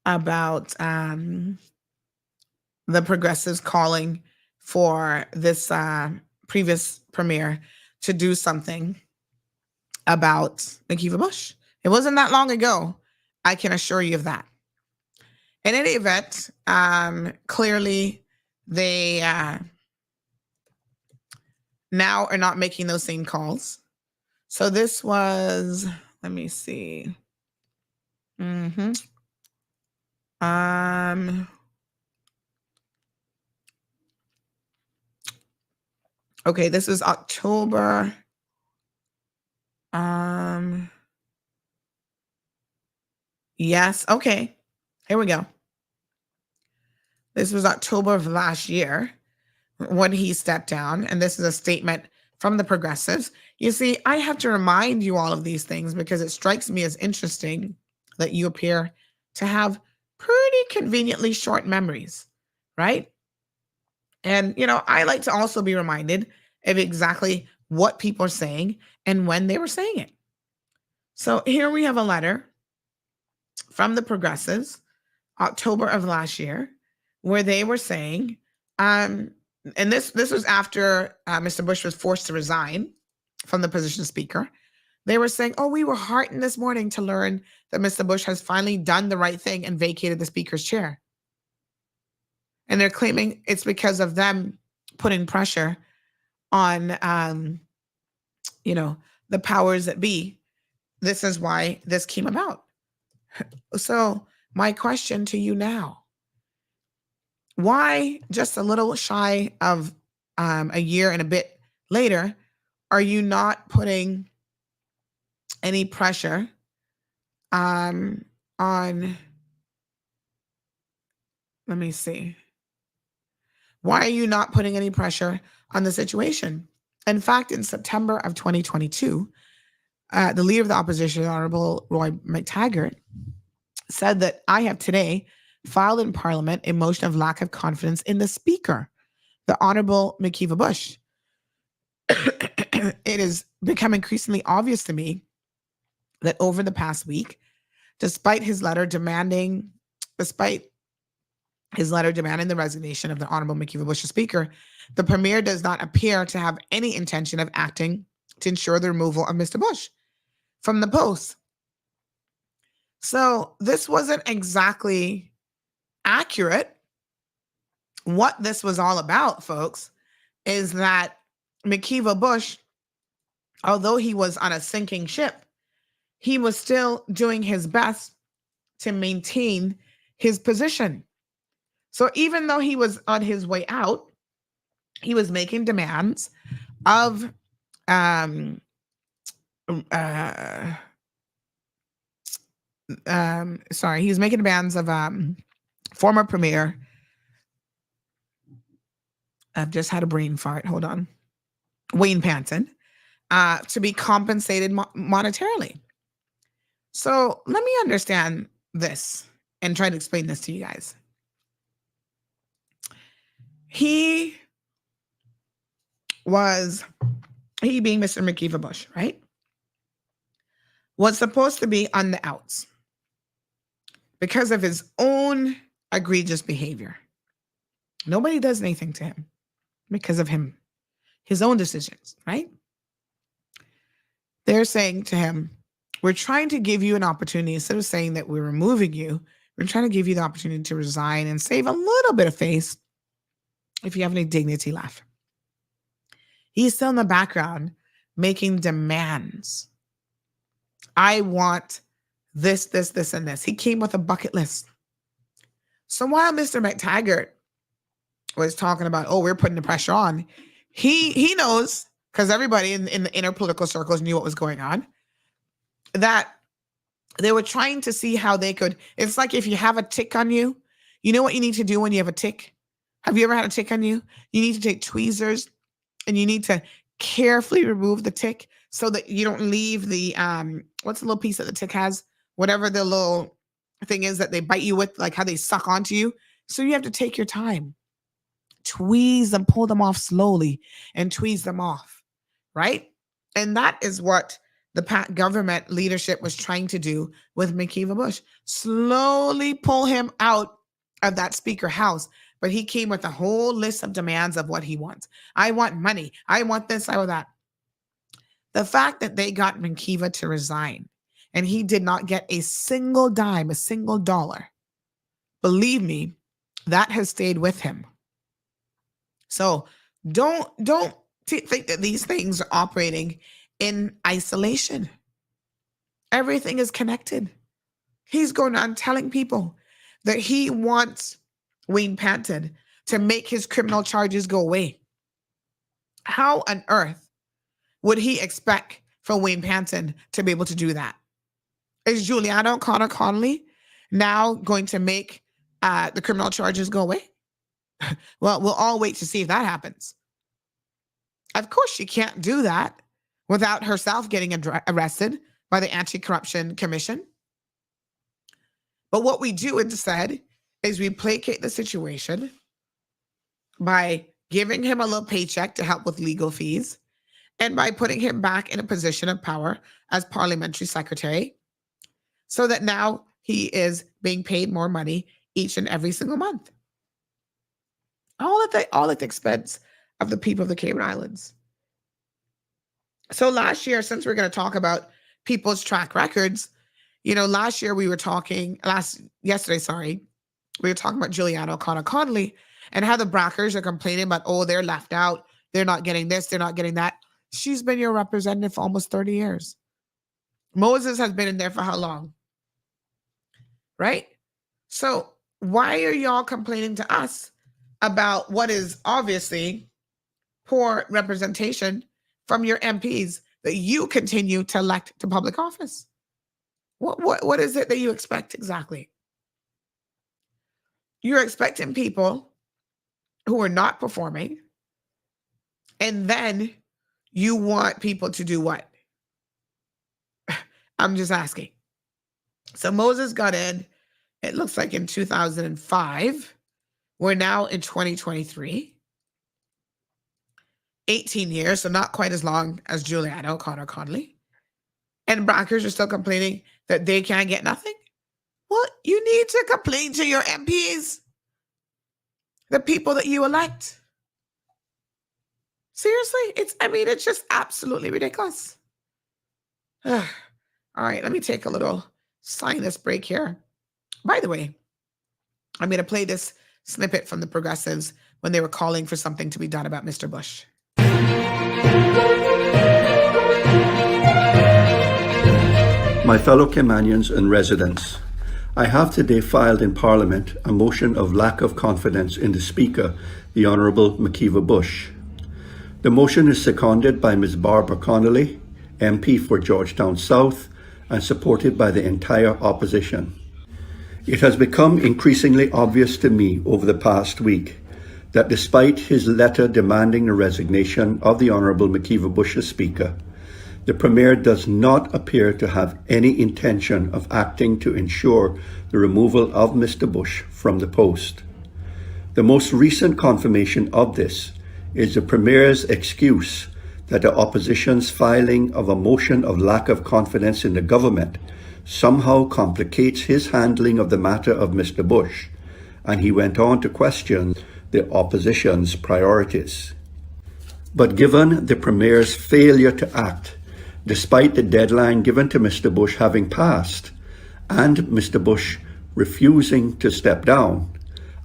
about the progressives calling for this previous premier to do something about McKeeva Bush. It wasn't that long ago. I can assure you of that. In any event, clearly they now are not making those same calls. So this was, let me see. Mm-hmm. Okay, this is October. Yes, okay. Here we go. This was October of last year when he stepped down, and this is a statement from the progressives. You see, I have to remind you all of these things because it strikes me as interesting that you appear to have pretty conveniently short memories, right? And, I like to also be reminded of exactly what people are saying and when they were saying it. So here we have a letter from the Progressives, October of last year, where they were saying, and this was after Mr. Bush was forced to resign from the position of Speaker. They were saying, oh, we were heartened this morning to learn that Mr. Bush has finally done the right thing and vacated the Speaker's chair. And they're claiming it's because of them putting pressure on, the powers that be. This is why this came about. So my question to you now, why just a little shy of a year and a bit later, are you not putting any pressure on, let me see. Why are you not putting any pressure on the situation? In fact, in September of 2022, the leader of the opposition, Honorable Roy McTaggart, said that I have today filed in Parliament a motion of lack of confidence in the Speaker, the Honorable McKeeva Bush. It has become increasingly obvious to me that over the past week, despite his letter demanding the resignation of the Honorable McKeeva Bush as Speaker, the Premier does not appear to have any intention of acting to ensure the removal of Mr. Bush from the post. So this wasn't exactly accurate. What this was all about, folks, is that McKeeva Bush, although he was on a sinking ship, he was still doing his best to maintain his position. So even though he was on his way out, he was making demands of he was making demands of former Premier. I've just had a brain fart. Hold on. Wayne Panton, to be compensated monetarily. So let me understand this and try to explain this to you guys. He being Mr. McKeeva Bush, right, was supposed to be on the outs because of his own egregious behavior. Nobody does anything to him because of his own decisions, right? They're saying to him, we're trying to give you an opportunity. Instead of saying that we're removing you, we're trying to give you the opportunity to resign and save a little bit of face if you have any dignity left. He's still in the background making demands. I want this, this, this, and this. He came with a bucket list. So while Mr. McTaggart was talking about, oh, we're putting the pressure on, he knows, because everybody in the inner political circles knew what was going on, that they were trying to see how they could. It's like if you have a tick on you, you know what you need to do when you have a tick? Have you ever had a tick on you? You need to take tweezers and you need to carefully remove the tick so that you don't leave the, what's the little piece that the tick has? Whatever the little thing is that they bite you with, like how they suck onto you. So you have to take your time. Tweeze them, pull them off slowly and tweeze them off, right? And that is what the government leadership was trying to do with McKeeva Bush. Slowly pull him out of that speaker house. But he came with a whole list of demands of what he wants. I want money. I want this, I want that. The fact that they got McKeeva to resign and he did not get a single dime, a single dollar, believe me, that has stayed with him. So don't think that these things are operating in isolation. Everything is connected. He's going on telling people that he wants Wayne Panton to make his criminal charges go away. How on earth would he expect for Wayne Panton to be able to do that? Is Juliana O'Connor Connolly now going to make the criminal charges go away? Well, we'll all wait to see if that happens. Of course, she can't do that without herself getting arrested by the Anti-Corruption Commission. But what we do instead is we placate the situation by giving him a little paycheck to help with legal fees, and by putting him back in a position of power as parliamentary secretary, so that now he is being paid more money each and every single month. All at the expense of the people of the Cayman Islands. So last year, since we're going to talk about people's track records, last year we were talking, yesterday, we were talking about Juliana O'Connor Connolly and how the Brackers are complaining about, oh, they're left out. They're not getting this. They're not getting that. She's been your representative for almost 30 years. Moses has been in there for how long? Right? So why are y'all complaining to us about what is obviously poor representation from your MPs that you continue to elect to public office? What is it that you expect exactly? You're expecting people who are not performing, and then you want people to do what? I'm just asking. So Moses got in, it looks like in 2005. We're now in 2023. 18 years, so not quite as long as Juliana O'Connor Connolly. And Brackers are still complaining that they can't get nothing. Well, you need to complain to your MPs, the people that you elect. Seriously, it's just absolutely ridiculous. All right, let me take a little sinus break here. By the way, I'm going to play this snippet from the Progressives when they were calling for something to be done about Mr. Bush. My fellow Caymanians and residents, I have today filed in Parliament a motion of lack of confidence in the Speaker, the Honourable Makiva Bush. The motion is seconded by Ms. Barbara Connolly, MP for Georgetown South, and supported by the entire opposition. It has become increasingly obvious to me over the past week that despite his letter demanding the resignation of the Honourable Makiva Bush as Speaker, the Premier does not appear to have any intention of acting to ensure the removal of Mr. Bush from the post. The most recent confirmation of this is the Premier's excuse that the opposition's filing of a motion of lack of confidence in the government somehow complicates his handling of the matter of Mr. Bush, and he went on to question the opposition's priorities. But given the Premier's failure to act, despite the deadline given to Mr. Bush having passed, and Mr. Bush refusing to step down,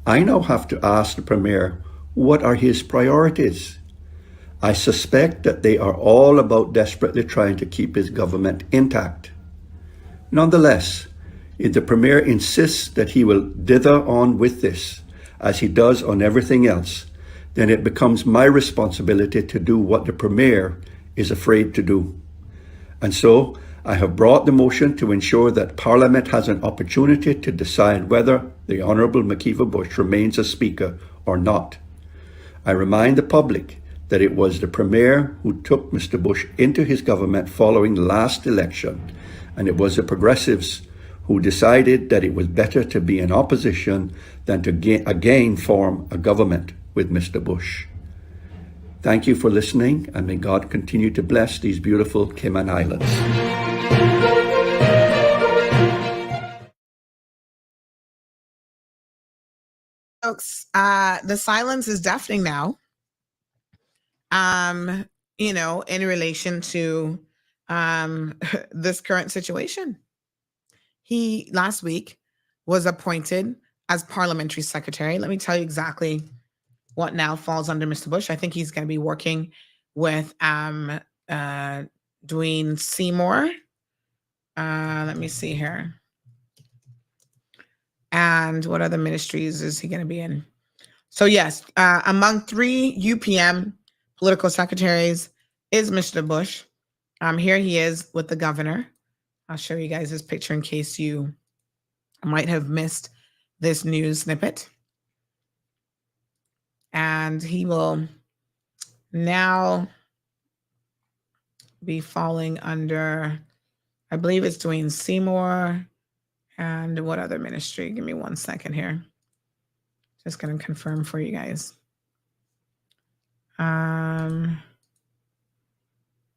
I now have to ask the Premier, what are his priorities? I suspect that they are all about desperately trying to keep his government intact. Nonetheless, if the Premier insists that he will dither on with this, as he does on everything else, then it becomes my responsibility to do what the Premier is afraid to do. And so, I have brought the motion to ensure that Parliament has an opportunity to decide whether the Honourable Makiva Bush remains as Speaker or not. I remind the public that it was the Premier who took Mr. Bush into his government following the last election, and it was the Progressives who decided that it was better to be in opposition than to again form a government with Mr. Bush. Thank you for listening, and may God continue to bless these beautiful Cayman Islands. Folks, the silence is deafening now. In relation to this current situation. He last week was appointed as parliamentary secretary. Let me tell you exactly what now falls under Mr. Bush. I think he's going to be working with Dwayne Seymour. Let me see here. And what other ministries is he going to be in? So yes, among 3 UPM political secretaries is Mr. Bush. Here he is with the governor. I'll show you guys this picture in case you might have missed this news snippet. And he will now be falling under, I believe it's Dwayne Seymour and what other ministry? Give me 1 second here. Just going to confirm for you guys.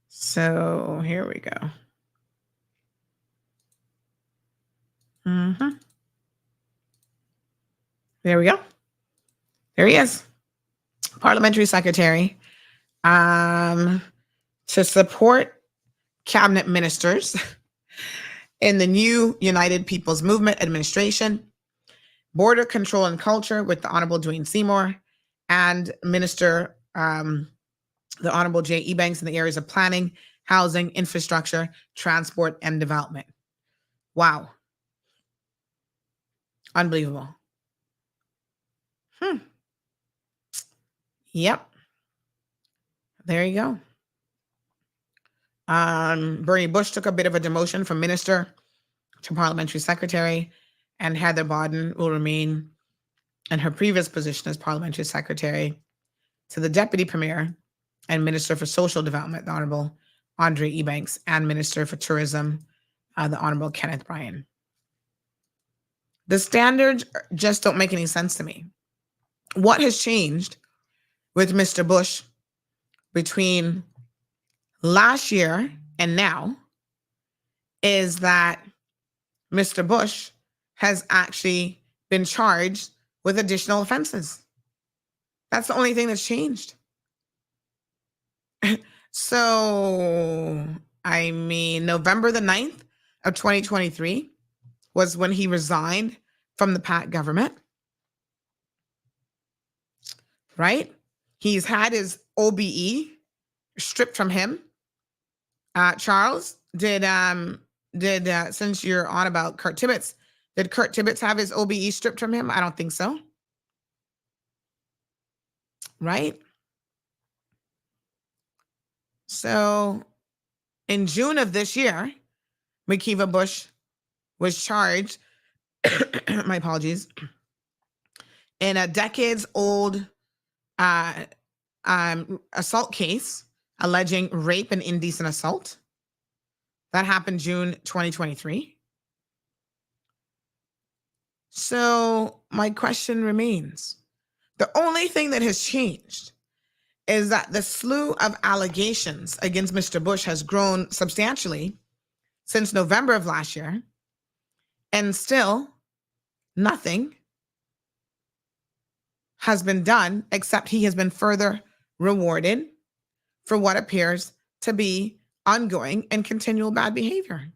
So here we go. There we go. There he is. Parliamentary Secretary. To support cabinet ministers in the new United People's Movement administration, border control and culture with the Honorable Dwayne Seymour, and Minister the Honorable J. Ebanks in the areas of planning, housing, infrastructure, transport, and development. Wow. Unbelievable. Yep. There you go. Bernie Bush took a bit of a demotion from minister to parliamentary secretary, and Heather Bodden will remain in her previous position as parliamentary secretary to the deputy premier and minister for social development, the Honorable Andre Ebanks, and minister for tourism, the Honorable Kenneth Bryan. The standards just don't make any sense to me. What has changed with Mr. Bush between last year and now is that Mr. Bush has actually been charged with additional offenses. That's the only thing that's changed. So, I mean, November the 9th of 2023 was when he resigned from the PAC government, right? He's had his OBE stripped from him. Charles, did since you're on about Kurt Tibbetts, did Kurt Tibbetts have his OBE stripped from him? I don't think so. Right? So in June of this year, McKeeva Bush was charged, my apologies, in a decades-old assault case alleging rape and indecent assault. That happened June 2023. So my question remains. The only thing that has changed is that the slew of allegations against Mr. Bush has grown substantially since November of last year, and still nothing has been done except he has been further rewarded for what appears to be ongoing and continual bad behavior.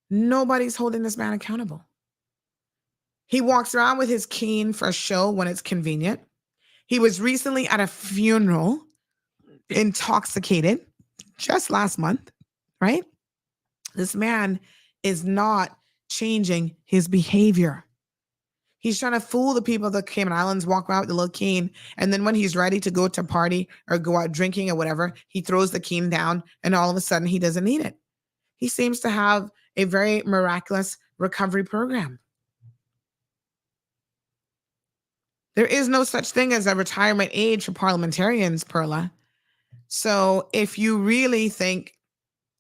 Nobody's holding this man accountable. He walks around with his cane for a show when it's convenient. He was recently at a funeral, intoxicated, just last month, right? This man is not changing his behavior. He's trying to fool the people of the Cayman Islands, walk around with the little cane, and then when he's ready to go to a party or go out drinking or whatever, he throws the cane down, and all of a sudden he doesn't need it. He seems to have a very miraculous recovery program. There is no such thing as a retirement age for parliamentarians, Perla. So if you really think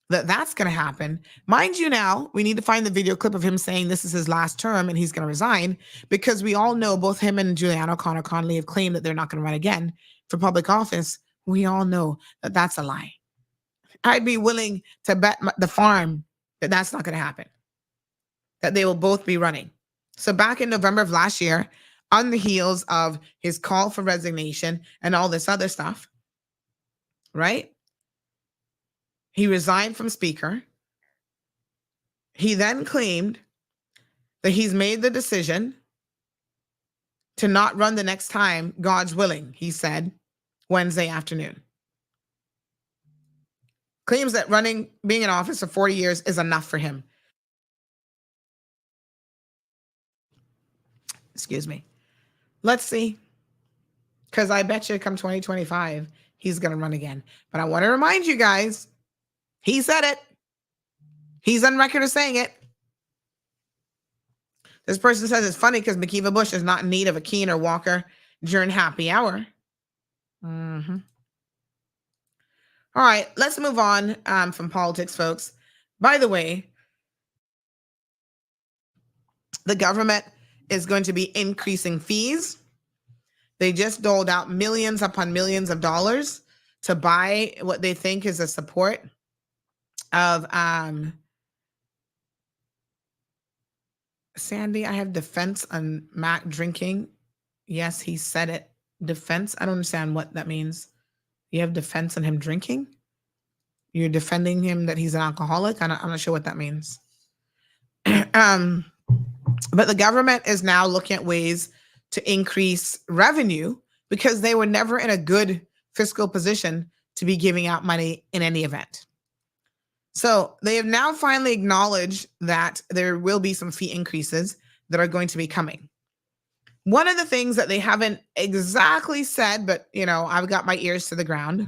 that that's going to happen, mind you now, we need to find the video clip of him saying this is his last term and he's going to resign, because we all know both him and Julianne O'Connor Connolly have claimed that they're not going to run again for public office. We all know that that's a lie. I'd be willing to bet the farm that that's not going to happen, that they will both be running. So back in November of last year, on the heels of his call for resignation and all this other stuff, right? He resigned from Speaker. He then claimed that he's made the decision to not run the next time, God's willing, he said, Wednesday afternoon. Claims that being in office for 40 years is enough for him. Excuse me. Let's see. Because I bet you come 2025, he's going to run again. But I want to remind you guys, he said it. He's on record of saying it. This person says it's funny because McKeeva Bush is not in need of a cane or walker during happy hour. All right, let's move on from politics, folks. By the way, the government is going to be increasing fees They just doled out millions upon millions of dollars to buy what they think is a support of Sandy. I have defense on Mac drinking. Yes, he said it. Defense. I don't understand what that means. You have defense on him drinking? You're defending him that he's an alcoholic? I'm not sure what that means. But the government is now looking at ways to increase revenue because they were never in a good fiscal position to be giving out money in any event. So they have now finally acknowledged that there will be some fee increases that are going to be coming. One of the things that they haven't exactly said, but I've got my ears to the ground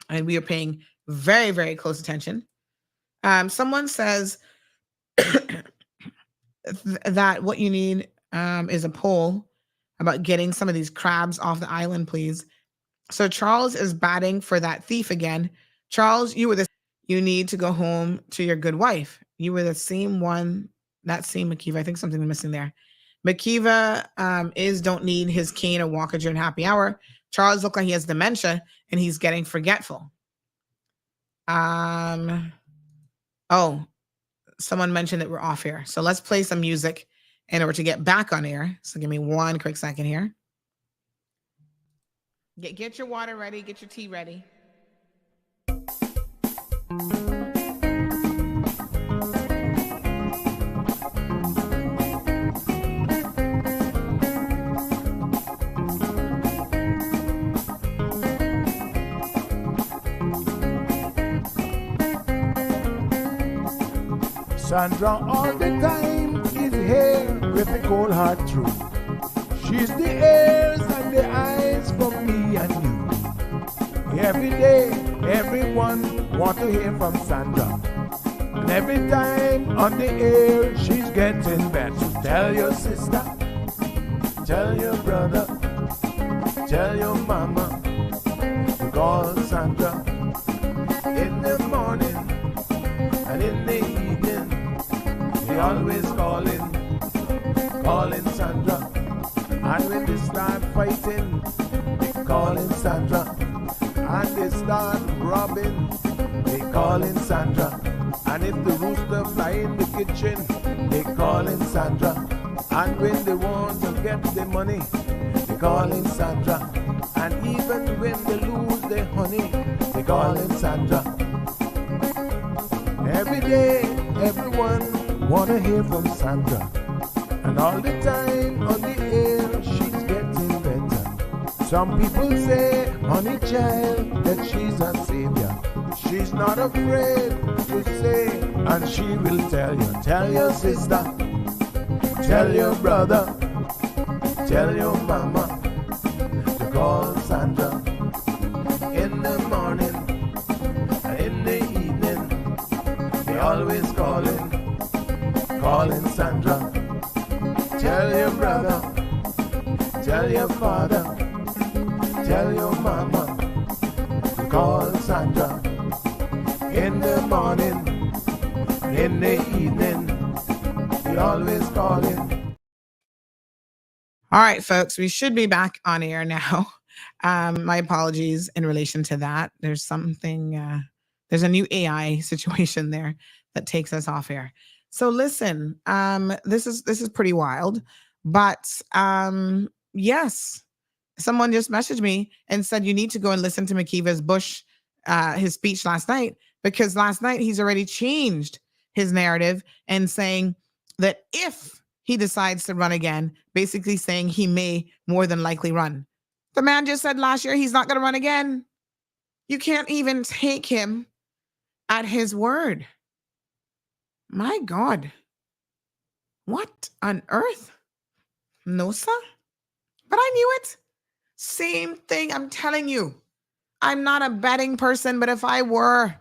and we are paying very, very close attention. Someone says that what you need is a poll about getting some of these crabs off the island, please. So Charles is batting for that thief again. Charles, you need to go home to your good wife. You were the same one, that same Makiva. I think something's missing there. Makiva don't need his cane or walker during happy hour. Charles looked like he has dementia and he's getting forgetful. Oh, someone mentioned that we're off here. So let's play some music in order to get back on air. So give me one quick second here. Get your water ready. Get your tea ready. Sandra all the time is here with the cold hard truth. She's the ears and the eyes for me and you. Every day, everyone want to hear from Sandra. And every time on the air, she's getting better. Tell your sister, tell your brother, tell your mama to call Sandra in the morning and in the evening. They always calling Sandra. And when they start fighting, they calling Sandra. And they start robbing, they calling Sandra. And if the rooster fly in the kitchen, they calling Sandra. And when they want to get the money, they calling Sandra. And even when they lose their honey, they calling Sandra. Every day, everyone wanna hear from Sandra. And all the time on the air, she's getting better. Some people say, honey child, that she's a savior. She's not afraid to say, and she will tell you. Tell your sister, tell your brother, tell your mama to call Sandra in the morning and in the evening. They always calling Sandra. Tell your brother, tell your father, tell your mama to call Sandra in the morning, in the evening. We always calling. All right, folks, we should be back on air now. My apologies in relation to that. There's something, there's a new AI situation there that takes us off air. So listen, this is pretty wild, but yes, someone just messaged me and said you need to go and listen to Makiva's Bush, his speech last night, because last night he's already changed his narrative and saying that if he decides to run again, basically saying he may more than likely run. The man just said last year he's not going to run again. You can't even take him at his word. My God. What on earth? No, sir. But I knew it. Same thing. I'm telling you. I'm not a betting person, but if I were,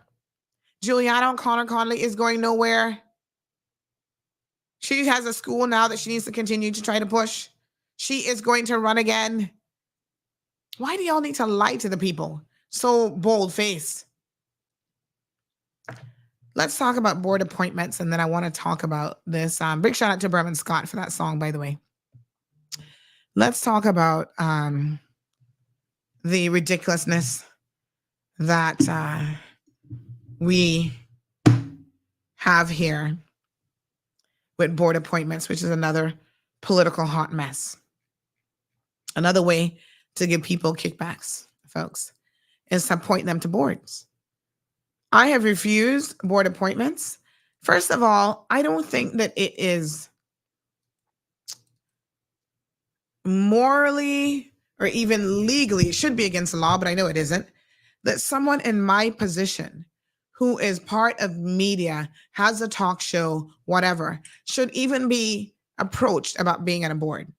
Juliana O'Connor Conley is going nowhere. She has a school now that she needs to continue to try to push. She is going to run again. Why do y'all need to lie to the people? So bold-faced. Let's talk about board appointments, and then I want to talk about this. Big shout out to Berman Scott for that song, by the way. let's talk about the ridiculousness that we have here with board appointments, which is another political hot mess. Another way to give people kickbacks, folks, is to appoint them to boards. I have refused board appointments. First of all, I don't think that it is morally or even legally, it should be against the law, but I know it isn't, that someone in my position who is part of media, has a talk show, whatever, should even be approached about being on a board.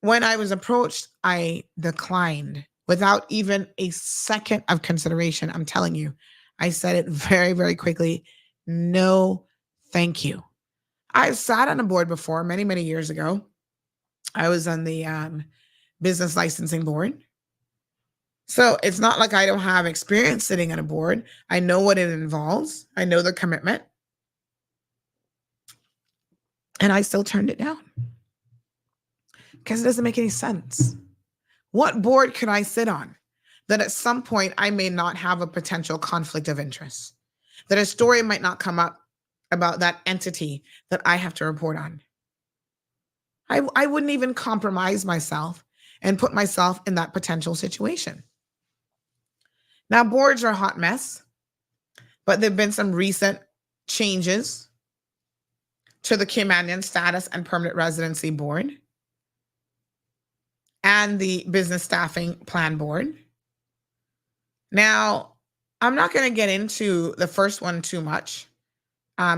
When I was approached, I declined without even a second of consideration. I'm telling you, I said it very, very quickly. No, thank you. I've sat on a board before many, many years ago. I was on the business licensing board. So it's not like I don't have experience sitting on a board. I know what it involves. I know the commitment. And I still turned it down because it doesn't make any sense. What board could I sit on that at some point I may not have a potential conflict of interest? That a story might not come up about that entity that I have to report on? I wouldn't even compromise myself and put myself in that potential situation. Now, boards are a hot mess, but there have been some recent changes to the Caymanian Status and Permanent Residency Board and the Business Staffing Plan Board. Now, I'm not going to get into the first one too much.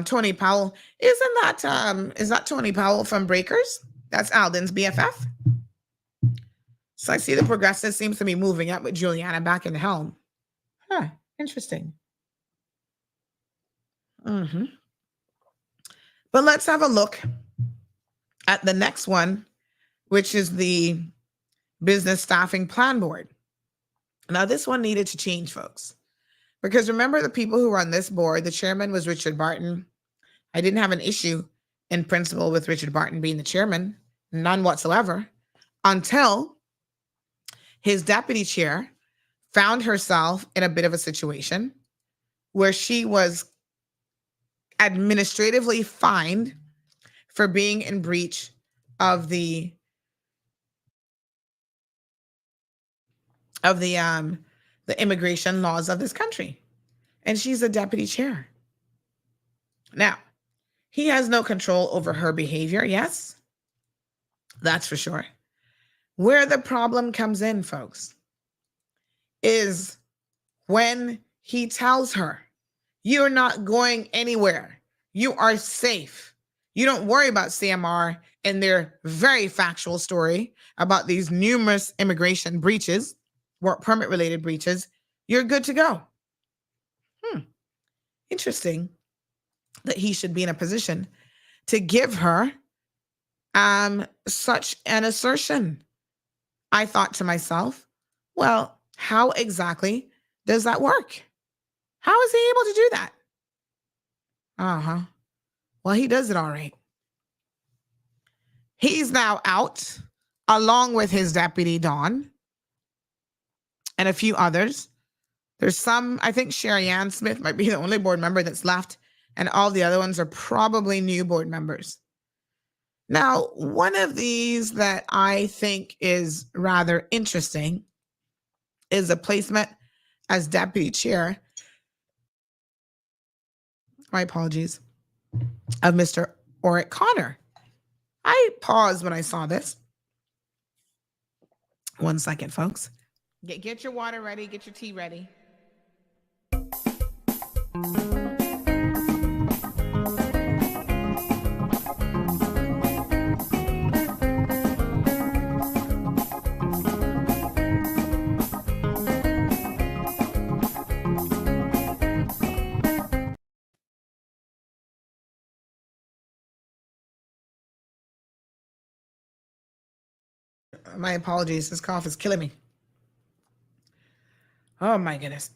Tony Powell, is that Tony Powell from Breakers? That's Alden's BFF. So I see the progressive seems to be moving up with Juliana back in the helm. Huh, interesting. Mm-hmm. But let's have a look at the next one, which is the Business Staffing Plan Board. Now, this one needed to change, folks, because remember the people who were on this board, the chairman was Richard Barton. I didn't have an issue in principle with Richard Barton being the chairman, none whatsoever, until his deputy chair found herself in a bit of a situation where she was administratively fined for being in breach of the immigration laws of this country. And she's a deputy chair. Now, he has no control over her behavior. Yes, that's for sure. Where the problem comes in, folks, is when he tells her, you're not going anywhere. You are safe. You don't worry about CMR and their very factual story about these numerous immigration breaches, work permit related breaches. You're good to go. Interesting that he should be in a position to give her such an assertion. I thought to myself, well, how exactly does that work? How is he able to do that? Well, he does it all right. He's now out, along with his deputy, Dawn, and a few others. There's some, I think Sherry Ann Smith might be the only board member that's left, and all the other ones are probably new board members. Now, one of these that I think is rather interesting is a placement as deputy chair, my apologies, of Mr. Oric Connor. I paused when I saw this. One second, folks. Get your water ready, get your tea ready. My apologies. This cough is killing me. Oh my goodness.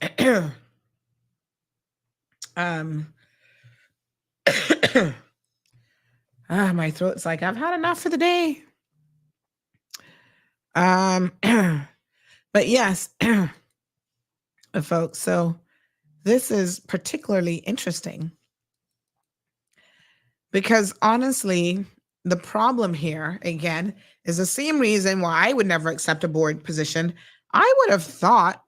My throat's like, I've had enough for the day. But yes, folks, so this is particularly interesting because honestly, the problem here, again, is the same reason why I would never accept a board position. I would have thought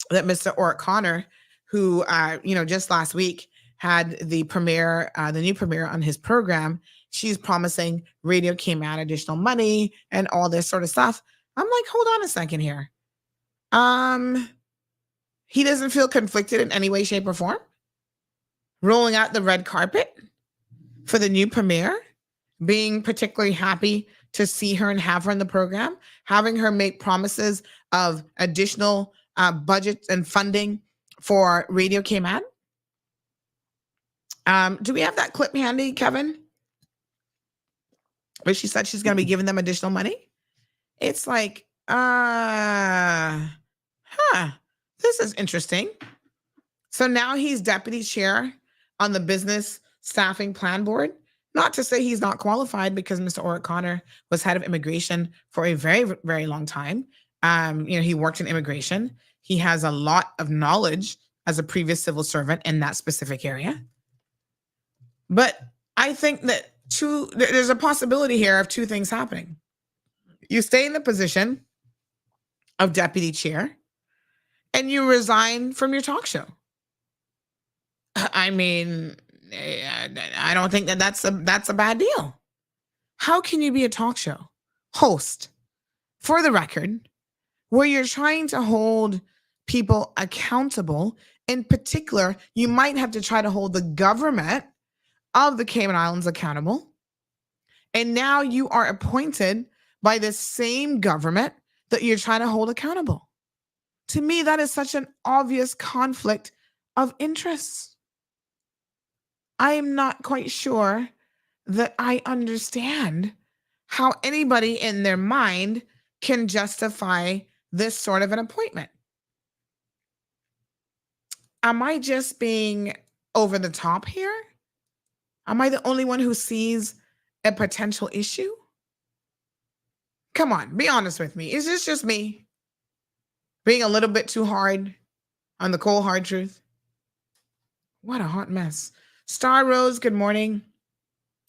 that Mr. O'Connor, who, just last week had the premiere, the new premiere on his program, she's promising Radio Cayman additional money and all this sort of stuff. I'm like, hold on a second here. He doesn't feel conflicted in any way, shape, or form. Rolling out the red carpet for the new premiere, being particularly happy to see her and have her in the program, having her make promises of additional budgets and funding for Radio Cayman. Do we have that clip handy, Kevin? Where she said she's going to be giving them additional money? It's like, this is interesting. So now he's deputy chair on the business staffing plan board. Not to say he's not qualified, because Mr. O'Connor was head of immigration for a very, very long time. He worked in immigration. He has a lot of knowledge as a previous civil servant in that specific area. But I think that there's a possibility here of two things happening. You stay in the position of deputy chair and you resign from your talk show. I mean, I don't think that's a bad deal. How can you be a talk show host, for the record, where you're trying to hold people accountable? In particular, you might have to try to hold the government of the Cayman Islands accountable. And now you are appointed by the same government that you're trying to hold accountable. To me, that is such an obvious conflict of interests. I am not quite sure that I understand how anybody in their mind can justify this sort of an appointment. Am I just being over the top here? Am I the only one who sees a potential issue? Come on, be honest with me. Is this just me being a little bit too hard on the cold, hard truth? What a hot mess. Star Rose, good morning.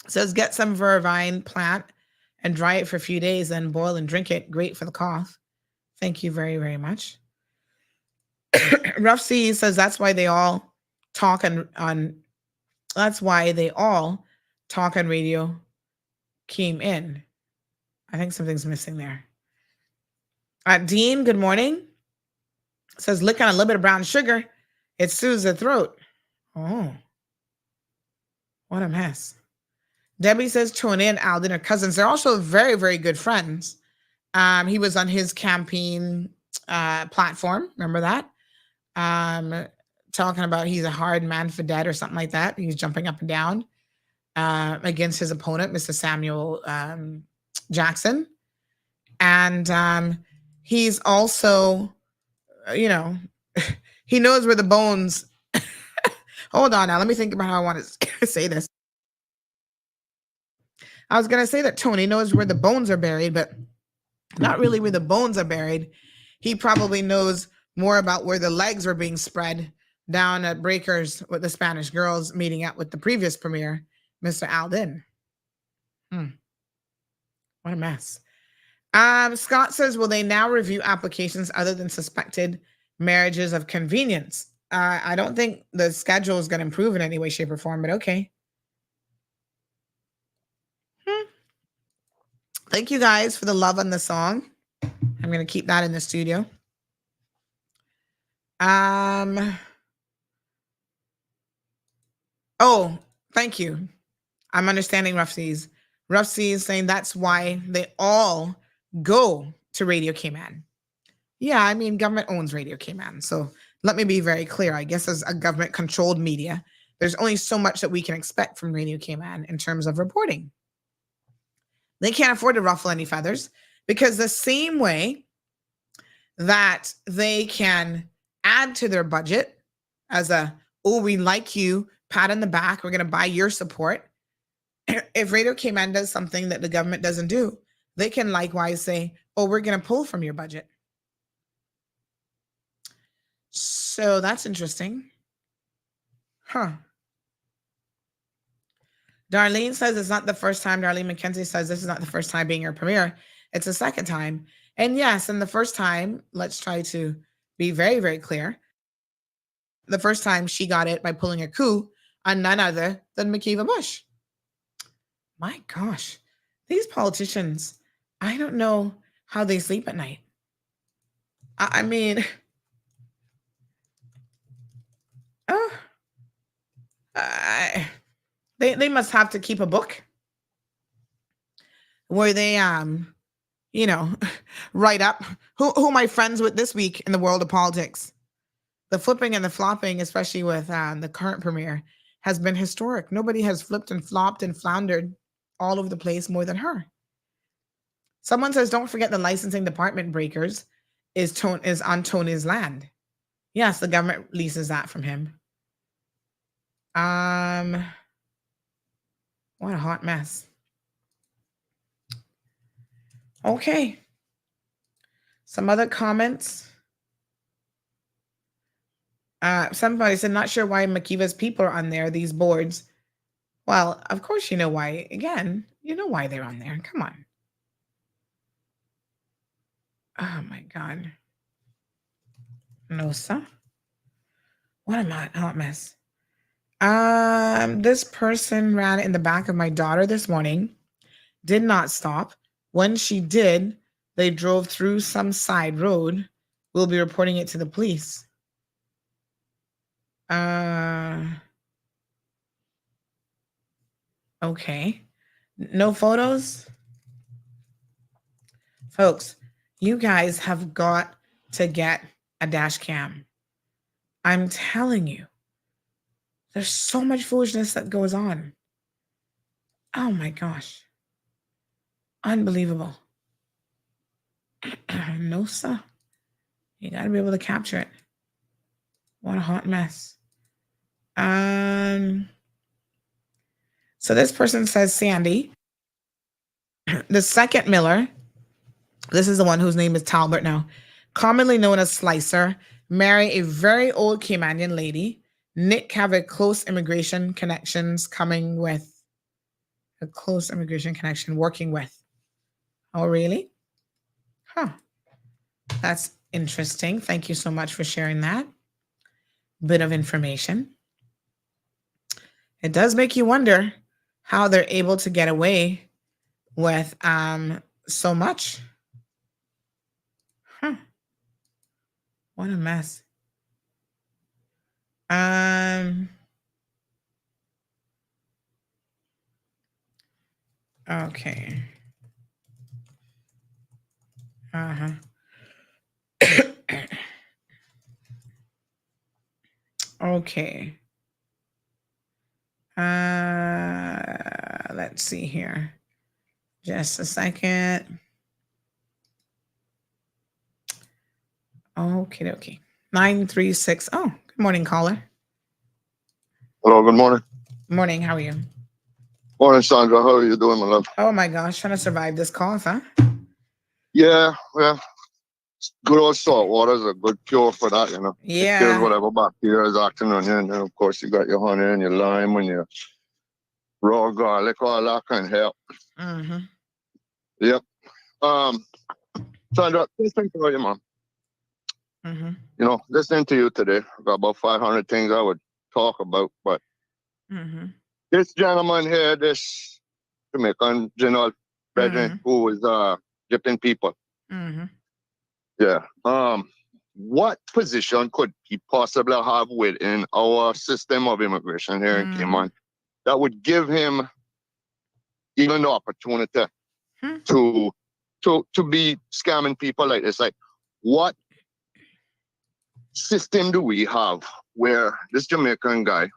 Says, get some vervine plant and dry it for a few days, then boil and drink it. Great for the cough. Thank you very, very much. Rough Sea says, that's why they all talk on radio came in. I think something's missing there. Dean, good morning. Says, lick on a little bit of brown sugar. It soothes the throat. Oh, what a mess. Debbie says, Tony and Alden are cousins. They're also very, very good friends. He was on his campaign platform. Remember that? Talking about he's a hard man for dead or something like that. He's jumping up and down against his opponent, Mr. Samuel Jackson. And he's also, he knows where the bones. Hold on now. Let me think about how I want to say this. I was going to say that Tony knows where the bones are buried, but not really where the bones are buried. He probably knows more about where the legs were being spread down at Breakers with the Spanish girls meeting up with the previous premier, Mr. Alden. What a mess. Scott says, will they now review applications other than suspected marriages of convenience? I don't think the schedule is going to improve in any way, shape, or form, but okay. Thank you guys for the love on the song. I'm going to keep that in the studio. Oh, thank you. I'm understanding Rough Seas. Rough Seas saying that's why they all go to Radio Cayman. Yeah, I mean, government owns Radio Cayman. So let me be very clear. I guess as a government-controlled media, there's only so much that we can expect from Radio Cayman in terms of reporting. They can't afford to ruffle any feathers because the same way that they can add to their budget as we like you, pat on the back, we're going to buy your support. If Radio Cayman does something that the government doesn't do, they can likewise say, or we're going to pull from your budget. So that's interesting. Huh. Darlene says it's not the first time. Darlene McKenzie says this is not the first time being your premiere. It's the second time. And yes, and the first time, let's try to be very, very clear. The first time she got it by pulling a coup on none other than McKeeva Bush. My gosh, these politicians, I don't know how they sleep at night. I mean, they must have to keep a book where they write up who am I friends with this week in the world of politics. The flipping and the flopping, especially with the current premier, has been historic. Nobody has flipped and flopped and floundered all over the place more than her. Someone says, don't forget the licensing department breakers is on Tony's land. Yes, the government leases that from him. What a hot mess. Okay. Some other comments. Somebody said, not sure why McKeeva's people are on there, these boards. Well, of course you know why. Again, you know why they're on there. Come on. Oh, my God. No, sir. What a hot mess. This person ran in the back of my daughter this morning. Did not stop. When she did, they drove through some side road. We'll be reporting it to the police. Okay. No photos? Folks, you guys have got to get a dash cam. I'm telling you, there's so much foolishness that goes on. Oh my gosh. Unbelievable. No, sir. You got to be able to capture it. What a hot mess. So this person says, Sandy, the second Miller, this is the one whose name is Talbot now, commonly known as Slicer, marry a very old Caymanian lady. Nick have a close immigration connections working with. Oh, really? Huh. That's interesting. Thank you so much for sharing that bit of information. It does make you wonder how they're able to get away with so much. Huh. What a mess. Okay. Okay. Let's see here. Just a second. Okay. 936. Oh, good morning, caller. Hello, good morning. Morning, how are you? Morning, Sandra. How are you doing, my love? Oh my gosh, trying to survive this cough, huh? Yeah. Good old salt water is a good cure for that, you know. Yeah. It kills whatever bacteria is acting on you. And then, of course, you got your honey and your lime and your raw garlic, all that can help. Mm-hmm. Yep. Sandra, listening to you, Mom. Mm-hmm. You know, listening to you today, I've got about 500 things I would talk about, but this gentleman here, this Jamaican general president who is dipping people. Yeah. What position could he possibly have within our system of immigration here in Cayman that would give him even the opportunity to be scamming people like this? Like, what system do we have where this Jamaican guy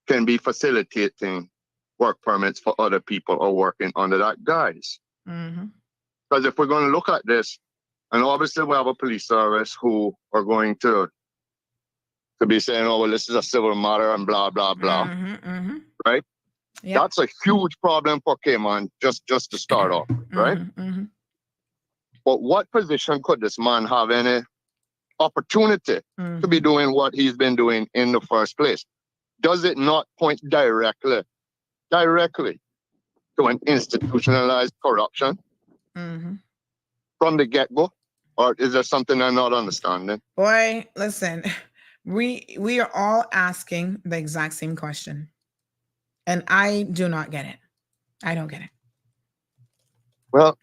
can be facilitating work permits for other people or working under that guise? Because if we're going to look at this, and obviously we have a police service who are going to be saying, oh, well, this is a civil matter and blah, blah, blah. Right? Yep. That's a huge problem for Cayman, just to start off, right? But what position could this man have any opportunity to be doing what he's been doing in the first place? Does it not point directly to an institutionalized corruption from the get-go? Or is there something I'm not understanding? Boy, listen, we are all asking the exact same question. And I do not get it. I don't get it. Well,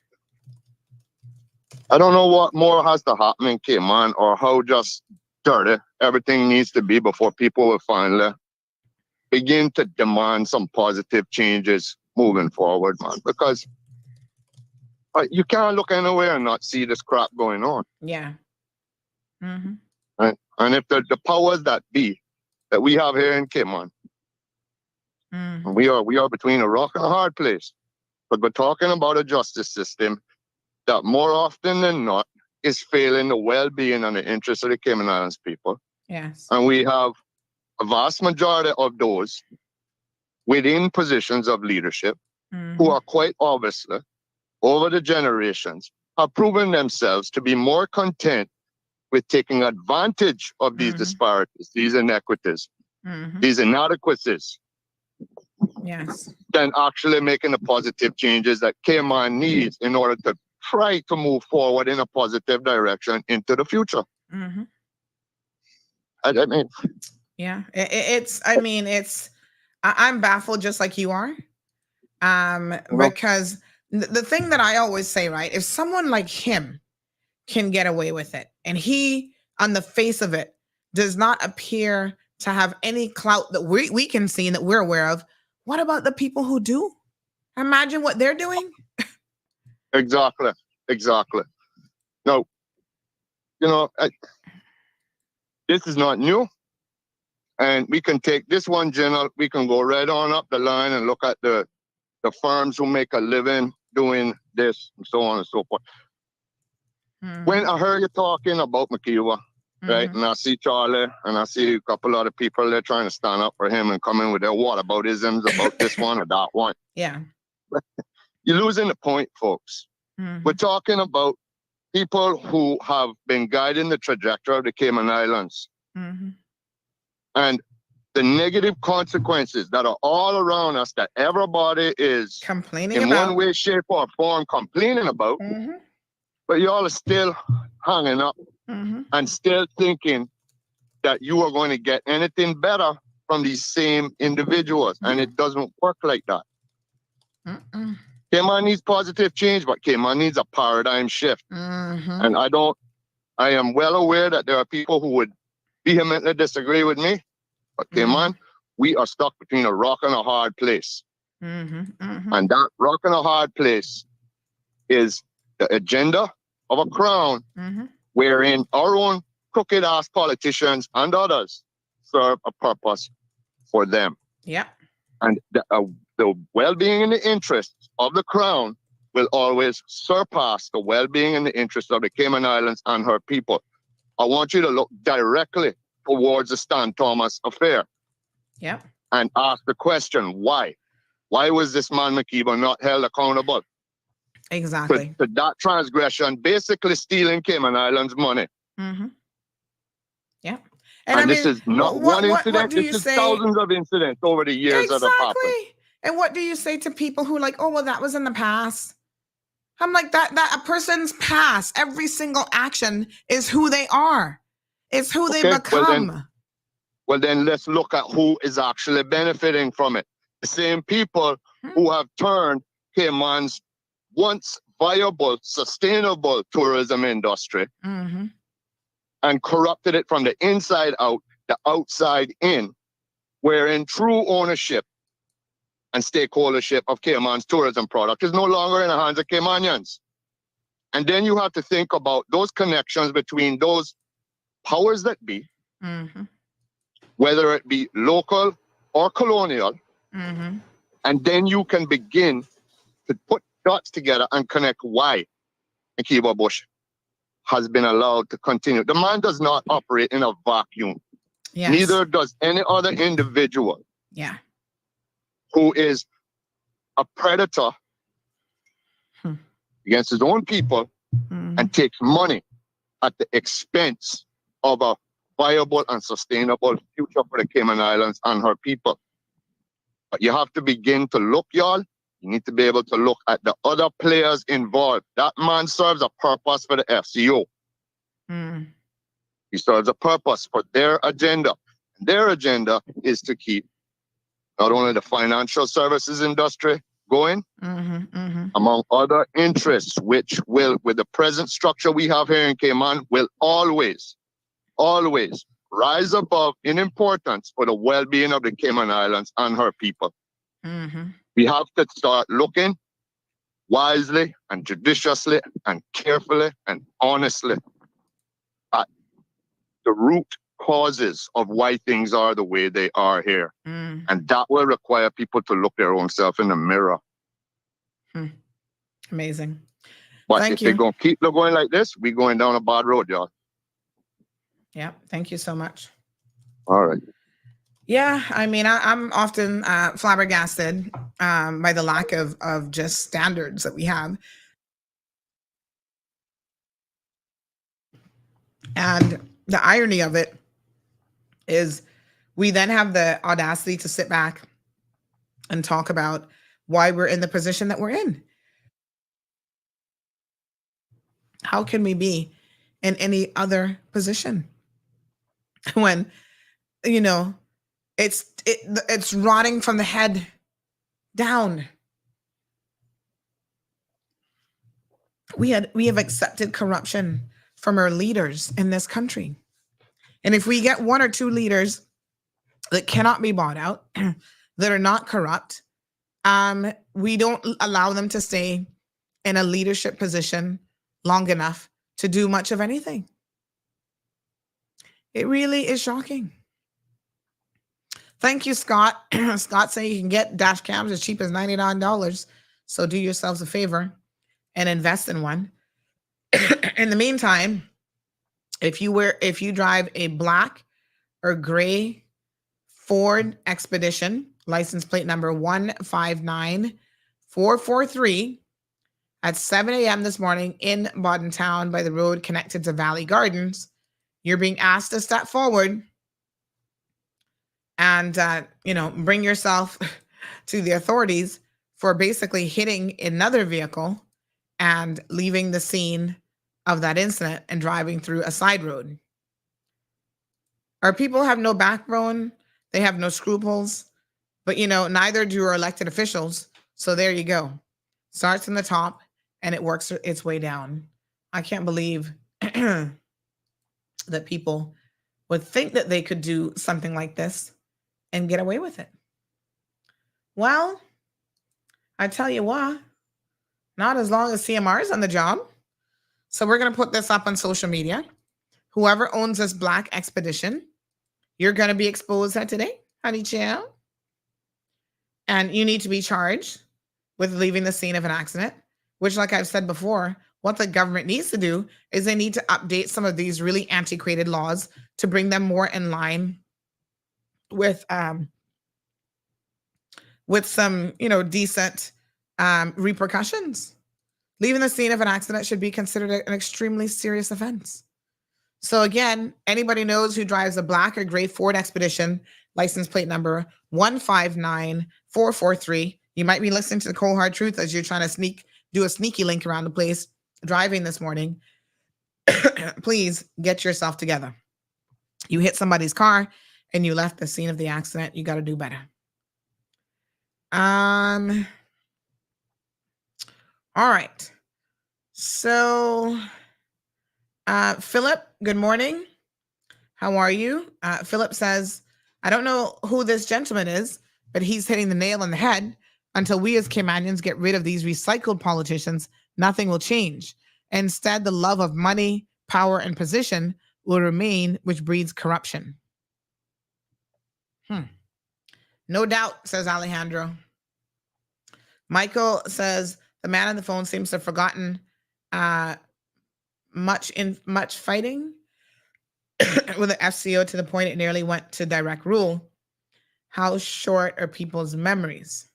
I don't know what more has to happen in Cayman or how just dirty everything needs to be before people will finally begin to demand some positive changes moving forward, man. Because you can't look anywhere and not see this crap going on. Yeah. Right? And if the powers that be that we have here in Cayman, we are between a rock and a hard place. But we're talking about a justice system that more often than not is failing the well-being and the interests of the Cayman Islands people. Yes. And we have a vast majority of those within positions of leadership who are quite obviously, over the generations, have proven themselves to be more content with taking advantage of these disparities, these inequities, these inadequacies, yes, than actually making the positive changes that Cayman needs in order to try to move forward in a positive direction into the future. I mean, yeah, I'm baffled just like you are. Because the thing that I always say, right, if someone like him can get away with it and he, on the face of it, does not appear to have any clout that we can see and that we're aware of, what about the people who do? Imagine what they're doing. Exactly. No, this is not new. And we can take this one, General, we can go right on up the line and look at the firms who make a living doing this and so on and so forth. When I heard you talking about McKeever, right, and I see Charlie and I see a couple other people there trying to stand up for him and come in with their whataboutisms about this one or that one. Yeah. You're losing the point, folks. We're talking about people who have been guiding the trajectory of the Cayman Islands. And the negative consequences that are all around us that everybody is complaining in about, one way, shape, or form complaining about, but y'all are still hanging up and still thinking that you are going to get anything better from these same individuals. And it doesn't work like that. Cayman needs positive change, but Cayman needs a paradigm shift. And I am well aware that there are people who would vehemently disagree with me. But Cayman, we are stuck between a rock and a hard place. And that rock and a hard place is the agenda of a crown wherein our own crooked ass politicians and others serve a purpose for them. Yeah. And the well-being and the interests of the crown will always surpass the well-being and the interests of the Cayman Islands and her people. I want you to look directly towards the Stan Thomas affair. Yep. And ask the question, why? Why was this man McKeever not held accountable? Exactly. For that transgression, basically stealing Cayman Islands money. Yeah. And this is not one incident, this is thousands of incidents over the years that have happened. And what do you say to people who are like, oh, well, that was in the past? I'm like, that a person's past, every single action is who they are. It's who they become. Well, then let's look at who is actually benefiting from it. The same people who have turned Cayman's once viable, sustainable tourism industry and corrupted it from the inside out, the outside in, wherein true ownership and stakeholdership of Cayman's tourism product is no longer in the hands of Caymanians. And then you have to think about those connections between those powers that be, whether it be local or colonial, and then you can begin to put dots together and connect why McKeever Bush has been allowed to continue. The man does not operate in a vacuum. Yes. Neither does any other individual who is a predator against his own people and takes money at the expense of a viable and sustainable future for the Cayman Islands and her people. But you have to begin to look, y'all. You need to be able to look at the other players involved. That man serves a purpose for the FCO. He serves a purpose for their agenda. Their agenda is to keep not only the financial services industry going, among other interests, which will, with the present structure we have here in Cayman, will always rise above in importance for the well-being of the Cayman Islands and her people. We have to start looking wisely and judiciously and carefully and honestly at the root causes of why things are the way they are here. And that will require people to look their own self in the mirror. Amazing. But Thank if you. they're going to keep going like this, we're going down a bad road, y'all. Yeah. Thank you so much. All right. Yeah. I mean, I'm often flabbergasted by the lack of just standards that we have. And the irony of it is we then have the audacity to sit back and talk about why we're in the position that we're in. How can we be in any other position when, you know, it's rotting from the head down? We have accepted corruption from our leaders in this country. And if we get one or two leaders that cannot be bought out, that are not corrupt, we don't allow them to stay in a leadership position long enough to do much of anything. It really is shocking. Thank you, Scott. Scott saying you can get dash cams as cheap as $99. So do yourselves a favor and invest in one. In the meantime, if you drive a black or gray Ford Expedition, license plate number 159443, at 7 a.m. this morning in Bodden Town by the road connected to Valley Gardens, you're being asked to step forward and bring yourself to the authorities for basically hitting another vehicle and leaving the scene of that incident and driving through a side road. Our people have no backbone. They have no scruples, but neither do our elected officials. So there you go. Starts from the top and it works its way down. I can't believe that people would think that they could do something like this and get away with it. Well, I tell you what, not as long as CMR is on the job. So we're going to put this up on social media. Whoever owns this black Expedition, you're going to be exposed today, honey child. And you need to be charged with leaving the scene of an accident, which, like I've said before, what the government needs to do is they need to update some of these really antiquated laws to bring them more in line with some, decent repercussions. Leaving the scene of an accident should be considered an extremely serious offense. So again, anybody knows who drives a black or gray Ford Expedition, license plate number 159443. You might be listening to the Cold Hard Truth as you're trying to do a sneaky link around the place driving this morning. Please get yourself together. You hit somebody's car and you left the scene of the accident. You got to do better. All right. So, Philip, good morning. How are you? Philip says, I don't know who this gentleman is, but he's hitting the nail on the head. Until we as Caymanians get rid of these recycled politicians, nothing will change. Instead, the love of money, power, and position will remain, which breeds corruption. No doubt, says Alejandro. Michael says, the man on the phone seems to have forgotten much fighting with the FCO to the point it nearly went to direct rule. How short are people's memories?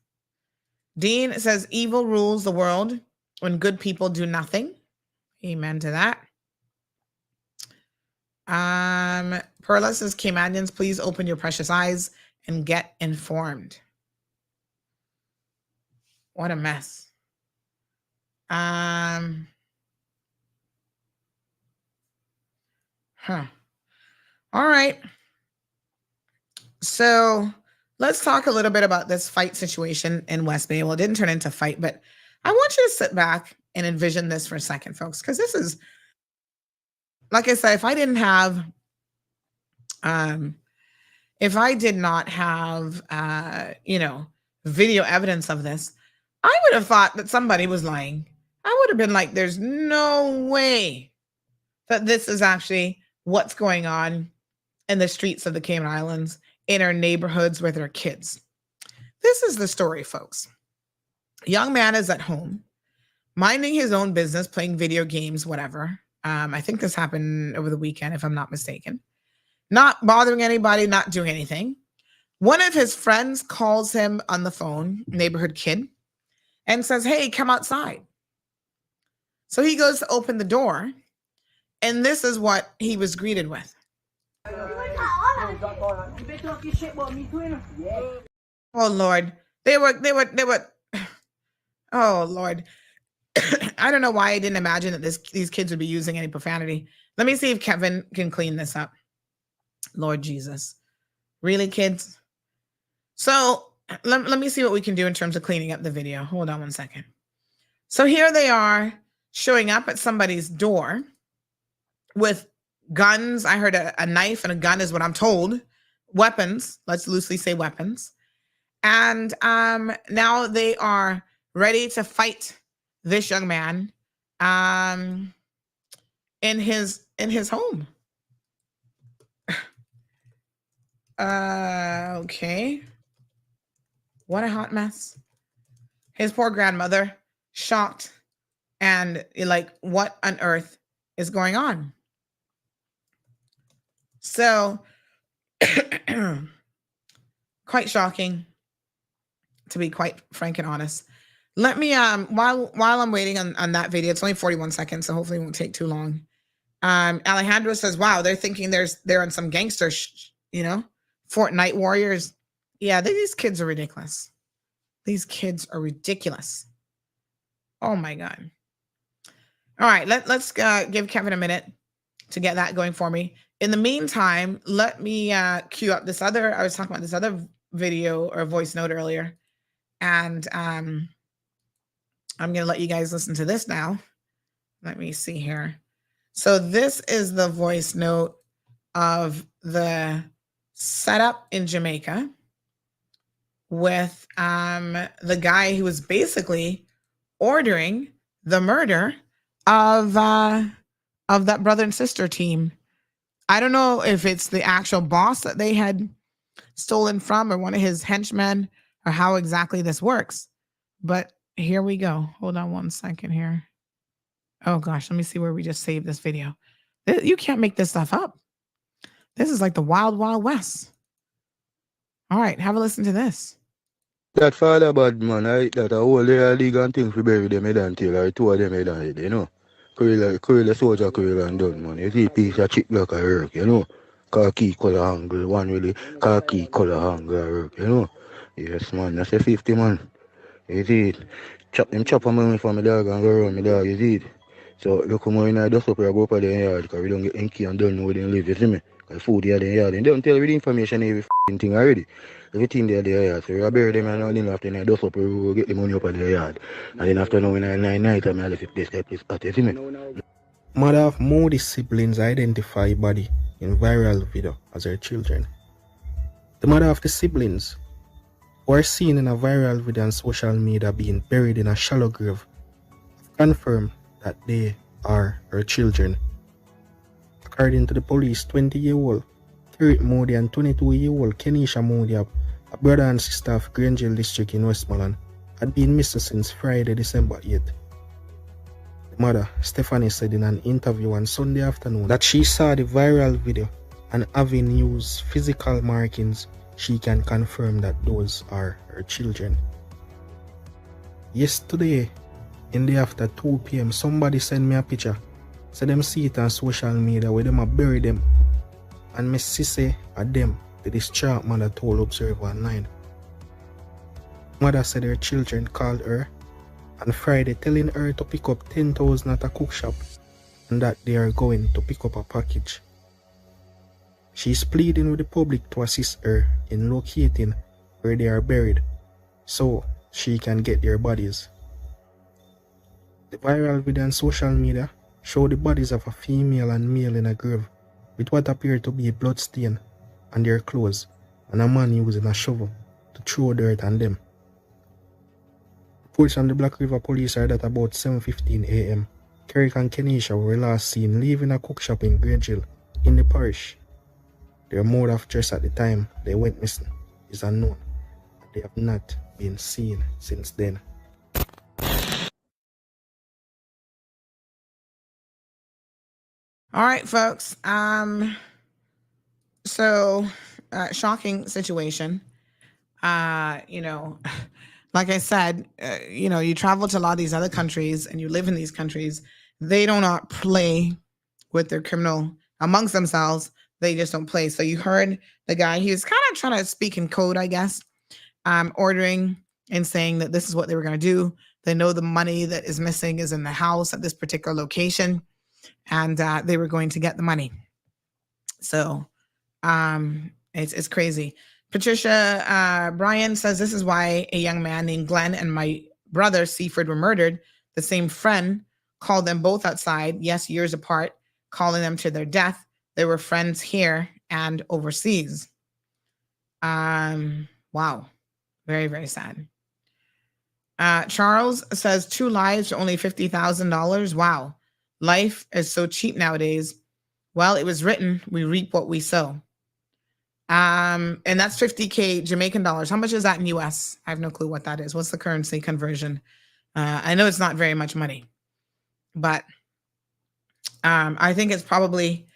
Dean says, evil rules the world when good people do nothing. Amen to that. Perla says, Caymanians, please open your precious eyes and get informed. What a mess. All right. So let's talk a little bit about this fight situation in West Bay. Well, it didn't turn into a fight, but I want you to sit back and envision this for a second, folks, because this is, like I said, if I did not have, video evidence of this, I would have thought that somebody was lying. I would have been like, there's no way that this is actually what's going on in the streets of the Cayman Islands, in our neighborhoods with our kids. This is the story, folks. A young man is at home, minding his own business, playing video games, whatever. I think this happened over the weekend, if I'm not mistaken. Not bothering anybody, not doing anything. One of his friends calls him on the phone, neighborhood kid, and says, hey, come outside. So he goes to open the door, and this is what he was greeted with. Oh, Lord. They were, oh, Lord. I don't know why I didn't imagine that these kids would be using any profanity. Let me see if Kevin can clean this up. Lord Jesus. Really, kids? So let me see what we can do in terms of cleaning up the video. Hold on one second. So here they are showing up at somebody's door with guns. I heard a knife and a gun is what I'm told. Weapons. Let's loosely say weapons. And now they are ready to fight this young man in his home. Okay. What a hot mess. His poor grandmother, shocked and like, what on earth is going on? So, quite shocking, to be quite frank and honest. Let me, while I'm waiting on that video, it's only 41 seconds, so hopefully it won't take too long. Alejandro says, wow, they're thinking they're on some gangster, Fortnite warriors. Yeah, these kids are ridiculous. These kids are ridiculous. Oh my God. All right, let's give Kevin a minute to get that going for me. In the meantime, let me cue up I was talking about this other video or voice note earlier. And I'm going to let you guys listen to this now. Let me see here. So this is the voice note of the setup in Jamaica with the guy who was basically ordering the murder of that brother and sister team. I don't know if it's the actual boss that they had stolen from or one of his henchmen or how exactly this works. But here we go. Hold on one second here. Oh gosh, let me see where we just saved this video. You can't make this stuff up. This is like the wild, wild west. All right, have a listen to this. That father bad man, that a whole legal thing for bury them head and tail, or two of them head and head, Curl soldier curl and done, man. You see piece of chip like a work, Khaki color angle, one really khaki color angle work, Yes, man, that's a 50, man. You see it? Chop them from my dog and go around my dog, you see it? So look how in I dust up or go up at the yard, because we don't get inky and don't know where they live, you see me? Because food here in the yard, and they don't tell you the information every thing already. Everything there yard. So we bury them and all in after I dust up or get the money up at the yard. And then after now when I 9 night, I left it place at, you see me? Mother of Moody's siblings identify body in viral video as her children. The mother of the siblings were seen in a viral video on social media being buried in a shallow grave confirmed that they are her children. According to the police, 20-year-old Terry Moody and 22-year-old Kenisha Moody, a brother and sister of Grangeville district in Westmoreland, had been missing since Friday, December 8th. The mother, Stephanie, said in an interview on Sunday afternoon that she saw the viral video and having used physical markings, she can confirm that those are her children. Yesterday, in the after 2 p.m., somebody sent me a picture So them see it on social media where them a bury them. And me see say a them, the distraught mother told Observer at 9. Mother said her children called her on Friday telling her to pick up 10,000 at a cook shop and that they are going to pick up a package. She is pleading with the public to assist her in locating where they are buried so she can get their bodies. The viral video on social media showed the bodies of a female and male in a grave with what appeared to be a blood stain on their clothes and a man using a shovel to throw dirt on them. Reports from the Black River Police are that about 7:15 a.m. Kerrick and Kenisha were last seen leaving a cook shop in Grange Hill in the parish. Their mode of dress at the time they went missing is unknown, and they have not been seen since then. All right, folks. So shocking situation. Like I said, you travel to a lot of these other countries and you live in these countries. They do not play with their criminal amongst themselves. They just don't play. So you heard the guy, he was kind of trying to speak in code, I guess, ordering and saying that this is what they were going to do. They know the money that is missing is in the house at this particular location, and they were going to get the money. So it's crazy. Patricia Bryan says, this is why a young man named Glenn and my brother Seaford were murdered. The same friend called them both outside, yes, years apart, calling them to their death. They were friends here and overseas. Wow. Very, very sad. Charles says 2 lives for only $50,000. Wow. Life is so cheap nowadays. Well, it was written, we reap what we sow. And that's 50K Jamaican dollars. How much is that in US? I have no clue what that is. What's the currency conversion? I know it's not very much money, but I think it's probably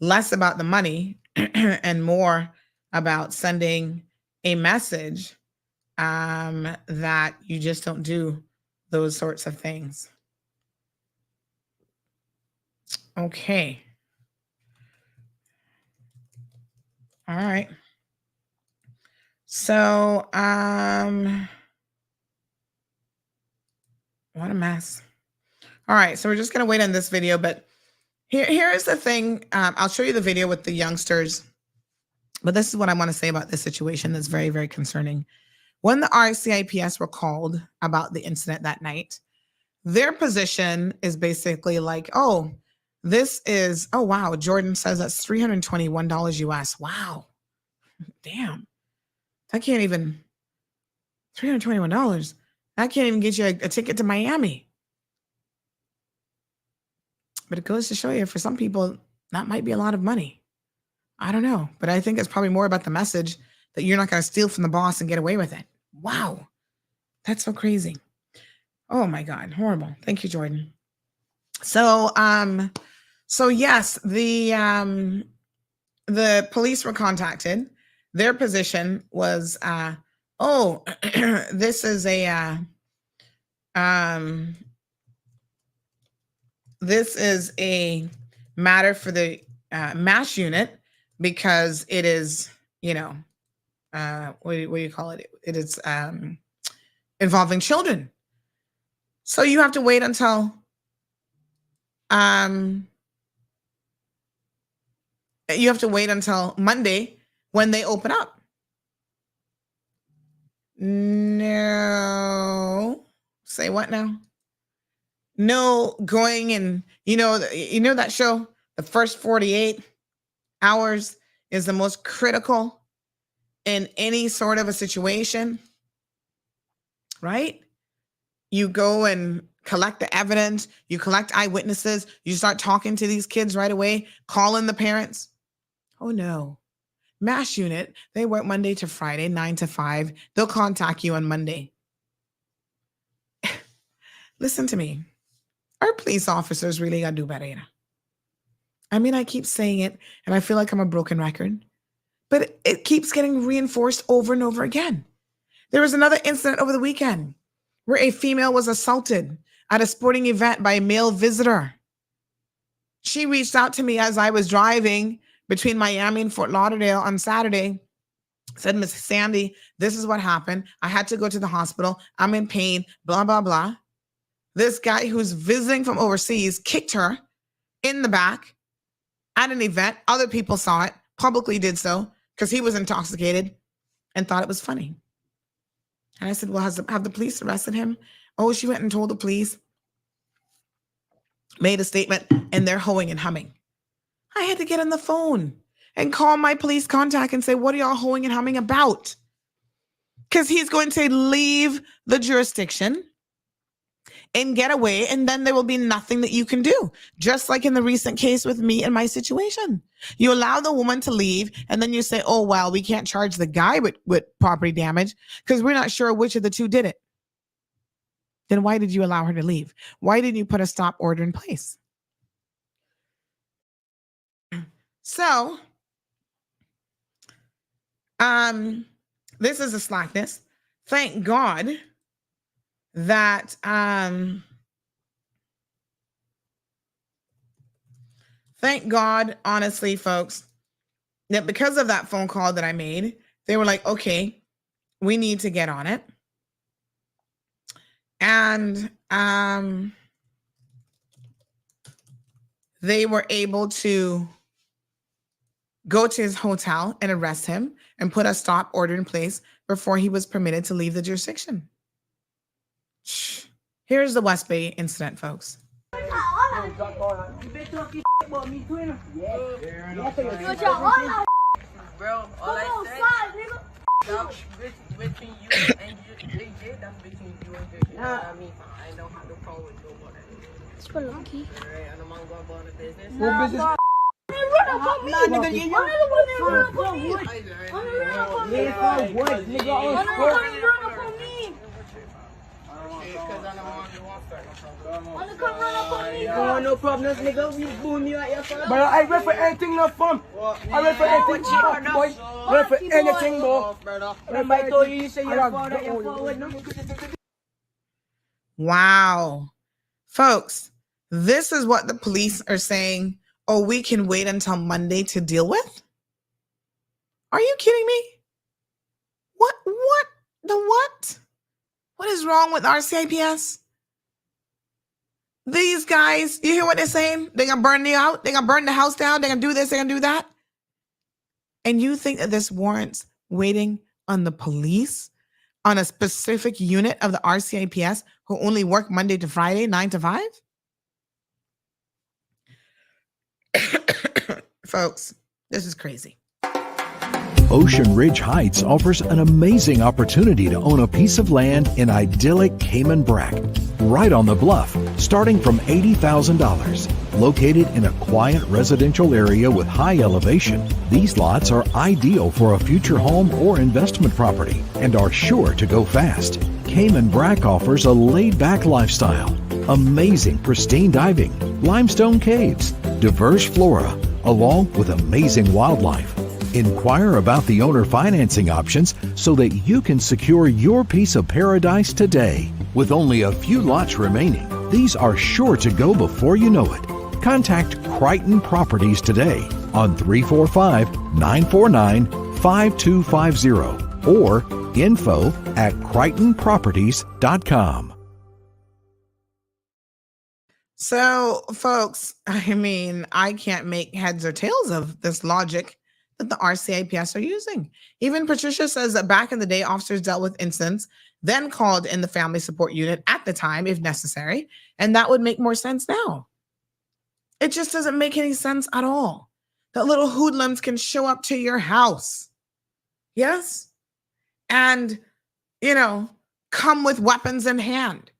less about the money and more about sending a message that you just don't do those sorts of things. Okay. All right. So, what a mess. All right. So we're just going to wait on this video, but here is the thing. I'll show you the video with the youngsters, but this is what I want to say about this situation that's very, very concerning. When the RCIPS were called about the incident that night, their position is basically like, oh, wow. Jordan says that's $321 US. Wow. Damn. I can't even, $321. I can't even get you a ticket to Miami. But it goes to show you, for some people, that might be a lot of money. I don't know. But I think it's probably more about the message that you're not going to steal from the boss and get away with it. Wow. That's so crazy. Oh my God. Horrible. Thank you, Jordan. So yes, the police were contacted. Their position was, this is a matter for the MASH unit because it is, what do you call it? It is involving children. So you have to wait until Monday when they open up. No. Say what now? No, going and you know that show, the first 48 hours is the most critical in any sort of a situation, right? You go and collect the evidence, you collect eyewitnesses, you start talking to these kids right away, calling the parents. Oh no. MASH unit, they work Monday to Friday, 9 to 5. They'll contact you on Monday. Listen to me. Our police officers really got to do better, I mean, I keep saying it, and I feel like I'm a broken record, but it keeps getting reinforced over and over again. There was another incident over the weekend where a female was assaulted at a sporting event by a male visitor. She reached out to me as I was driving between Miami and Fort Lauderdale on Saturday. Said, Miss Sandy, this is what happened. I had to go to the hospital. I'm in pain, blah, blah, blah. This guy who's visiting from overseas kicked her in the back at an event. Other people saw it, publicly did so, because he was intoxicated and thought it was funny. And I said, well, have the police arrested him? Oh, she went and told the police, made a statement, and they're hoeing and humming. I had to get on the phone and call my police contact and say, what are y'all hoeing and humming about? Because he's going to leave the jurisdiction and get away, and then there will be nothing that you can do. Just like in the recent case with me and my situation. You allow the woman to leave, and then you say, oh, well, we can't charge the guy with property damage because we're not sure which of the two did it. Then why did you allow her to leave? Why didn't you put a stop order in place? So, this is a slackness. Thank God that thank God, honestly, folks, that because of that phone call that I made, they were like, okay, we need to get on it. And they were able to go to his hotel and arrest him and put a stop order in place before he was permitted to leave the jurisdiction. Here's the West Bay incident, folks. Bro, all I said, between you and JJ, that's between you and JJ. You know what I mean? I don't have no problem with nobody. It's for lucky. Alright, and I'm gonna go about the business. What business? No problems, nigga. We boom you at your phone. But I read for anything, no fun. I read for anything, boy. I read for anything, boy. Remember I told you you say your phone at your phone, no? Wow. Folks, this is what the police are saying. Oh, we can wait until Monday to deal with? Are you kidding me? What? What is wrong with RCIPS? These guys, you hear what they're saying? They're going to burn you out. They're going to burn the house down. They're going to do this. They're going to do that. And you think that this warrants waiting on the police, on a specific unit of the RCIPS who only work Monday to Friday, 9 to 5? Folks, this is crazy. Ocean Ridge Heights offers an amazing opportunity to own a piece of land in idyllic Cayman Brac, right on the bluff, starting from $80,000. Located in a quiet residential area with high elevation, these lots are ideal for a future home or investment property and are sure to go fast. Cayman Brac offers a laid-back lifestyle, amazing pristine diving, limestone caves, diverse flora, along with amazing wildlife. Inquire about the owner financing options so that you can secure your piece of paradise today. With only a few lots remaining, these are sure to go before you know it. Contact Crichton Properties today on 345-949-5250 or info@crichtonproperties.com. So, folks, I mean, I can't make heads or tails of this logic that the RCIPS are using. Even Patricia says that back in the day, officers dealt with incidents, then called in the family support unit at the time, if necessary, and that would make more sense now. It just doesn't make any sense at all that little hoodlums can show up to your house. Yes? And, come with weapons in hand,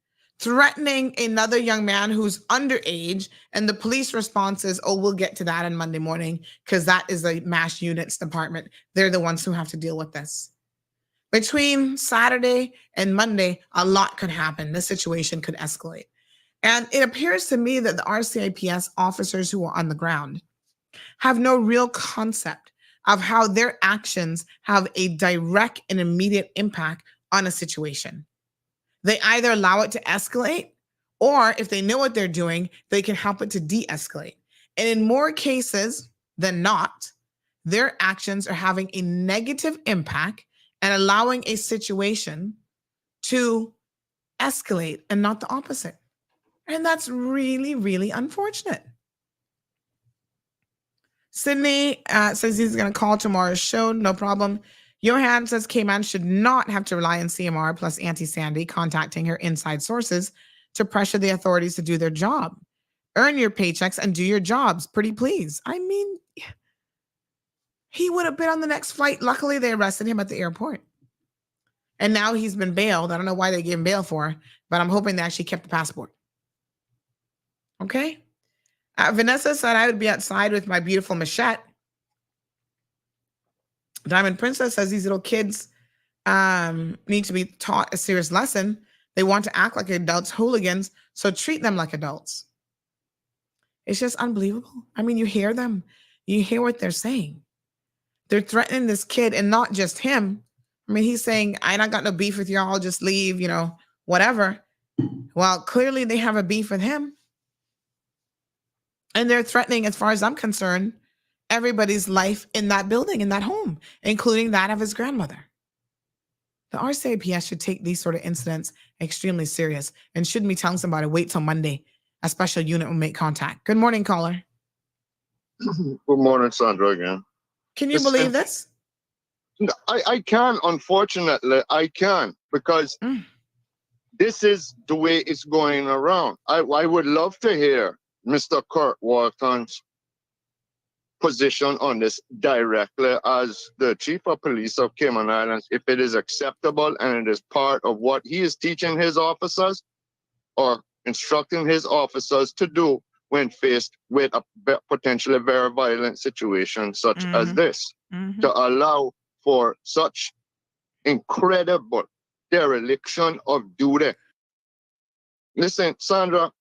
threatening another young man who's underage, and the police response is, oh, we'll get to that on Monday morning because that is a mass units department. They're the ones who have to deal with this. Between Saturday and Monday, a lot could happen. The situation could escalate. And it appears to me that the RCIPS officers who are on the ground have no real concept of how their actions have a direct and immediate impact on a situation. They either allow it to escalate, or if they know what they're doing, they can help it to de-escalate. And in more cases than not, their actions are having a negative impact and allowing a situation to escalate and not the opposite. And that's really, really unfortunate. Sydney says he's going to call tomorrow's show. No problem. Johan says Cayman should not have to rely on CMR plus Auntie Sandy contacting her inside sources to pressure the authorities to do their job. Earn your paychecks and do your jobs. Pretty please. I mean, he would have been on the next flight. Luckily, they arrested him at the airport. And now he's been bailed. I don't know why they gave him bail for, but I'm hoping they actually kept the passport. Okay? Vanessa said I would be outside with my beautiful machete. Diamond Princess says these little kids need to be taught a serious lesson. They want to act like adults, hooligans, so treat them like adults. It's just unbelievable. I mean, you hear them. You hear what they're saying. They're threatening this kid, and not just him. I mean, he's saying, I not got no beef with y'all, just leave, whatever. Well, clearly they have a beef with him. And they're threatening, as far as I'm concerned, everybody's life in that building, in that home, including that of his grandmother. The RCIPS should take these sort of incidents extremely serious and shouldn't be telling somebody, wait till Monday. A special unit will make contact. Good morning, caller. Good morning, Sandra, again. Can you believe this? I can, unfortunately, I can, because this is the way it's going around. I would love to hear Mr. Kurt Walton's position on this directly as the Chief of Police of Cayman Islands, if it is acceptable and it is part of what he is teaching his officers or instructing his officers to do when faced with a potentially very violent situation such as this, to allow for such incredible dereliction of duty. Listen, Sandra,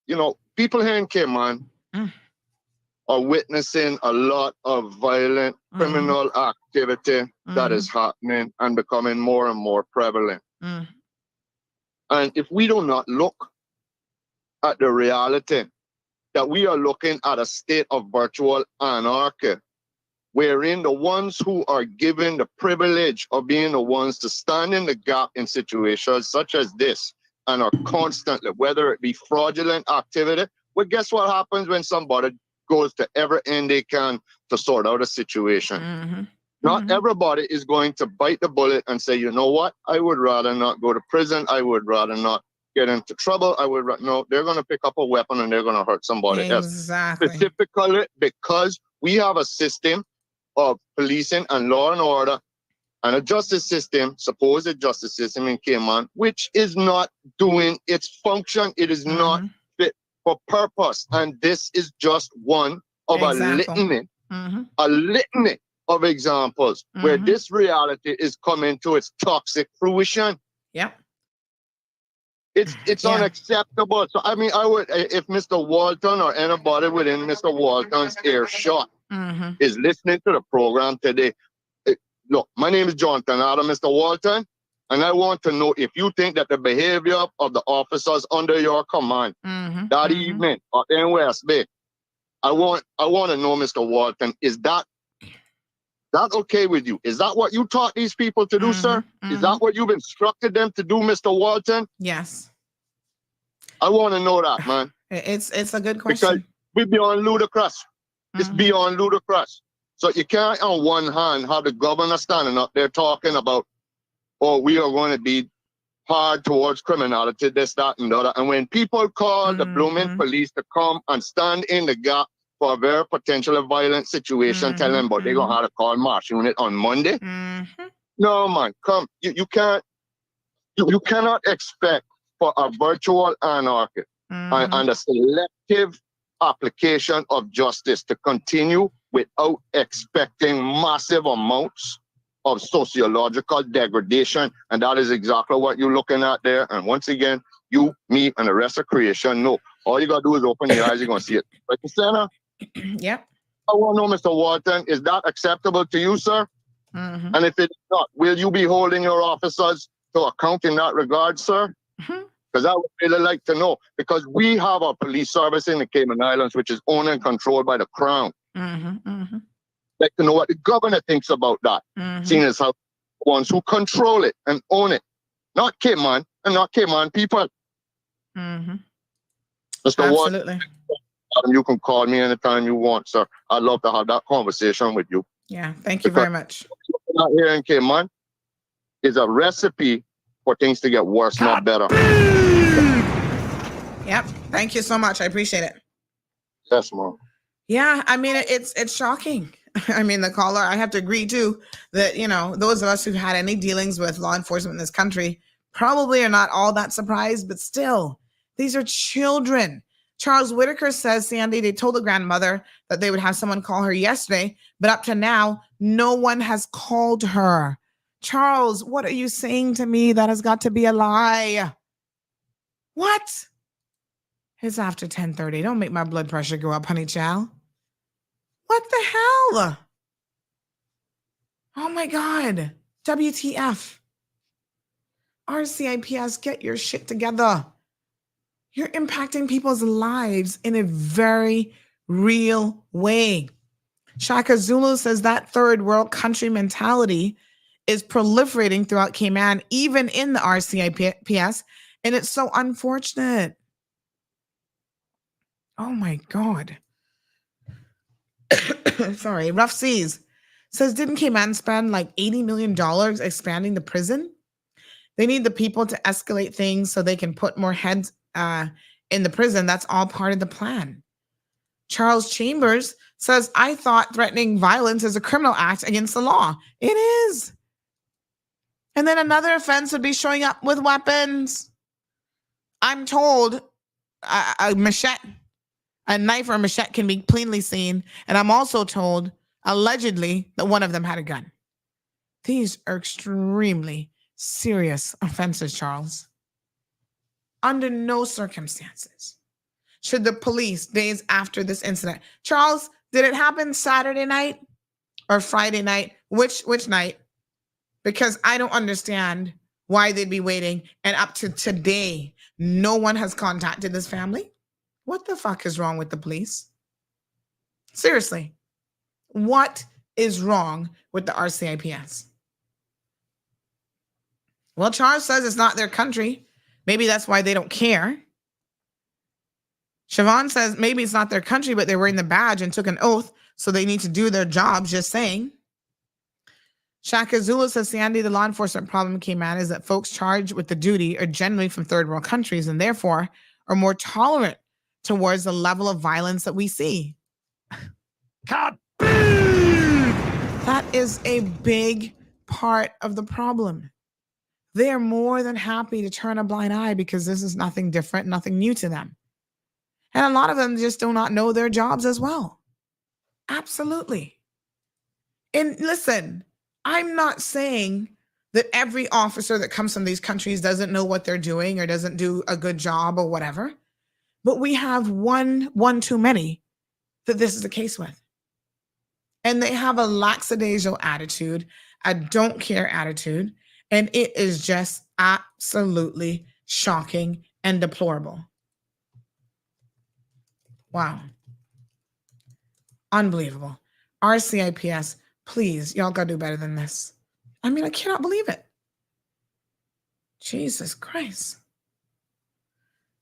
people here in Cayman are witnessing a lot of violent criminal activity that is happening and becoming more and more prevalent. And if we do not look at the reality that we are looking at a state of virtual anarchy, wherein the ones who are given the privilege of being the ones to stand in the gap in situations such as this and are constantly, whether it be fraudulent activity, well, guess what happens when somebody goes to every end they can to sort out a situation? Not everybody is going to bite the bullet and say, you know what, I would rather not go to prison. I would rather not get into trouble. No, they're going to pick up a weapon and they're going to hurt somebody else. Specifically because we have a system of policing and law and order and a justice system, supposed justice system in Cayman, which is not doing its function. It is not fit for purpose. And this is just one of a litany of examples where this reality is coming to its toxic fruition. Yep. It's unacceptable. So, I mean, I would, if Mr. Walton or anybody within Mr. Walton's earshot is listening to the program today, look, my name is Jonathan Adam, Mr. Walton, and I want to know if you think that the behavior of the officers under your command that evening or in West Bay, I want to know, Mr. Walton, is that okay with you? Is that what you taught these people to do, sir? Is that what you've instructed them to do, Mr. Walton? Yes. I want to know that, man. It's a good question. Because we're beyond ludicrous. It's beyond ludicrous. So you can't, on one hand, have the governor standing up there talking about, oh, we are going to be hard towards criminality, this, that, and the other. And when people call the blooming police to come and stand in the gap for a very potentially violent situation, tell them, but they're going to have to call March unit on Monday. No, man, come. You cannot expect for a virtual anarchy and a selective application of justice to continue without expecting massive amounts of sociological degradation. And that is exactly what you're looking at there. And once again, you, me, and the rest of creation know. All you got to do is open your eyes, you're going to see it. But Christina, yep. I want to know, Mr. Walton, is that acceptable to you, sir? And if it's not, will you be holding your officers to account in that regard, sir? Because I would really like to know, because we have a police service in the Cayman Islands, which is owned and controlled by the Crown. Like to know what the governor thinks about that, seeing as how ones who control it and own it, not Cayman and not Cayman people. Absolutely. You can call me anytime you want, sir. I'd love to have that conversation with you. Yeah, thank you very much. Out here in Cayman is a recipe for things to get worse, not better. Yep. Thank you so much. I appreciate it. Yes, ma'am. Yeah, I mean, it's shocking. I mean, the caller, I have to agree too that, you know, those of us who've had any dealings with law enforcement in this country probably are not all that surprised, but still, these are children. Charles Whitaker says, Sandy, they told the grandmother that they would have someone call her yesterday, but up to now, no one has called her. Charles, what are you saying to me? That has got to be a lie. What? It's after 10:30. Don't make my blood pressure go up, honey child. What the hell? Oh my God. WTF. RCIPS, get your shit together. You're impacting people's lives in a very real way. Shaka Zulu says that third world country mentality is proliferating throughout Cayman, even in the RCIPS, and it's so unfortunate. Oh my God. Sorry, Rough Seas says, didn't Cayman spend like $80 million expanding the prison? They need the people to escalate things so they can put more heads in the prison. That's all part of the plan. Charles Chambers says, I thought threatening violence is a criminal act against the law. It is. And then another offense would be showing up with weapons. I'm told a machete, a knife or a machete can be plainly seen. And I'm also told, allegedly, that one of them had a gun. These are extremely serious offenses, Charles. Under no circumstances should the police, days after this incident, Charles, did it happen Saturday night or Friday night? Which night? Because I don't understand why they'd be waiting. And up to today, no one has contacted this family. What the fuck is wrong with the police? Seriously, what is wrong with the RCIPS? Well, Charles says it's not their country. Maybe that's why they don't care. Siobhan says maybe it's not their country, but they're wearing the badge and took an oath, so they need to do their jobs, just saying. Shaka Zulu says, Sandy, the law enforcement problem in Cayman is that folks charged with the duty are generally from third world countries and therefore are more tolerant towards the level of violence that we see. That is a big part of the problem. They are more than happy to turn a blind eye because this is nothing different, nothing new to them. And a lot of them just do not know their jobs as well. Absolutely. And listen, I'm not saying that every officer that comes from these countries doesn't know what they're doing or doesn't do a good job or whatever. But we have one too many that this is the case with. And they have a lackadaisical attitude, a don't care attitude, and it is just absolutely shocking and deplorable. Wow. Unbelievable. RCIPS, please, y'all gotta do better than this. I mean, I cannot believe it. Jesus Christ.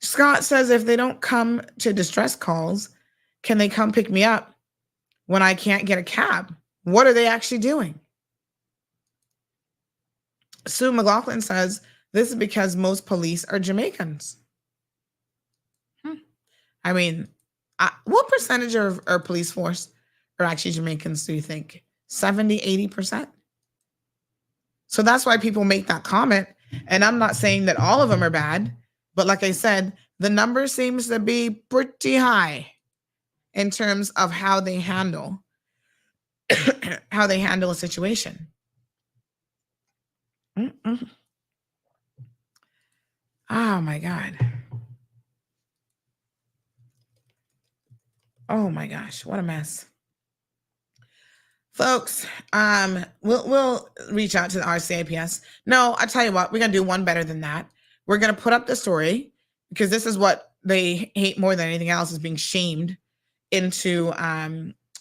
Scott says if they don't come to distress calls, can they come pick me up when I can't get a cab? What are they actually doing? Sue McLaughlin says this is because most police are Jamaicans. I mean, what percentage of our police force are actually Jamaicans, do you think? 70, 80%? So that's why people make that comment. And I'm not saying that all of them are bad, but like I said, the number seems to be pretty high in terms of how they handle a situation. Oh my God. Oh my gosh, what a mess. Folks, we'll reach out to the RCIPS. No, I tell you what, we're gonna do one better than that. We're going to put up the story because this is what they hate more than anything else, is being shamed into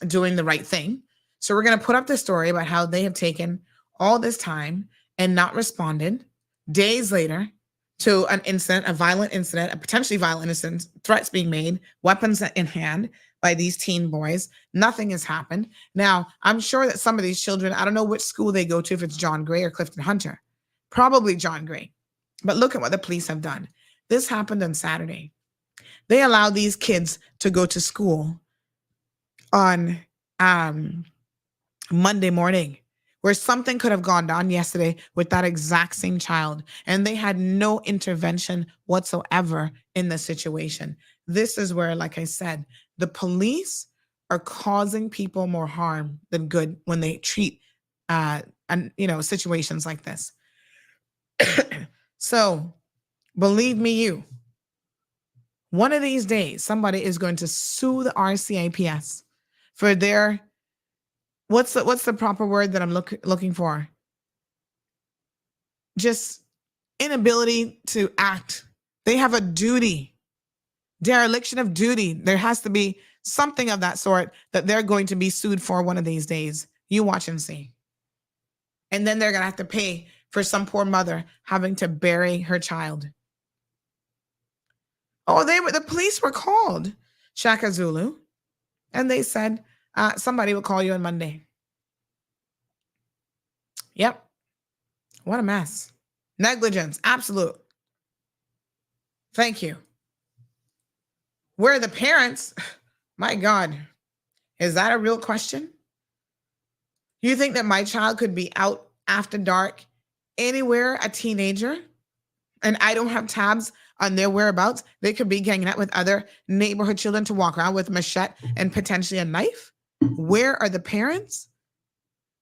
doing the right thing. So we're going to put up the story about how they have taken all this time and not responded days later to an incident, a violent incident, a potentially violent incident, threats being made, weapons in hand by these teen boys. Nothing has happened. Now, I'm sure that some of these children, I don't know which school they go to, if it's John Gray or Clifton Hunter, probably John Gray. But look at what the police have done. This happened on Saturday. They allowed these kids to go to school on Monday morning, where something could have gone down yesterday with that exact same child, and they had no intervention whatsoever in the situation. This is where, like I said, the police are causing people more harm than good when they treat situations like this. So believe me, one of these days, somebody is going to sue the RCIPS for their, what's the proper word that I'm looking for? Just inability to act. They have a duty, dereliction of duty. There has to be something of that sort that they're going to be sued for one of these days. You watch and see. And then they're going to have to pay for some poor mother having to bury her child. Oh, the police were called, Shaka Zulu, and they said, somebody will call you on Monday. Yep. What a mess. Negligence, absolute. Thank you. Where are the parents? My God, is that a real question? You think that my child could be out after dark anywhere, a teenager, and I don't have tabs on their whereabouts? They could be hanging out with other neighborhood children to walk around with a machete and potentially a knife. Where are the parents?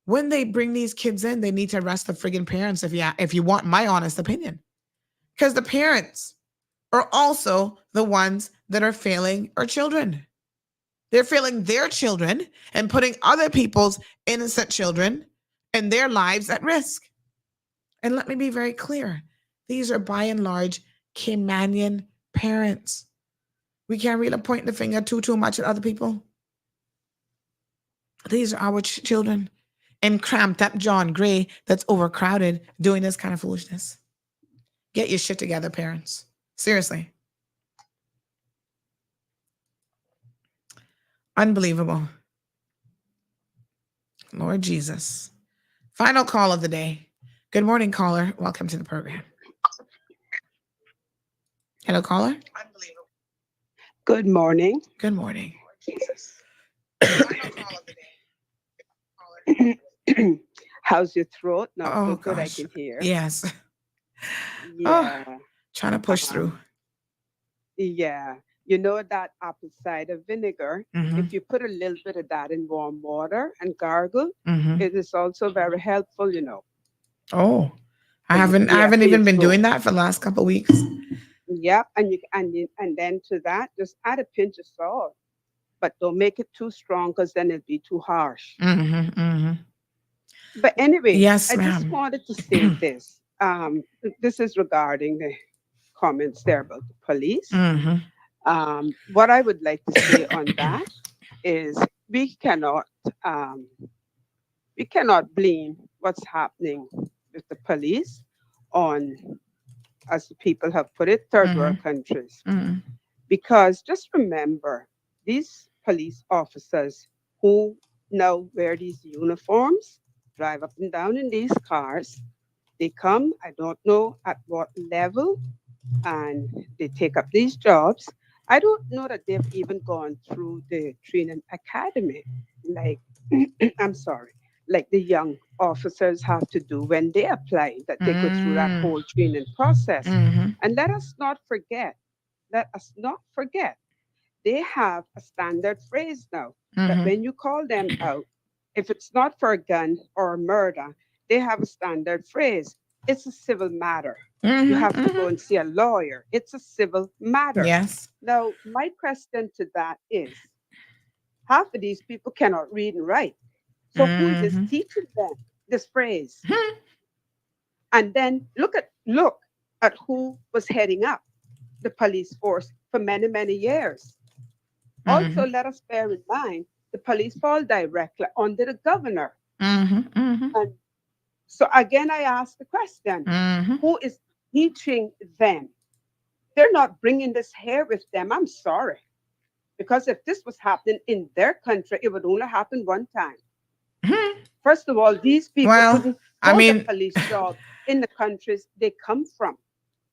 When they bring these kids in, they need to arrest the friggin' parents if you want my honest opinion. Because the parents are also the ones that are failing our children. They're failing their children and putting other people's innocent children and their lives at risk. And let me be very clear. These are by and large Caymanian parents. We can't really point the finger too much at other people. These are our children. And cramped up John Gray that's overcrowded doing this kind of foolishness. Get your shit together, parents. Seriously. Unbelievable. Lord Jesus. Final call of the day. Good morning, caller. Welcome to the program. Hello, caller. Unbelievable. Good morning. Good morning. Jesus. Final call of the day. How's your throat? No, Oh, so good gosh. I can hear. Yes. Yeah. Oh, trying to push through. Yeah. You know that apple cider vinegar, Mhm. if you put a little bit of that in warm water and gargle, Mhm. it is also very helpful, you know. Oh, I For haven't for even your been throat. doing that for the last couple of weeks. Yeah, and then to that, just add a pinch of salt, but don't make it too strong because then it'll be too harsh. Mm-hmm, mm-hmm. But anyway, Yes, I just ma'am. wanted to say this. This is regarding the comments there about the police. Mm-hmm. What I would like to say on that is we cannot blame what's happening with the police on, as the people have put it, third world countries. Mm-hmm. Because just remember, these police officers who now wear these uniforms, drive up and down in these cars, they come, I don't know at what level, and they take up these jobs. I don't know that they've even gone through the training academy, like, I'm sorry, like the young officers have to do when they apply, that they go through that whole training process. Mm-hmm. And let us not forget, they have a standard phrase now that Mm-hmm. when you call them out, if it's not for a gun or a murder, they have a standard phrase. It's a civil matter. You have to go and see a lawyer. It's a civil matter. Yes. Now, my question to that is, half of these people cannot read and write. So who is Mm-hmm. teaching them this phrase? And then look, at who was heading up the police force for many, many years. Also, let us bear in mind the police fall directly under the governor. And so again, I ask the question, who is teaching them? They're not bringing this here with them. I'm sorry. Because if this was happening in their country, it would only happen one time. First of all, these people couldn't hold a police job in the countries they come from.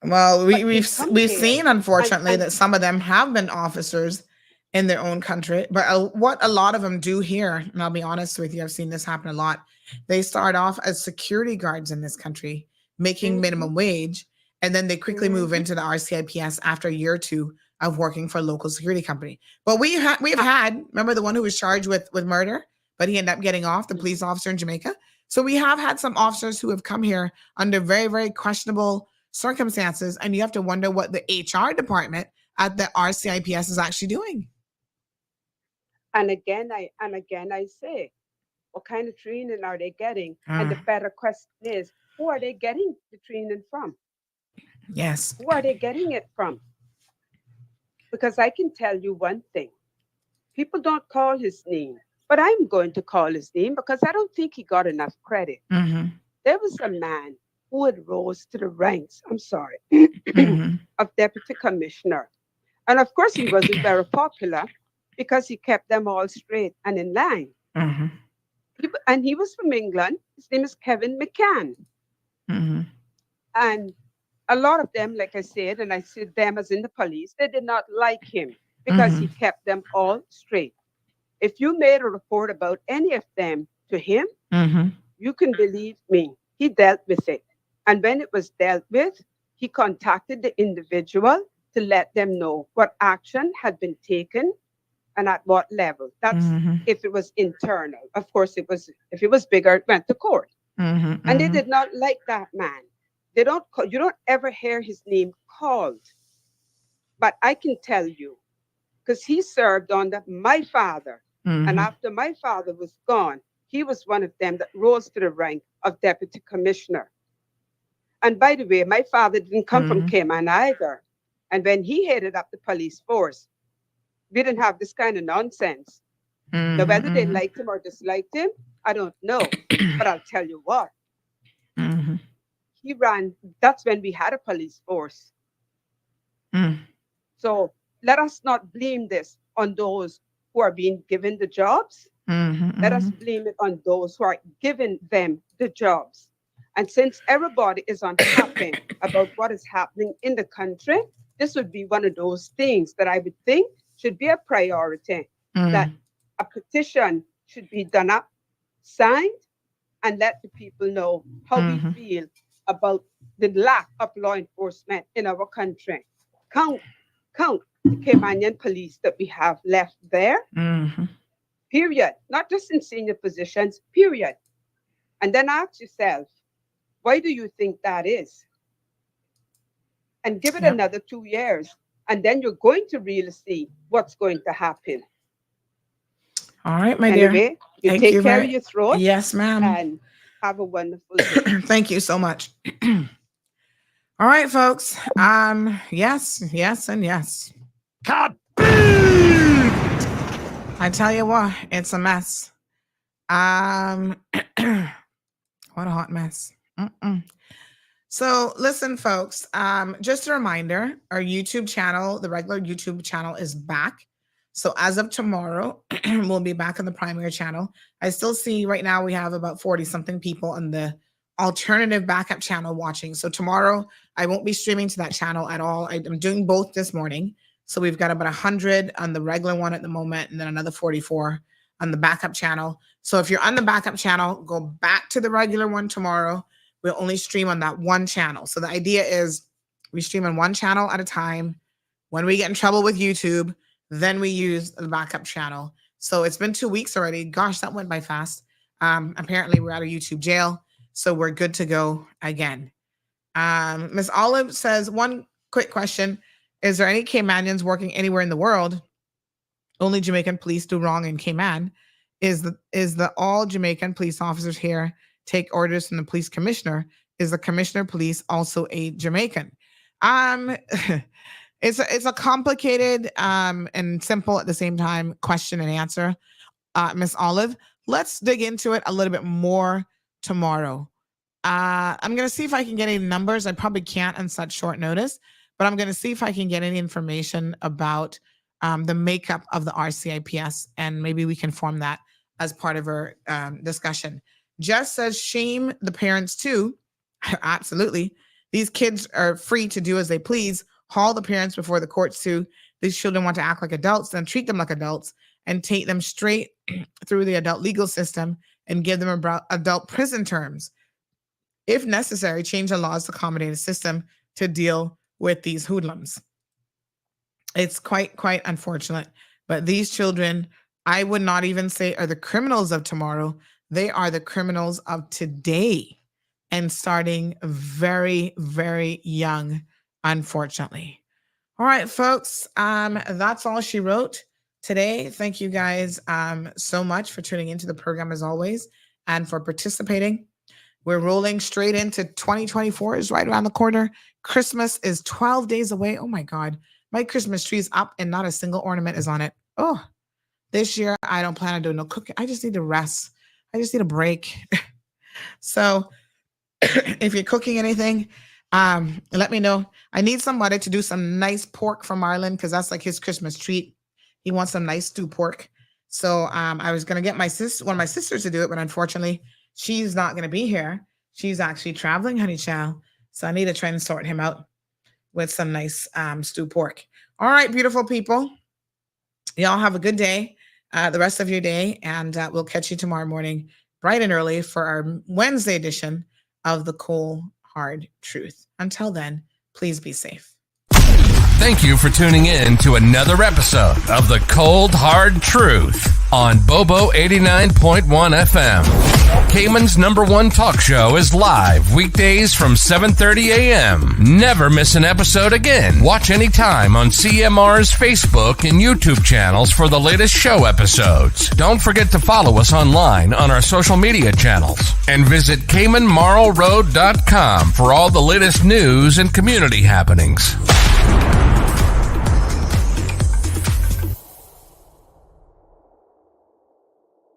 Well, we've seen, unfortunately, that some of them have been officers in their own country. But what a lot of them do here, and I'll be honest with you, I've seen this happen a lot. They start off as security guards in this country, making minimum wage, and then they quickly move into the RCIPS after a year or two of working for a local security company. But we've had, remember the one who was charged with murder, but he ended up getting off, the police officer in Jamaica. So we have had some officers who have come here under very, very questionable circumstances, and you have to wonder what the HR department at the RCIPS is actually doing. And again, I say, what kind of training are they getting? And the better question is, who are they getting the training from? Yes. Who are they getting it from? Because I can tell you one thing. People don't call his name, but I'm going to call his name because I don't think he got enough credit. There was a man who had rose to the ranks, of deputy commissioner. And of course, he wasn't very popular because he kept them all straight and in line. And he was from England. His name is Kevin McCann. And a lot of them, like I said, and I said them as in the police, they did not like him because he kept them all straight. If you made a report about any of them to him, you can believe me, he dealt with it. And when it was dealt with, he contacted the individual to let them know what action had been taken and at what level. That's if it was internal. Of course, if it was bigger, it went to court. And they did not like that man. You don't ever hear his name called. But I can tell you, because he served under my father. And after my father was gone, he was one of them that rose to the rank of deputy commissioner. And by the way, my father didn't come from Cayman either. And when he headed up the police force, we didn't have this kind of nonsense. Now, whether they liked him or disliked him, I don't know. But I'll tell you what. He ran, that's when we had a police force. So let us not blame this on those who are being given the jobs. Let us blame it on those who are giving them the jobs. And since everybody is unhappy about what is happening in the country, this would be one of those things that I would think should be a priority, that a petition should be done up, signed, and let the people know how we feel about the lack of law enforcement in our country. Count the Caymanian police that we have left there, period. Not just in senior positions, period. And then ask yourself, why do you think that is? And give it another 2 years, and then you're going to really see what's going to happen. All right, my anyway, dear. You Thank take you care of your throat. Yes, ma'am. And have a wonderful day. Thank you so much. All right, folks. Yes, and yes. I tell you what, it's a mess. What a hot mess. So listen, folks, just a reminder, our YouTube channel, the regular YouTube channel is back. So as of tomorrow, we'll be back on the primary channel. I still see right now we have about 40 something people on the alternative backup channel watching. So tomorrow I won't be streaming to that channel at all. I'm doing both this morning. So we've got about 100 on the regular one at the moment, and then another 44 on the backup channel. So if you're on the backup channel, go back to the regular one tomorrow. We'll only stream on that one channel. So the idea is we stream on one channel at a time. When we get in trouble with YouTube, then we use the backup channel. So it's been 2 weeks already. Gosh, that went by fast. Apparently we're out of YouTube jail. So we're good to go again. Miss Olive says, one quick question. Is there any Caymanians working anywhere in the world? Only Jamaican police do wrong in Cayman. Is the all Jamaican police officers here take orders from the police commissioner? is the commissioner of police also a Jamaican? It's a complicated and simple at the same time question and answer, Miss Olive. Let's dig into it a little bit more tomorrow. I'm going to see if I can get any numbers. I probably can't on such short notice, but I'm going to see if I can get any information about the makeup of the RCIPS, and maybe we can form that as part of our discussion. Jess says, shame the parents too. Absolutely. These kids are free to do as they please. Haul the parents before the courts too. These children want to act like adults, then treat them like adults and take them straight through the adult legal system and give them adult prison terms. If necessary, change the laws to accommodate a system to deal with these hoodlums. It's quite unfortunate, but these children, I would not even say are the criminals of tomorrow. They are the criminals of today, and starting very, very young, unfortunately. All right, folks, that's all she wrote today. Thank you guys so much for tuning into the program as always and for participating. We're rolling straight into 2024 is right around the corner. Christmas is 12 days away. Oh my God. My Christmas tree is up and not a single ornament is on it. Oh, this year I don't plan on doing no cooking. I just need to rest. I just need a break. So if you're cooking anything, let me know. I need somebody to do some nice pork from Marlon because that's like his Christmas treat. He wants some nice stew pork. So I was going to get one of my sisters to do it, but unfortunately, she's not going to be here. She's actually traveling, honey child. So I need to try and sort him out with some nice stew pork. All right, beautiful people. Y'all have a good day, the rest of your day, and we'll catch you tomorrow morning, bright and early, for our Wednesday edition of The Cold Hard Truth. Until then, please be safe. Thank you for tuning in to another episode of The Cold Hard Truth on Bobo 89.1 FM. Cayman's #1 talk show is live weekdays from 7:30 a.m. Never miss an episode again. Watch anytime on CMR's Facebook and YouTube channels for the latest show episodes. Don't forget to follow us online on our social media channels and visit CaymanMarlRoad.com for all the latest news and community happenings.